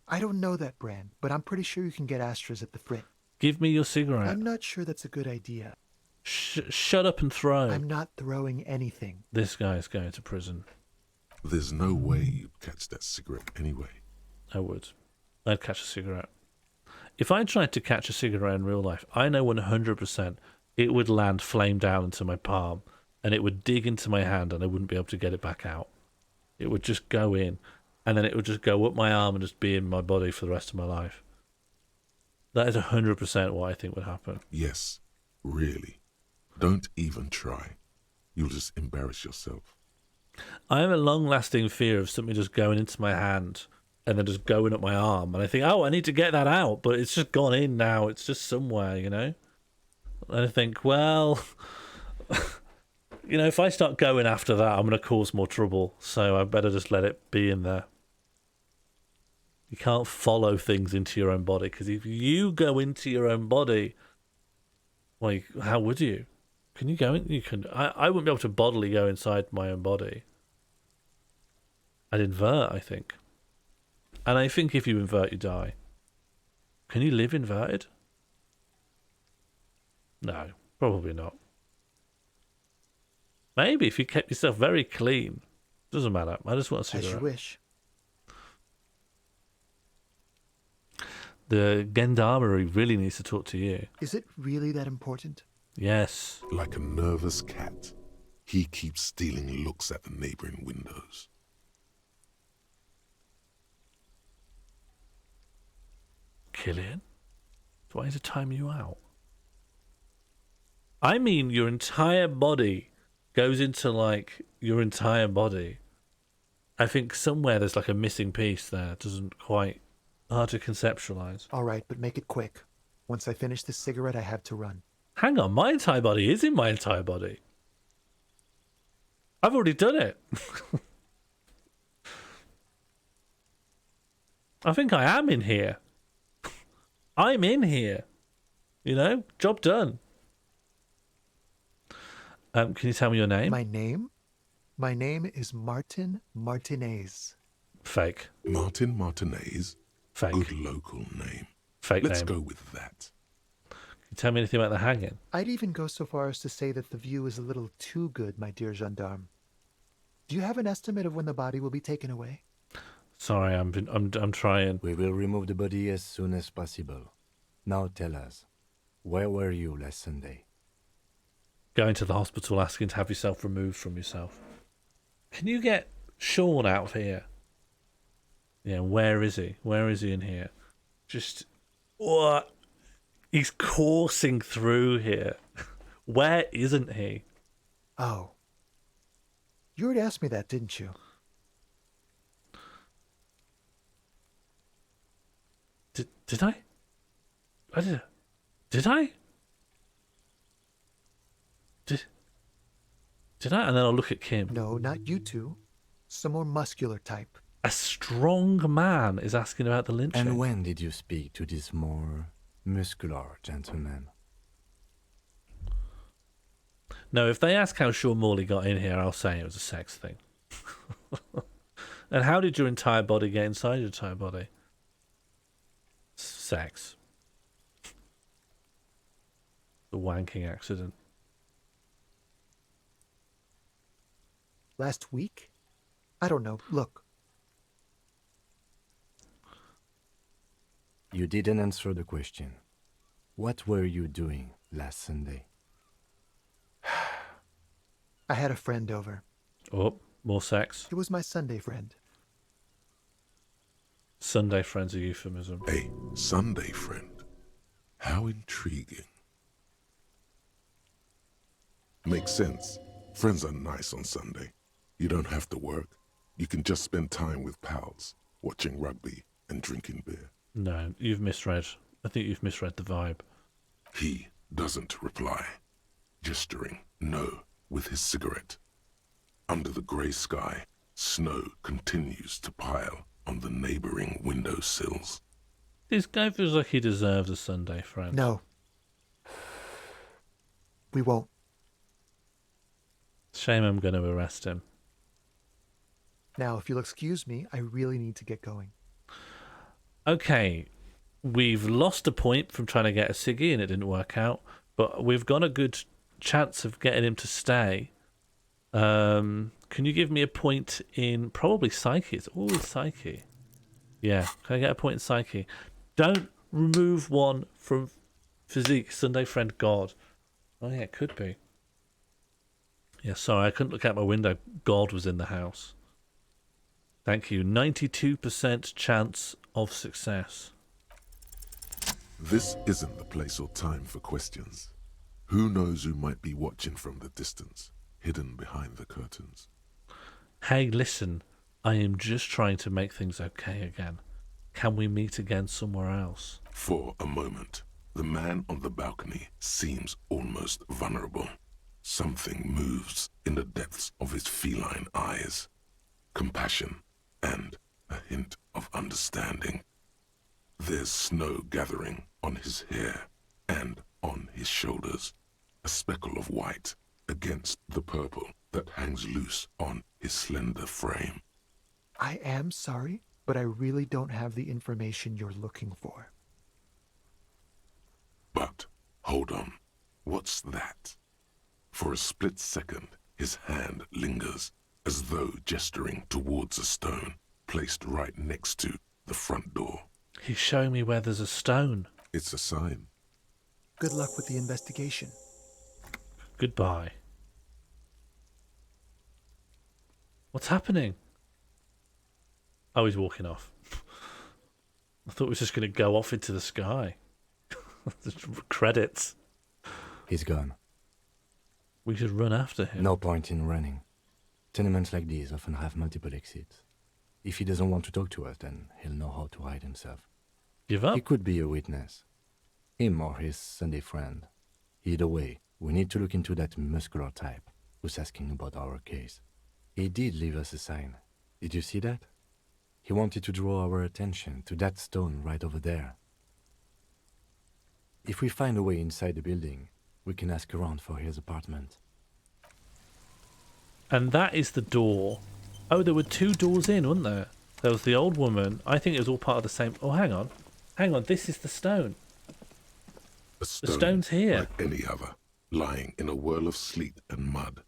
Speaker 14: I don't know that brand, but I'm pretty sure you can get Astras at the Frit.
Speaker 2: Give me your cigarette.
Speaker 14: I'm not sure that's a good idea.
Speaker 2: Shut up and throw.
Speaker 14: I'm not throwing anything.
Speaker 2: This guy is going to prison.
Speaker 4: There's no way you'd catch that cigarette anyway.
Speaker 2: I would. I'd catch a cigarette. If I tried to catch a cigarette in real life, I know 100% it would land flame down into my palm and it would dig into my hand and I wouldn't be able to get it back out. It would just go in and then it would just go up my arm and just be in my body for the rest of my life. That is 100% what I think would happen.
Speaker 4: Yes, really. Don't even try. You'll just embarrass yourself.
Speaker 2: I have a long-lasting fear of something just going into my hand and then just going up my arm. And I think, oh, I need to get that out, but it's just gone in now. It's just somewhere, you know? And I think, well, you know, if I start going after that, I'm going to cause more trouble. So I better just let it be in there. You can't follow things into your own body, because if you go into your own body, well, how would you? Can you go in? You can. I wouldn't be able to bodily go inside my own body. I'd invert, I think. And I think if you invert, you die. Can you live inverted? No, probably not. Maybe if you kept yourself very clean. Doesn't matter. I just want to see
Speaker 14: As you wish.
Speaker 2: The gendarmerie really needs to talk to you.
Speaker 14: Is it really that important?
Speaker 2: Yes.
Speaker 4: Like a nervous cat, he keeps stealing looks at the neighboring windows.
Speaker 2: Killian? Do I need to time you out? I mean, your entire body goes into, like, your entire body. I think somewhere there's, like, a missing piece there. It doesn't quite... hard to conceptualize.
Speaker 14: All right, but make it quick. Once I finish this cigarette, I have to run.
Speaker 2: Hang on, my entire body is in my entire body. I've already done it. I think I am in here. I'm in here. You know, job done. Can you tell me your name?
Speaker 14: My name? My name is Martin Martinez.
Speaker 2: Fake.
Speaker 4: Martin Martinez?
Speaker 2: Fake.
Speaker 4: Good local name.
Speaker 2: Fake
Speaker 4: Let's
Speaker 2: name.
Speaker 4: go with that.
Speaker 2: Can you tell me anything about the hanging?
Speaker 14: I'd even go so far as to say that the view is a little too good, my dear gendarme. Do you have an estimate of when the body will be taken away?
Speaker 2: Sorry, I'm trying.
Speaker 8: We will remove the body as soon as possible. Now tell us, where were you last Sunday?
Speaker 2: Going to the hospital asking to have yourself removed from yourself. Can you get Sean out of here? Yeah, where is he? Where is he in here? Just... what? He's coursing through here. Where isn't he?
Speaker 14: Oh. You already asked me that, didn't you?
Speaker 2: Did I? Did I? Did I? And then I'll look at Kim.
Speaker 14: No, not you two. Some more muscular type.
Speaker 2: A strong man is asking about the lynching.
Speaker 8: And when did you speak to this more muscular gentleman?
Speaker 2: No, if they ask how Sean Morley got in here, I'll say it was a sex thing. And how did your entire body get inside your entire body? Sex. The wanking accident.
Speaker 14: Last week? I don't know. Look.
Speaker 8: You didn't answer the question. What were you doing last Sunday?
Speaker 14: I had a friend over.
Speaker 2: Oh, more sex.
Speaker 14: It was my Sunday friend.
Speaker 2: Sunday friend's a euphemism.
Speaker 4: A Sunday friend? How intriguing. Makes sense. Friends are nice on Sunday. You don't have to work. You can just spend time with pals, watching rugby and drinking beer.
Speaker 2: No, you've misread. I think you've misread the vibe.
Speaker 4: He doesn't reply, gesturing no with his cigarette. Under the grey sky, snow continues to pile on the neighbouring windowsills.
Speaker 2: This guy feels like he deserves a Sunday friend.
Speaker 14: No. We won't.
Speaker 2: Shame I'm going to arrest him.
Speaker 14: Now, if you'll excuse me, I really need to get going.
Speaker 2: Okay, we've lost a point from trying to get a ciggy and it didn't work out, but we've got a good chance of getting him to stay. Can you give me a point in probably psyche? It's always psyche. Yeah, can I get a point in psyche? Don't remove one from physique. Sunday friend God. Oh yeah, it could be. Yeah, sorry, I couldn't look out my window. God was in the house. Thank you. 92% chance of success.
Speaker 4: This isn't the place or time for questions. Who knows who might be watching from the distance, hidden behind the curtains?
Speaker 2: Hey, listen, I am just trying to make things okay again. Can we meet again somewhere else?
Speaker 4: For a moment, the man on the balcony seems almost vulnerable. Something moves in the depths of his feline eyes. Compassion and a hint of understanding. There's snow gathering on his hair and on his shoulders. A speckle of white against the purple that hangs loose on his slender frame.
Speaker 14: I am sorry, but I really don't have the information you're looking for.
Speaker 4: But, hold on, what's that? For a split second, his hand lingers, as though gesturing towards a stone placed right next to the front door.
Speaker 2: He's showing me where there's a stone.
Speaker 4: It's a sign.
Speaker 14: Good luck with the investigation.
Speaker 2: Goodbye. What's happening? Oh, he's walking off. I thought he was just going to go off into the sky. Credits.
Speaker 8: He's gone.
Speaker 2: We should run after him.
Speaker 8: No point in running. Tenements like these often have multiple exits. If he doesn't want to talk to us, then he'll know how to hide himself.
Speaker 2: Give up?
Speaker 8: He could be a witness. Him or his Sunday friend. Either way, we need to look into that muscular type who's asking about our case. He did leave us a sign. Did you see that? He wanted to draw our attention to that stone right over there. If we find a way inside the building, we can ask around for his apartment.
Speaker 2: And that is the door. Oh, there were two doors in, weren't there? There was the old woman. I think it was all part of the same... Oh, hang on. Hang on, this is the stone.
Speaker 4: A stone,
Speaker 2: the stone's here.
Speaker 4: Like any other, lying in a whirl of sleet and mud.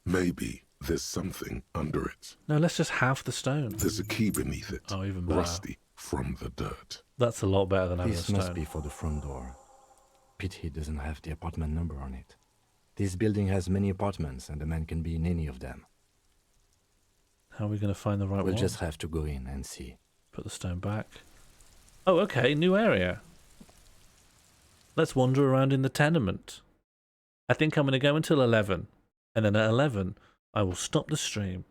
Speaker 4: Maybe there's something under it.
Speaker 2: No, let's just have the stone.
Speaker 4: There's a key beneath it.
Speaker 2: Oh, even better.
Speaker 4: Rusty from the dirt.
Speaker 2: That's a lot better than having a
Speaker 8: This
Speaker 2: stone.
Speaker 8: must be for the front door. Pity doesn't have the apartment number on it. This building has many apartments and the man can be in any of them.
Speaker 2: How are we going to find the right one?
Speaker 8: We'll just have to go in and see.
Speaker 2: Put the stone back. Oh, okay, new area. Let's wander around in the tenement. I think I'm going to go until 11. And then at 11, I will stop the stream.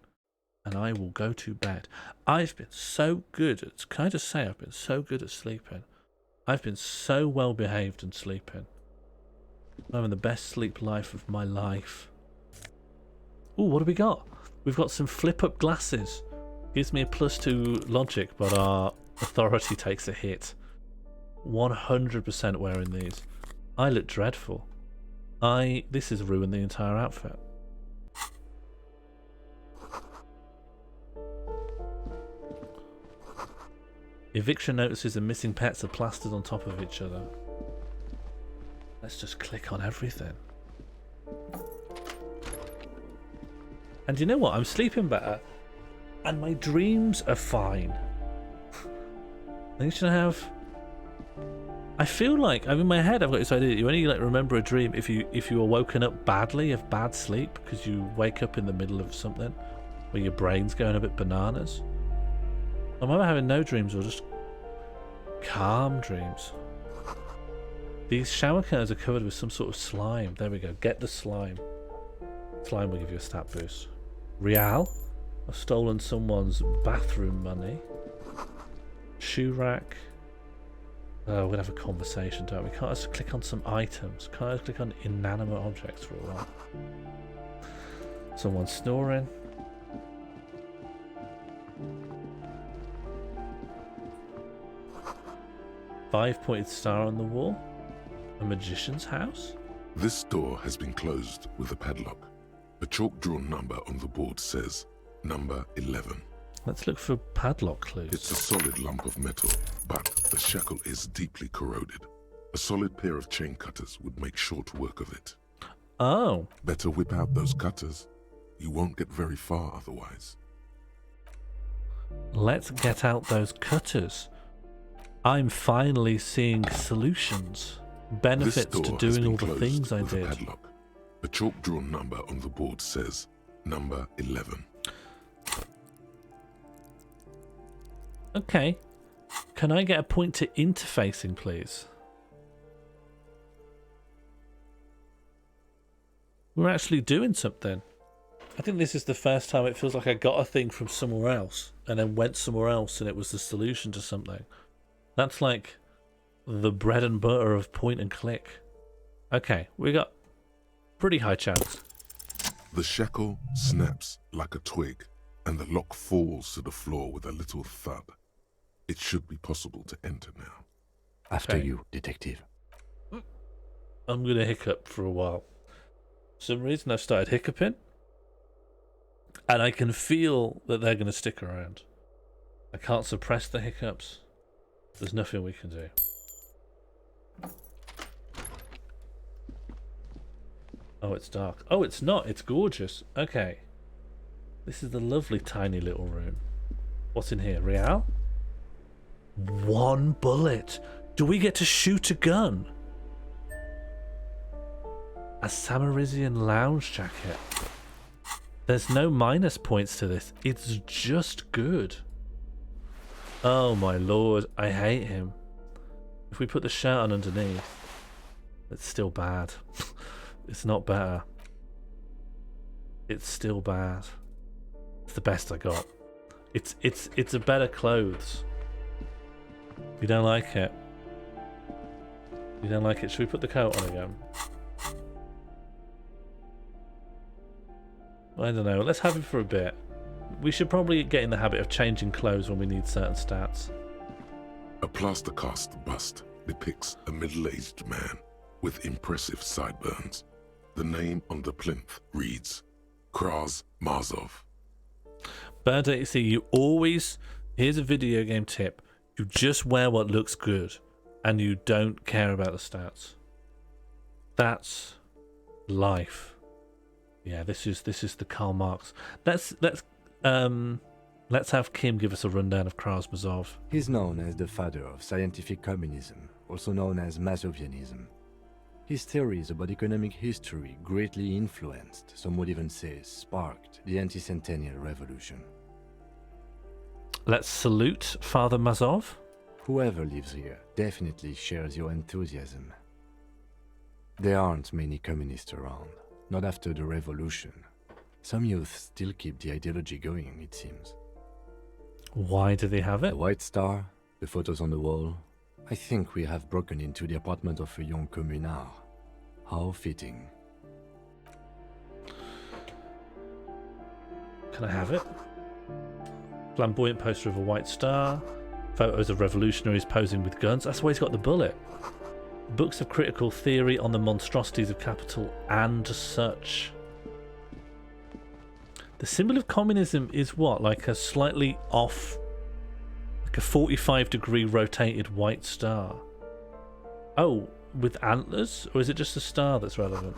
Speaker 2: And I will go to bed. I've been so good at... Can I just say I've been so good at sleeping? I've been so well behaved and sleeping. I'm having the best sleep life of my life. Ooh, what do we got? We've got some flip-up glasses. Gives me a +2 logic, but our authority takes a hit. 100% wearing these. I look dreadful. This has ruined the entire outfit. Eviction notices and missing pets are plastered on top of each other. Let's just click on everything. And you know what? I'm sleeping better. And my dreams are fine. I should have... I feel like, in my head I've got this idea that you only remember a dream if you are woken up badly, of bad sleep, because you wake up in the middle of something where your brain's going a bit bananas. I'm either having no dreams or just calm dreams. These shower curtains are covered with some sort of slime. There we go. Get the slime. Slime will give you a stat boost. Real. I've stolen someone's bathroom money. Shoe rack. Oh, we're going to have a conversation, don't we? Can't I just click on some items? Can't I just click on inanimate objects for a while? Someone's snoring. Five-pointed star on the wall. A magician's house?
Speaker 4: This door has been closed with a padlock. A chalk-drawn number on the board says number 11.
Speaker 2: Let's look for padlock clues.
Speaker 4: It's a solid lump of metal, but the shackle is deeply corroded. A solid pair of chain cutters would make short work of it.
Speaker 2: Oh.
Speaker 4: Better whip out those cutters. You won't get very far otherwise.
Speaker 2: Let's get out those cutters. I'm finally seeing solutions. Benefits to doing all the things I did.
Speaker 4: Padlock. A chalk-drawn number on the board says number 11.
Speaker 2: Okay. Can I get a point to interfacing, please? We're actually doing something. I think this is the first time it feels like I got a thing from somewhere else and then went somewhere else and it was the solution to something. That's like the bread and butter of point and click. Okay, we got pretty high chance.
Speaker 4: The shackle snaps like a twig and the lock falls to the floor with a little thud. It should be possible to enter now.
Speaker 8: After you, detective.
Speaker 2: I'm going to hiccup for a while. For some reason I've started hiccuping. And I can feel that they're going to stick around. I can't suppress the hiccups. There's nothing we can do. Oh, it's dark. Oh, it's not. It's gorgeous. Okay. This is the lovely tiny little room. What's in here? Real? 1 bullet. Do we get to shoot a gun? A Samaritan lounge jacket. There's no minus points to this. It's just good. Oh my lord, I hate him. If we put the shirt on underneath, it's still bad. It's not better. It's still bad. It's the best I got. It's a better clothes. You don't like it? You don't like it? Should we put the coat on again? I don't know. Let's have it for a bit. We should probably get in the habit of changing clothes when we need certain stats.
Speaker 4: A plaster cast bust depicts a middle-aged man with impressive sideburns. The name on the plinth reads Kraz Marzov.
Speaker 2: Bird, see, you always... Here's a video game tip. You just wear what looks good, and you don't care about the stats. That's life. Yeah, this is the Karl Marx. Let's have Kim give us a rundown of Kraz Marzov.
Speaker 8: He's known as the father of scientific communism, also known as Mazovianism. His theories about economic history greatly influenced, some would even say sparked, the anti-centennial revolution.
Speaker 2: Let's salute Father Marzov.
Speaker 8: Whoever lives here definitely shares your enthusiasm. There aren't many communists around. Not after the revolution. Some youth still keep the ideology going, it seems.
Speaker 2: Why do they have it?
Speaker 8: The White Star, the photos on the wall. I think we have broken into the apartment of a young communard. How fitting.
Speaker 2: Can I have it? Flamboyant poster of a White Star. Photos of revolutionaries posing with guns. That's why he's got the bullet. Books of critical theory on the monstrosities of capital and such. The symbol of communism is what? Like a slightly off, like a 45-degree rotated white star. Oh, with antlers? Or is it just a star that's relevant?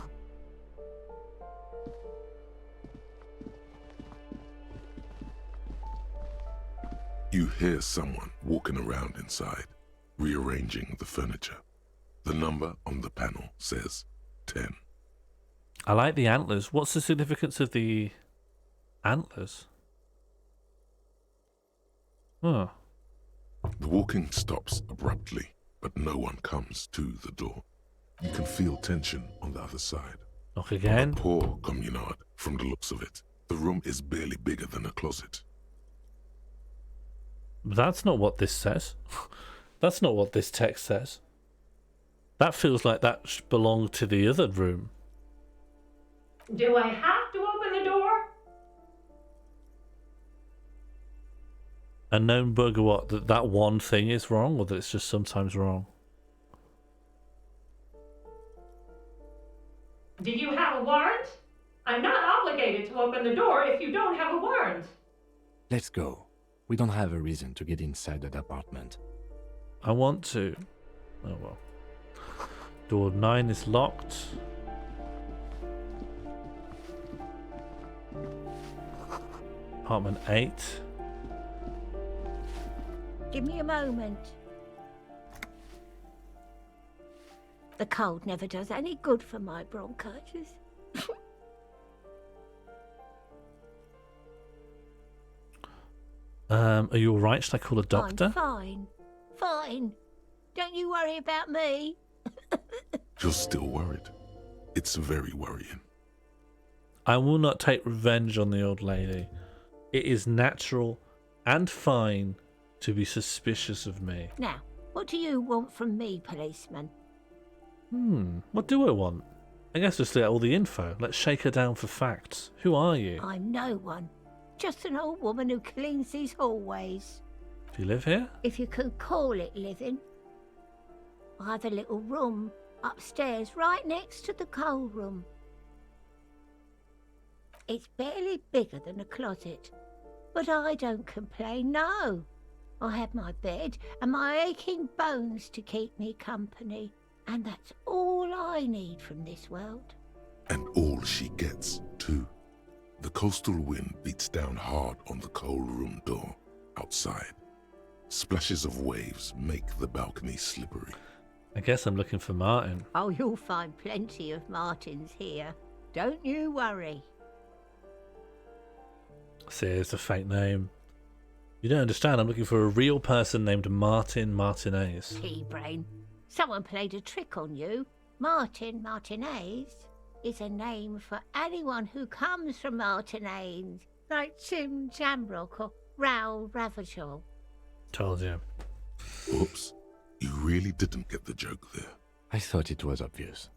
Speaker 4: You hear someone walking around inside, rearranging the furniture. The number on the panel says 10.
Speaker 2: I like the antlers. What's the significance of the antlers? Huh.
Speaker 4: The walking stops abruptly, but no one comes to the door. You can feel tension on the other side.
Speaker 2: Knock again.
Speaker 4: A poor communard, from the looks of it. The room is barely bigger than a closet.
Speaker 2: That's not what this says. That's not what this text says. That feels like that belonged to the other room.
Speaker 11: Do I have to open the door?
Speaker 2: A known bug or what? That one thing is wrong, or that it's just sometimes wrong?
Speaker 11: Do you have a warrant? I'm not obligated to open the door if you don't have a warrant.
Speaker 8: Let's go. We don't have a reason to get inside that apartment.
Speaker 2: I want to. Oh well. Door 9 is locked. Apartment 8.
Speaker 11: Give me a moment. The cold never does any good for my bronchitis.
Speaker 2: Are you alright? Should I call a doctor?
Speaker 11: I'm fine. Fine. Don't you worry about me.
Speaker 4: You're still worried. It's very worrying.
Speaker 2: I will not take revenge on the old lady. It is natural and fine to be suspicious of me.
Speaker 11: Now, what do you want from me, policeman?
Speaker 2: What do I want? I guess just get all the info. Let's shake her down for facts. Who are you?
Speaker 11: I'm no one. Just an old woman who cleans these hallways.
Speaker 2: Do you live here?
Speaker 11: If you could call it living. I have a little room upstairs right next to the coal room. It's barely bigger than a closet, but I don't complain, no. I have my bed and my aching bones to keep me company, and that's all I need from this world.
Speaker 4: And all she gets, too. The coastal wind beats down hard on the coal room door outside. Splashes of waves make the balcony slippery.
Speaker 2: I guess I'm looking for Martin.
Speaker 11: Oh, you'll find plenty of Martins here. Don't you worry.
Speaker 2: See, it's a fake name. You don't understand, I'm looking for a real person named Martin Martinez.
Speaker 11: Pea-brain. Someone played a trick on you. Martin Martinez is a name for anyone who comes from Martinez, like Jim Jamrock or Raoul Ravachol.
Speaker 2: Told you.
Speaker 4: Oops. You really didn't get the joke there.
Speaker 8: I thought it was obvious.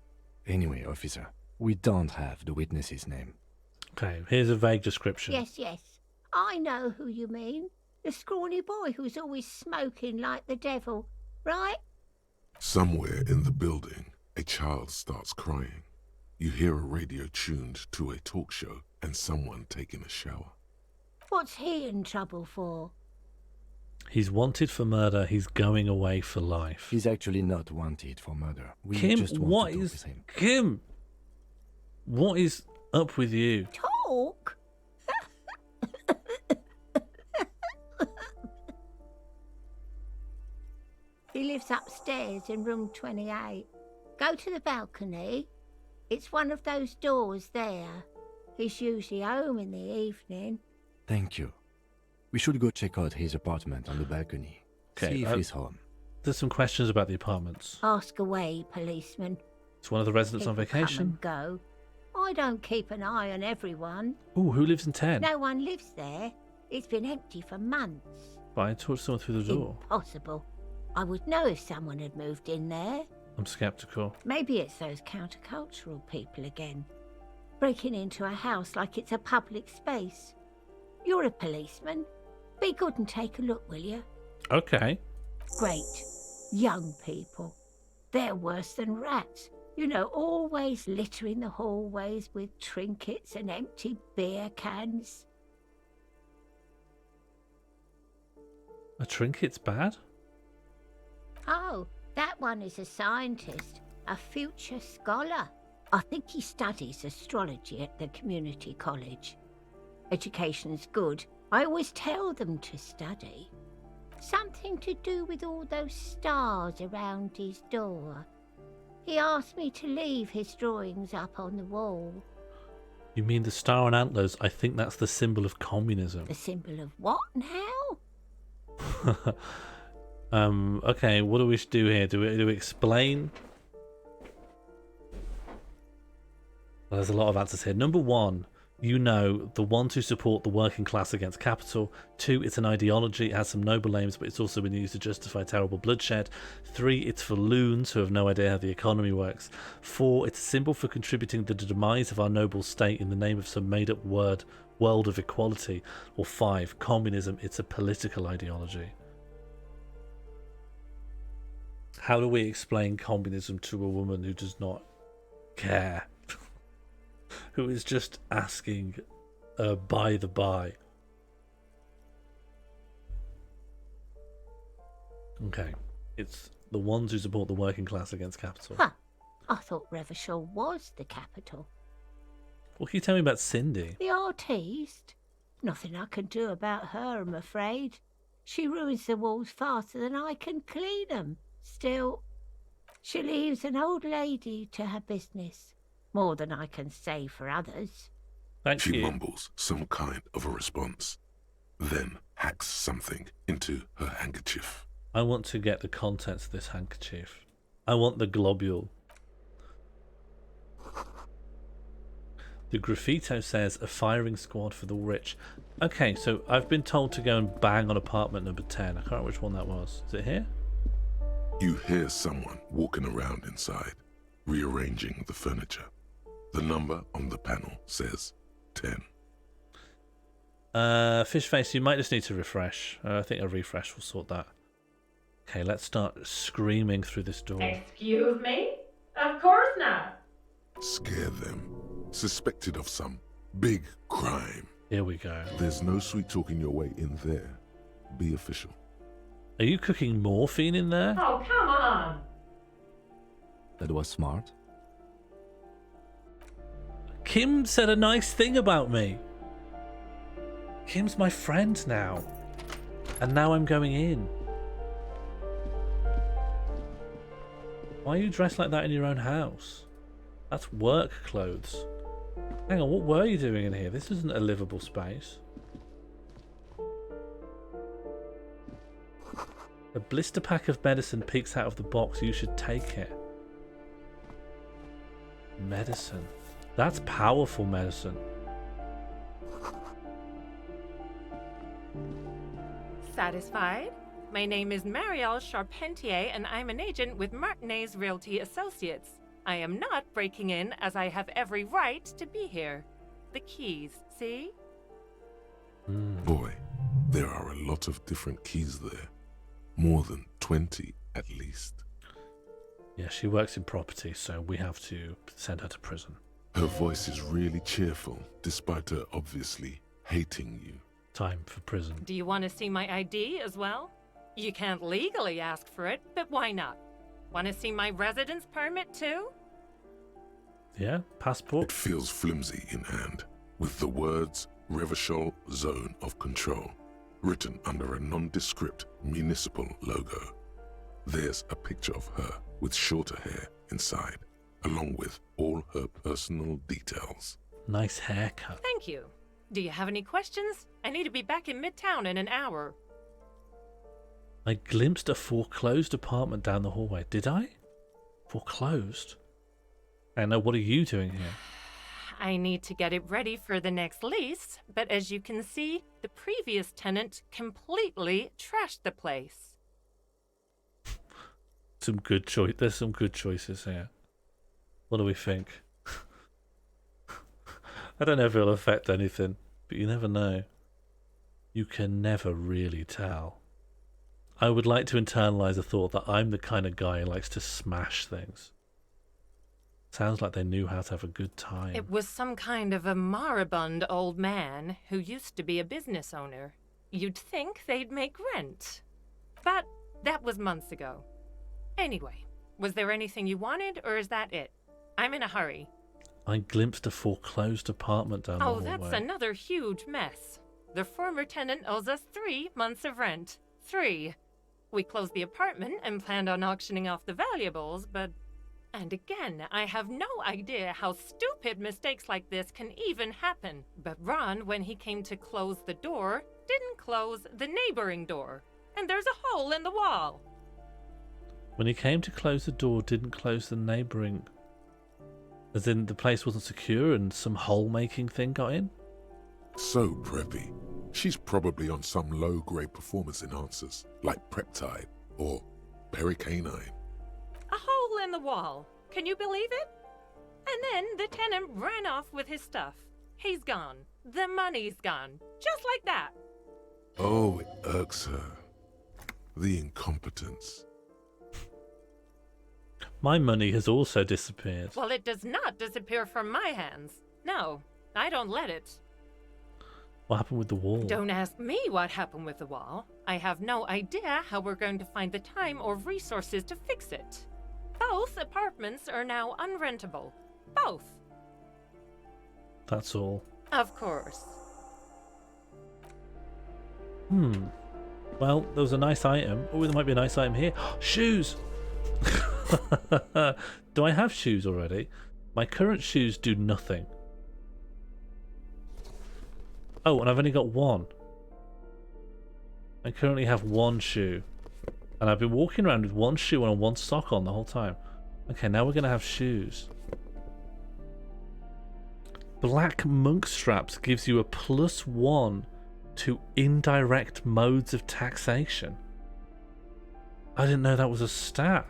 Speaker 8: Anyway, officer, we don't have the witness's name.
Speaker 2: Okay, here's a vague description.
Speaker 11: Yes, yes. I know who you mean. The scrawny boy who's always smoking like the devil, right?
Speaker 4: Somewhere in the building, a child starts crying. You hear a radio tuned to a talk show and someone taking a shower.
Speaker 11: What's he in trouble for?
Speaker 2: He's wanted for murder. He's going away for life.
Speaker 8: He's actually not wanted for murder. We
Speaker 2: Kim,
Speaker 8: just want to talk with him.
Speaker 2: Kim, what is up with you?
Speaker 11: Talk? He lives upstairs in room 28. Go to the balcony. It's one of those doors there. He's usually home in the evening.
Speaker 8: Thank you. We should go check out his apartment on the balcony.
Speaker 2: Okay,
Speaker 8: See if he's home.
Speaker 2: There's some questions about the apartments.
Speaker 11: Ask away, policeman.
Speaker 2: It's one of the residents on
Speaker 11: People come
Speaker 2: vacation.
Speaker 11: and go. I don't keep an eye on everyone.
Speaker 2: Ooh, who lives in 10?
Speaker 11: No one lives there. It's been empty for months.
Speaker 2: But I talked to someone through the door.
Speaker 11: Impossible. I would know if someone had moved in there.
Speaker 2: I'm skeptical.
Speaker 11: Maybe it's those countercultural people again. Breaking into a house like it's a public space. You're a policeman. Be good and take a look, will you?
Speaker 2: Okay.
Speaker 11: Great. Young people. They're worse than rats. You know, always littering the hallways with trinkets and empty beer cans.
Speaker 2: A trinket's bad?
Speaker 11: Oh, that one is a scientist, a future scholar. I think he studies astrology at the community college. Education's good. I always tell them to study. Something to do with all those stars around his door. He asked me to leave his drawings up on the wall.
Speaker 2: You mean the star and antlers? I think that's the symbol of communism.
Speaker 11: The symbol of what now?
Speaker 2: Okay, what do we do here? Do we explain? Well, there's a lot of answers here. Number one, you know, the ones who support the working class against capital. 2, it's an ideology. It has some noble aims, but it's also been used to justify terrible bloodshed. 3, it's for loons who have no idea how the economy works. 4, it's a symbol for contributing to the demise of our noble state in the name of some made-up world of equality. Or 5, communism, it's a political ideology. How do we explain communism to a woman who does not care? Who is just asking by the by? Okay. It's the ones who support the working class against capital.
Speaker 11: Huh. I thought Revachol was the capital.
Speaker 2: What can you tell me about Cindy?
Speaker 11: The artiste? Nothing I can do about her, I'm afraid. She ruins the walls faster than I can clean them. Still, she leaves an old lady to her business. More than I can say for others.
Speaker 4: She mumbles some kind of a response, then hacks something into her handkerchief.
Speaker 2: I want to get the contents of this handkerchief. I want the globule. The graffito says a firing squad for the rich. Okay, so I've been told to go and bang on apartment number 10. I can't remember which one that was. Is it here?
Speaker 4: You hear someone walking around inside, rearranging the furniture. The number on the panel says 10.
Speaker 2: Fish face, you might just need to refresh. I think a refresh will sort that. Okay, let's start screaming through this door.
Speaker 15: Excuse me? Of course not.
Speaker 4: Scare them. Suspected of some big crime.
Speaker 2: Here we go.
Speaker 4: There's no sweet talking your way in there. Be official.
Speaker 2: Are you cooking morphine in there?
Speaker 15: Oh, come on.
Speaker 8: That was smart.
Speaker 2: Kim said a nice thing about me. Kim's my friend now. And now I'm going in. Why are you dressed like that in your own house? That's work clothes. Hang on, what were you doing in here? This isn't a livable space. A blister pack of medicine peeks out of the box. You should take it. Medicine. That's powerful medicine.
Speaker 15: Satisfied? My name is Marielle Charpentier, and I'm an agent with Martinez Realty Associates. I am not breaking in, as I have every right to be here. The keys, see?
Speaker 4: Boy, there are a lot of different keys there. More than 20 at least.
Speaker 2: Yeah, she works in property, so we have to send her to prison.
Speaker 4: Her voice is really cheerful, despite her obviously hating you.
Speaker 2: Time for prison.
Speaker 15: Do you want to see my ID as well? You can't legally ask for it, but why not? Want to see my residence permit too?
Speaker 2: Yeah, passport.
Speaker 4: It feels flimsy in hand, with the words Revachol Zone of Control written under a nondescript municipal logo. There's a picture of her with shorter hair inside, along with all her personal details.
Speaker 2: Nice haircut.
Speaker 15: Thank you. Do you have any questions? I need to be back in Midtown in an hour.
Speaker 2: I glimpsed a foreclosed apartment down the hallway. Did I? Foreclosed? Anna, what are you doing here?
Speaker 15: I need to get it ready for the next lease, but as you can see, the previous tenant completely trashed the place.
Speaker 2: Some good choice. There's some good choices here. What do we think? I don't know if it'll affect anything, but you never know. You can never really tell. I would like to internalize the thought that I'm the kind of guy who likes to smash things. Sounds like they knew how to have a good time.
Speaker 15: It was some kind of a moribund old man who used to be a business owner. You'd think they'd make rent. But that was months ago. Anyway, was there anything you wanted, or is that it? I'm in a hurry.
Speaker 2: I glimpsed a foreclosed apartment down the hallway.
Speaker 15: Oh, that's another huge mess. The former tenant owes us 3 months of rent. 3. We closed the apartment and planned on auctioning off the valuables, but... And again, I have no idea how stupid mistakes like this can even happen. But Ron, when he came to close the door, didn't close the neighboring door. And there's a hole in the wall.
Speaker 2: When he came to close the door, didn't close the neighbouring... As in, the place wasn't secure and some hole-making thing got in?
Speaker 4: So preppy. She's probably on some low-grade performance enhancers, like Preptide or Pericanine.
Speaker 15: A hole in the wall. Can you believe it? And then the tenant ran off with his stuff. He's gone. The money's gone. Just like that.
Speaker 4: Oh, it irks her. The incompetence.
Speaker 2: My money has also disappeared.
Speaker 15: Well, it does not disappear from my hands. No, I don't let it.
Speaker 2: What happened with the wall?
Speaker 15: Don't ask me what happened with the wall. I have no idea how we're going to find the time or resources to fix it. Both apartments are now unrentable. Both.
Speaker 2: That's all.
Speaker 15: Of course.
Speaker 2: Well, there was a nice item. Oh, there might be a nice item here. Shoes! Do I have shoes already? My current shoes do nothing. Oh, and I've only got one. I currently have one shoe. And I've been walking around with one shoe and one sock on the whole time. Okay, now we're going to have shoes. Black monk straps gives you a +1 to indirect modes of taxation. I didn't know that was a stat.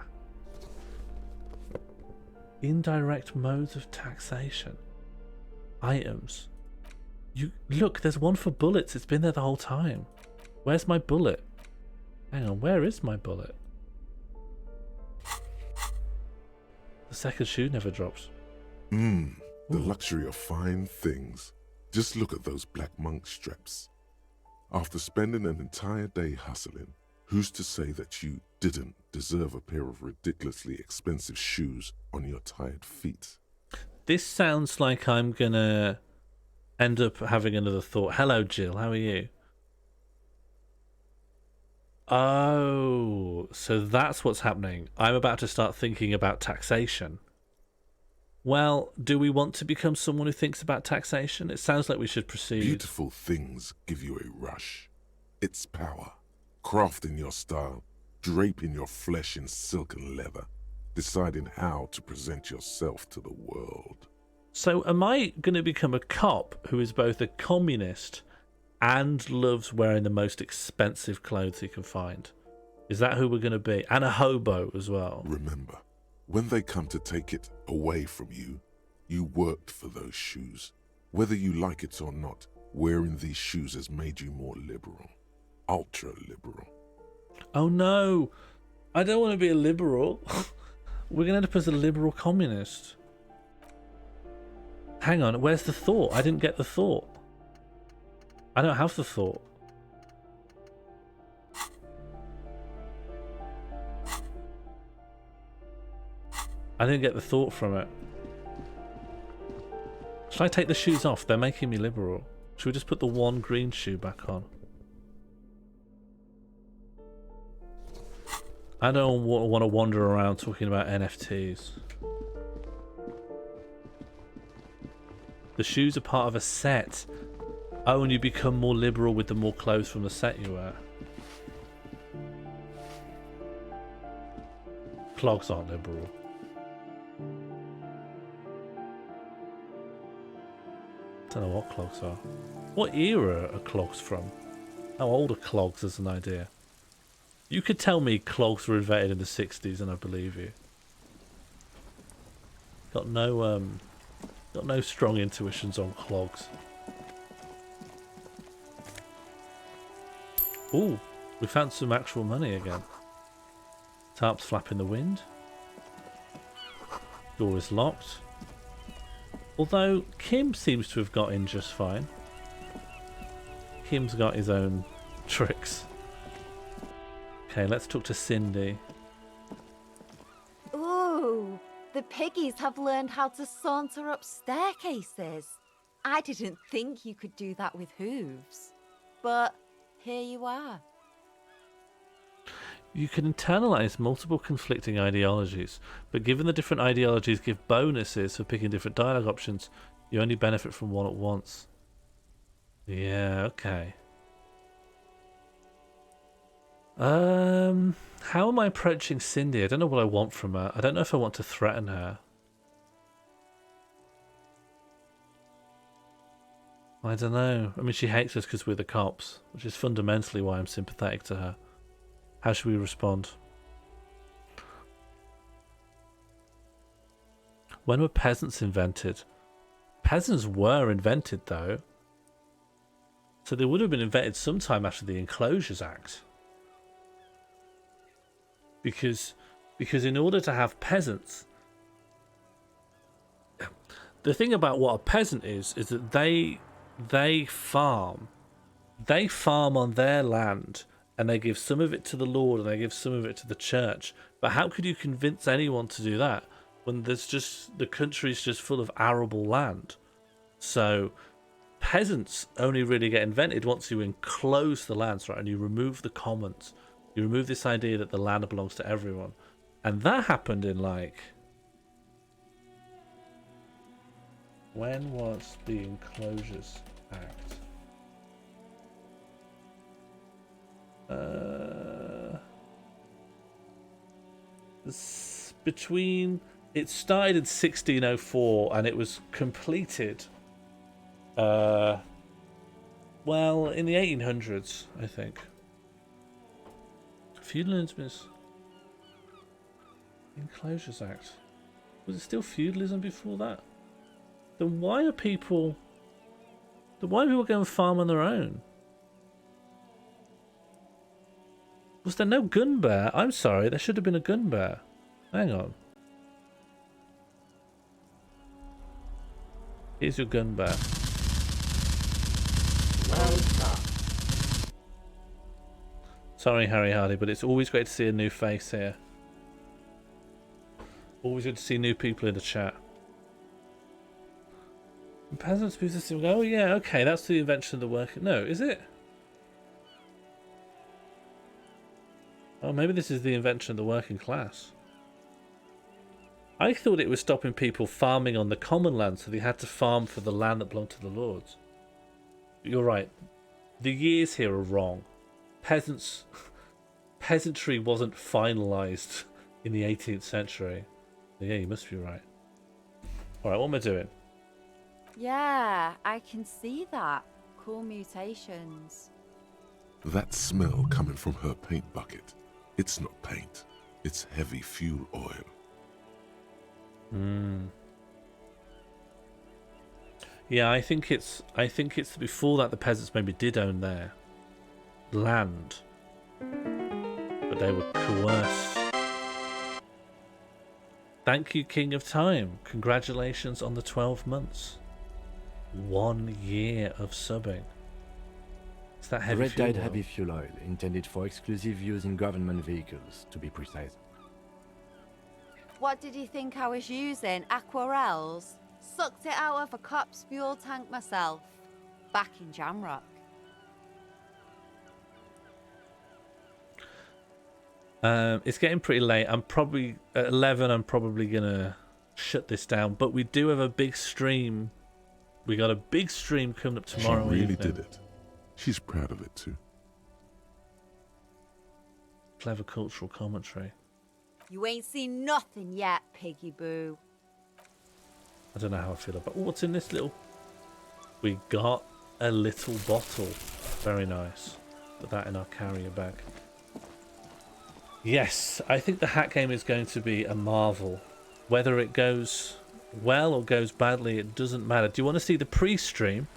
Speaker 2: Indirect modes of taxation. Items. You look, there's one for bullets. It's been there the whole time. Where's my bullet? Hang on, where is my bullet? The second shoe never drops.
Speaker 4: The luxury of fine things. Just look at those black monk straps. After spending an entire day hustling, who's to say that you didn't deserve a pair of ridiculously expensive shoes on your tired feet?
Speaker 2: This sounds like I'm gonna end up having another thought. Hello, Jill. How are you? Oh, so that's what's happening. I'm about to start thinking about taxation. Well, do we want to become someone who thinks about taxation? It sounds like we should proceed.
Speaker 4: Beautiful things give you a rush. It's power. Crafting your style, draping your flesh in silk and leather, deciding how to present yourself to the world.
Speaker 2: So am I going to become a cop who is both a communist and loves wearing the most expensive clothes he can find? Is that who we're going to be? And a hobo as well.
Speaker 4: Remember, when they come to take it away from you, you worked for those shoes. Whether you like it or not, wearing these shoes has made you more liberal. Ultra liberal.
Speaker 2: Oh no, I don't want to be a liberal. We're going to end up as a liberal communist. Hang on, where's the thought? I didn't get the thought. I don't have the thought. I didn't get the thought from it. Should I take the shoes off? They're making me liberal. Should we just put the one green shoe back on? I don't want to wander around talking about NFTs. The shoes are part of a set. Oh, and you become more liberal with the more clothes from the set you wear. Clogs aren't liberal. Don't know what clogs are. What era are clogs from? How old are clogs as an idea? You could tell me clogs were invented in the 60s and I believe you. Got no strong intuitions on clogs. Ooh, we found some actual money again. Tarps flap in the wind. Door is locked. Although Kim seems to have got in just fine. Kim's got his own tricks. Okay, let's talk to Cindy.
Speaker 12: Ooh, the piggies have learned how to saunter up staircases. I didn't think you could do that with hooves. But here you are.
Speaker 2: You can internalize multiple conflicting ideologies, but given the different ideologies give bonuses for picking different dialogue options, you only benefit from one at once. Yeah, okay. How am I approaching Cindy? I don't know what I want from her. I don't know if I want to threaten her. I don't know. I mean, she hates us because we're the cops, which is fundamentally why I'm sympathetic to her. How should we respond? When were peasants invented? Peasants were invented, though. So they would have been invented sometime after the Enclosures Act. Because in order to have peasants, the thing about what a peasant is that they farm on their land, and they give some of it to the Lord and they give some of it to the church. But how could you convince anyone to do that when there's just the country's just full of arable land? So peasants only really get invented once you enclose the lands, right, and you remove the commons. You remove this idea that the land belongs to everyone. And that happened in, like... When was the Enclosures Act? It started in 1604 and it was completed well in the 1800s, I think. Feudalism is Enclosures Act. Was it still feudalism before that? Then why are people going and farm on their own? Was there no gun bear? I'm sorry, there should have been a gun bear. Hang on. Here's your gun bear. Sorry, Harry Hardy, but it's always great to see a new face here. Always good to see new people in the chat. And peasants move this. Oh yeah, okay, that's the invention of the working. No, is it? Oh, maybe this is the invention of the working class. I thought it was stopping people farming on the common land, so they had to farm for the land that belonged to the lords. You're right. The years here are wrong. Peasantry wasn't finalised in the 18th century. Yeah, you must be right. Alright, what am I doing?
Speaker 12: Yeah, I can see that. Cool mutations.
Speaker 4: That smell coming from her paint bucket. It's not paint. It's heavy fuel oil.
Speaker 2: Yeah, I think it's before that the peasants maybe did own their land, but they were coerced. Thank you, King of Time. Congratulations on the 12 months. 1 year of subbing. Is that heavy
Speaker 8: Red
Speaker 2: fuel
Speaker 8: dyed
Speaker 2: oil?
Speaker 8: heavy fuel oil, intended for exclusive use in government vehicles, to be precise.
Speaker 12: What did you think I was using? Aquarels? Sucked it out of a cop's fuel tank myself. Back in Jamrock.
Speaker 2: It's getting pretty late. I'm probably at 11. I'm probably gonna shut this down. But we do have a big stream. We got a big stream coming up tomorrow
Speaker 4: She really
Speaker 2: evening.
Speaker 4: did it. She's proud of it too.
Speaker 2: Clever cultural commentary.
Speaker 12: You ain't seen nothing yet, Piggy Boo.
Speaker 2: I don't know how I feel about. Oh, what's in this little? We got a little bottle. Very nice. Put that in our carrier bag. Yes, I think the hat game is going to be a marvel. Whether it goes well or goes badly, it doesn't matter. Do you want to see the pre-stream?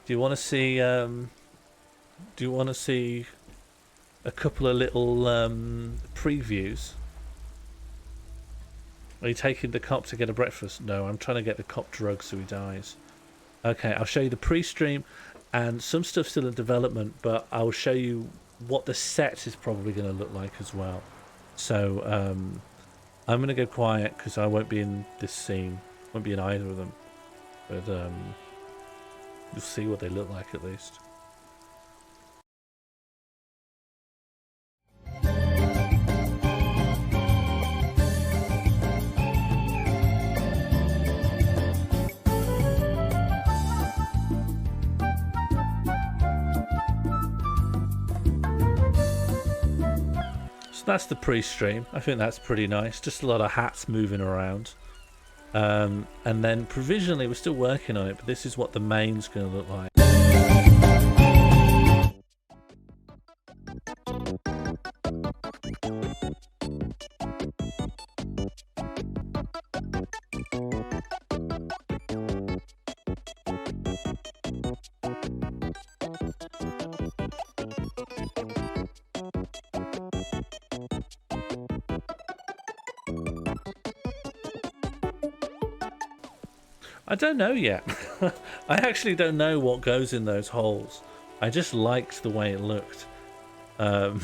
Speaker 2: Do you want to see? Do you want to see a couple of little previews? Are you taking the cop to get a breakfast? No, I'm trying to get the cop drugs so he dies. Okay, I'll show you the pre-stream and some stuff still in development, but I'll show you what the set is probably going to look like as well. So I'm going to go quiet because I won't be in this scene. Won't be in either of them. But you'll see what they look like at least. So that's the pre-stream. I think that's pretty nice. Just a lot of hats moving around. And then provisionally, we're still working on it, but this is what the main's going to look like. I don't know yet. I actually don't know what goes in those holes. I just liked the way it looked. So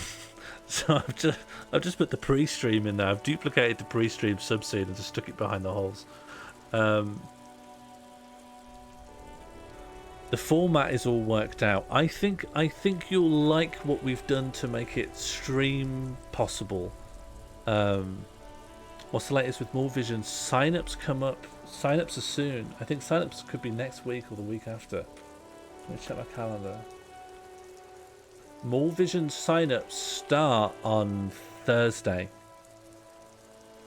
Speaker 2: I've just put the pre-stream in there. I've duplicated the pre-stream subscene and just stuck it behind the holes. The format is all worked out. I think you'll like what we've done to make it stream possible. What's the latest with More Vision? Sign-ups come up. Sign-ups are soon. I think sign-ups could be next week or the week after. Let me check my calendar. More Vision sign-ups start on Thursday.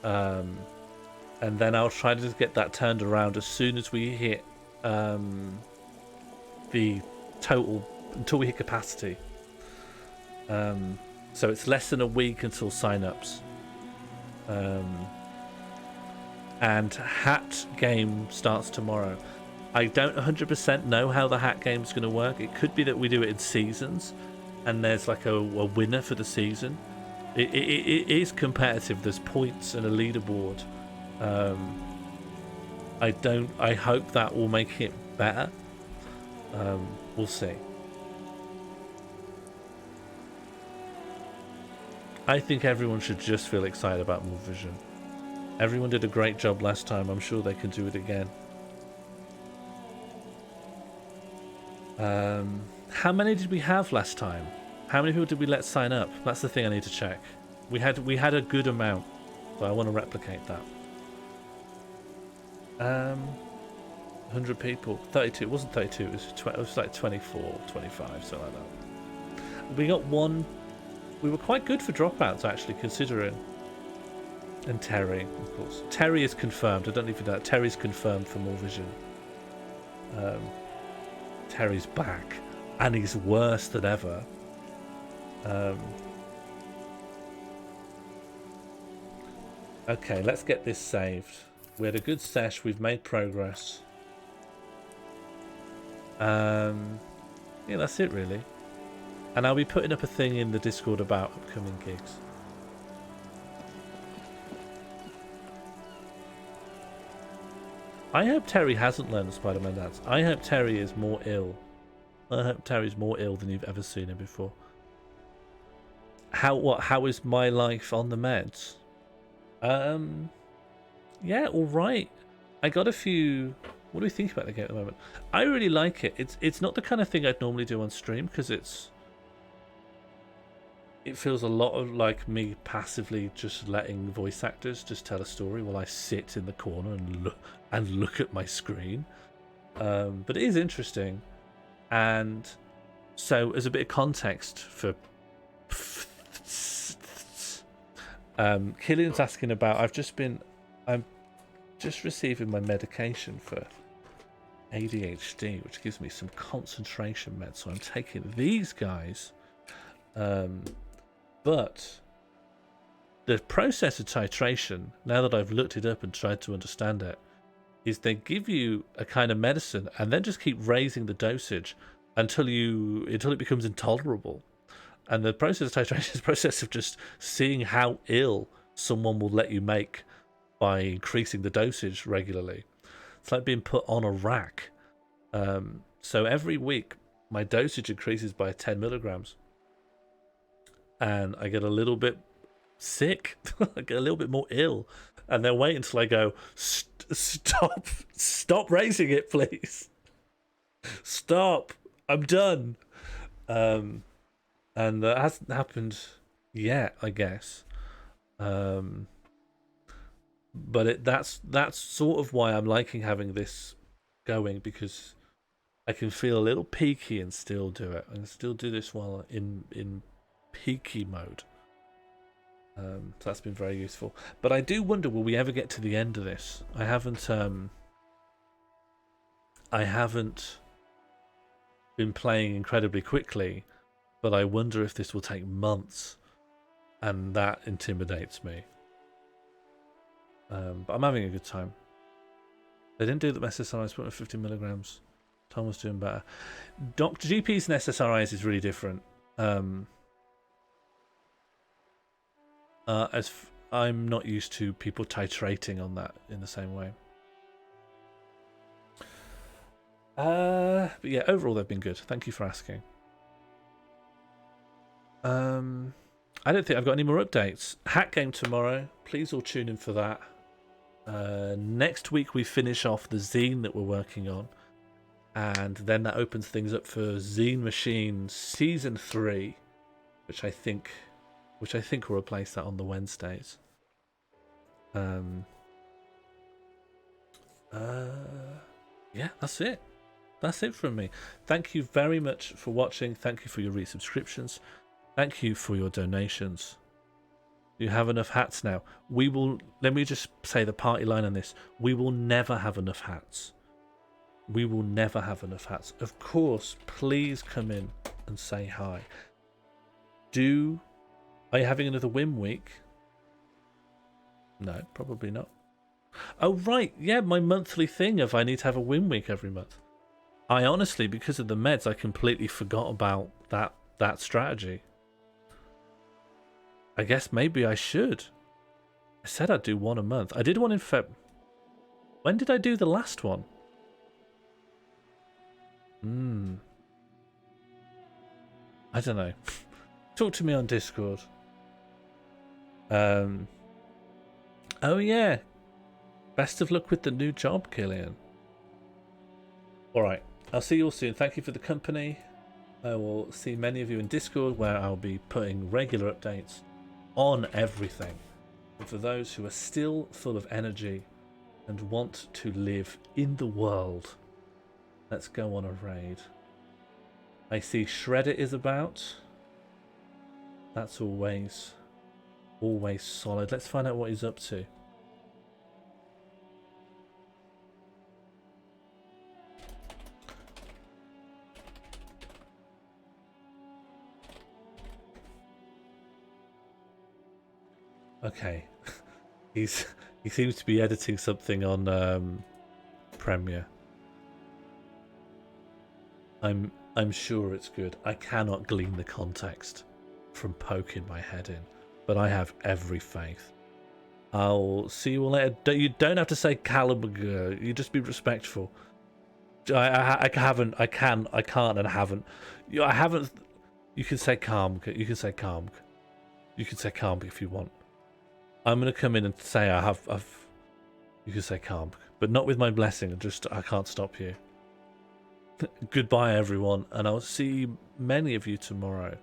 Speaker 2: And then I'll try to get that turned around as soon as we hit the total, until we hit capacity. So it's less than a week until sign-ups. And hat game starts tomorrow. I don't 100% know how the hat game's going to work. It could be that we do it in seasons and there's like a winner for the season. It is competitive. There's points and a leaderboard. I hope that will make it better. We'll see. I think everyone should just feel excited about More Vision. Everyone did a great job last time. I'm sure they can do it again. How many did we have last time? How many people did we let sign up? That's the thing I need to check. We had a good amount, so I want to replicate that. 100 people. 32. It wasn't 32. It was like 24, 25, something like that. We got one. We were quite good for dropouts, actually, considering. And Terry, of course. Terry is confirmed. I don't know if you know that. Terry's confirmed for More Vision. Terry's back. And he's worse than ever. Okay, let's get this saved. We had a good sesh. We've made progress. Yeah, that's it, really. And I'll be putting up a thing in the Discord about upcoming gigs. I hope Terry hasn't learned the Spider-Man dance. I hope Terry is more ill. I hope Terry's more ill than you've ever seen him before. How is my life on the meds? Yeah, all right. I got a few. What do we think about the game at the moment? I really like it. It's not the kind of thing I'd normally do on stream because it feels a lot of like me passively just letting voice actors just tell a story while I sit in the corner and look at my screen. But it is interesting. And so as a bit of context for Killian's asking about, I'm just receiving my medication for ADHD, which gives me some concentration meds. So I'm taking these guys. But the process of titration, now that I've looked it up and tried to understand it, is they give you a kind of medicine and then just keep raising the dosage until it becomes intolerable. And the process of titration is the process of just seeing how ill someone will let you make by increasing the dosage regularly. It's like being put on a rack. So every week, my dosage increases by 10 milligrams. And I get a little bit sick. I get a little bit more ill. And then wait until I go, stop raising it, please. Stop. I'm done. And that hasn't happened yet, I guess. But that's sort of why I'm liking having this going, because I can feel a little peaky and still do it. I can still do this while in peaky mode. So that's been very useful. But I do wonder, will we ever get to the end of this? I haven't been playing incredibly quickly, but I wonder if this will take months, and that intimidates me. But I'm having a good time. They didn't do the SSRIs, but 50 milligrams. Tom was doing better. Dr. GPs and SSRIs is really different. I'm not used to people titrating on that in the same way. But yeah, overall they've been good. Thank you for asking. I don't think I've got any more updates. Hack game tomorrow. Please all tune in for that. Next week we finish off the zine that we're working on, and then that opens things up for Zine Machine Season 3, which I think will replace that on the Wednesdays. Yeah, that's it. That's it from me. Thank you very much for watching. Thank you for your resubscriptions. Thank you for your donations. You have enough hats now. Let me just say the party line on this. We will never have enough hats. We will never have enough hats. Of course, please come in and say hi. Are you having another Wim week? No, probably not. Oh, right. Yeah, my monthly thing of I need to have a Wim week every month. I honestly, because of the meds, I completely forgot about that strategy. I guess maybe I should. I said I'd do one a month. I did one in Feb. When did I do the last one? I don't know. Talk to me on Discord. Oh yeah. Best of luck with the new job, Killian. Alright. I'll see you all soon. Thank you for the company. I will see many of you in Discord, where I'll be putting regular updates on everything. And for those who are still full of energy and want to live in the world, let's go on a raid. I see Shredder is about. That's always solid. Let's find out what he's up to. Okay, he seems to be editing something on Premiere. I'm sure it's good. I cannot glean the context from poking my head in, but I have every faith. I'll see you all later. You don't have to say Caliber. You just be respectful. I can't, and haven't. I haven't. You can say calm. You can say calm. You can say calm if you want. I'm gonna come in and say I've. You can say calm, but not with my blessing. I can't stop you. Goodbye, everyone, and I'll see many of you tomorrow.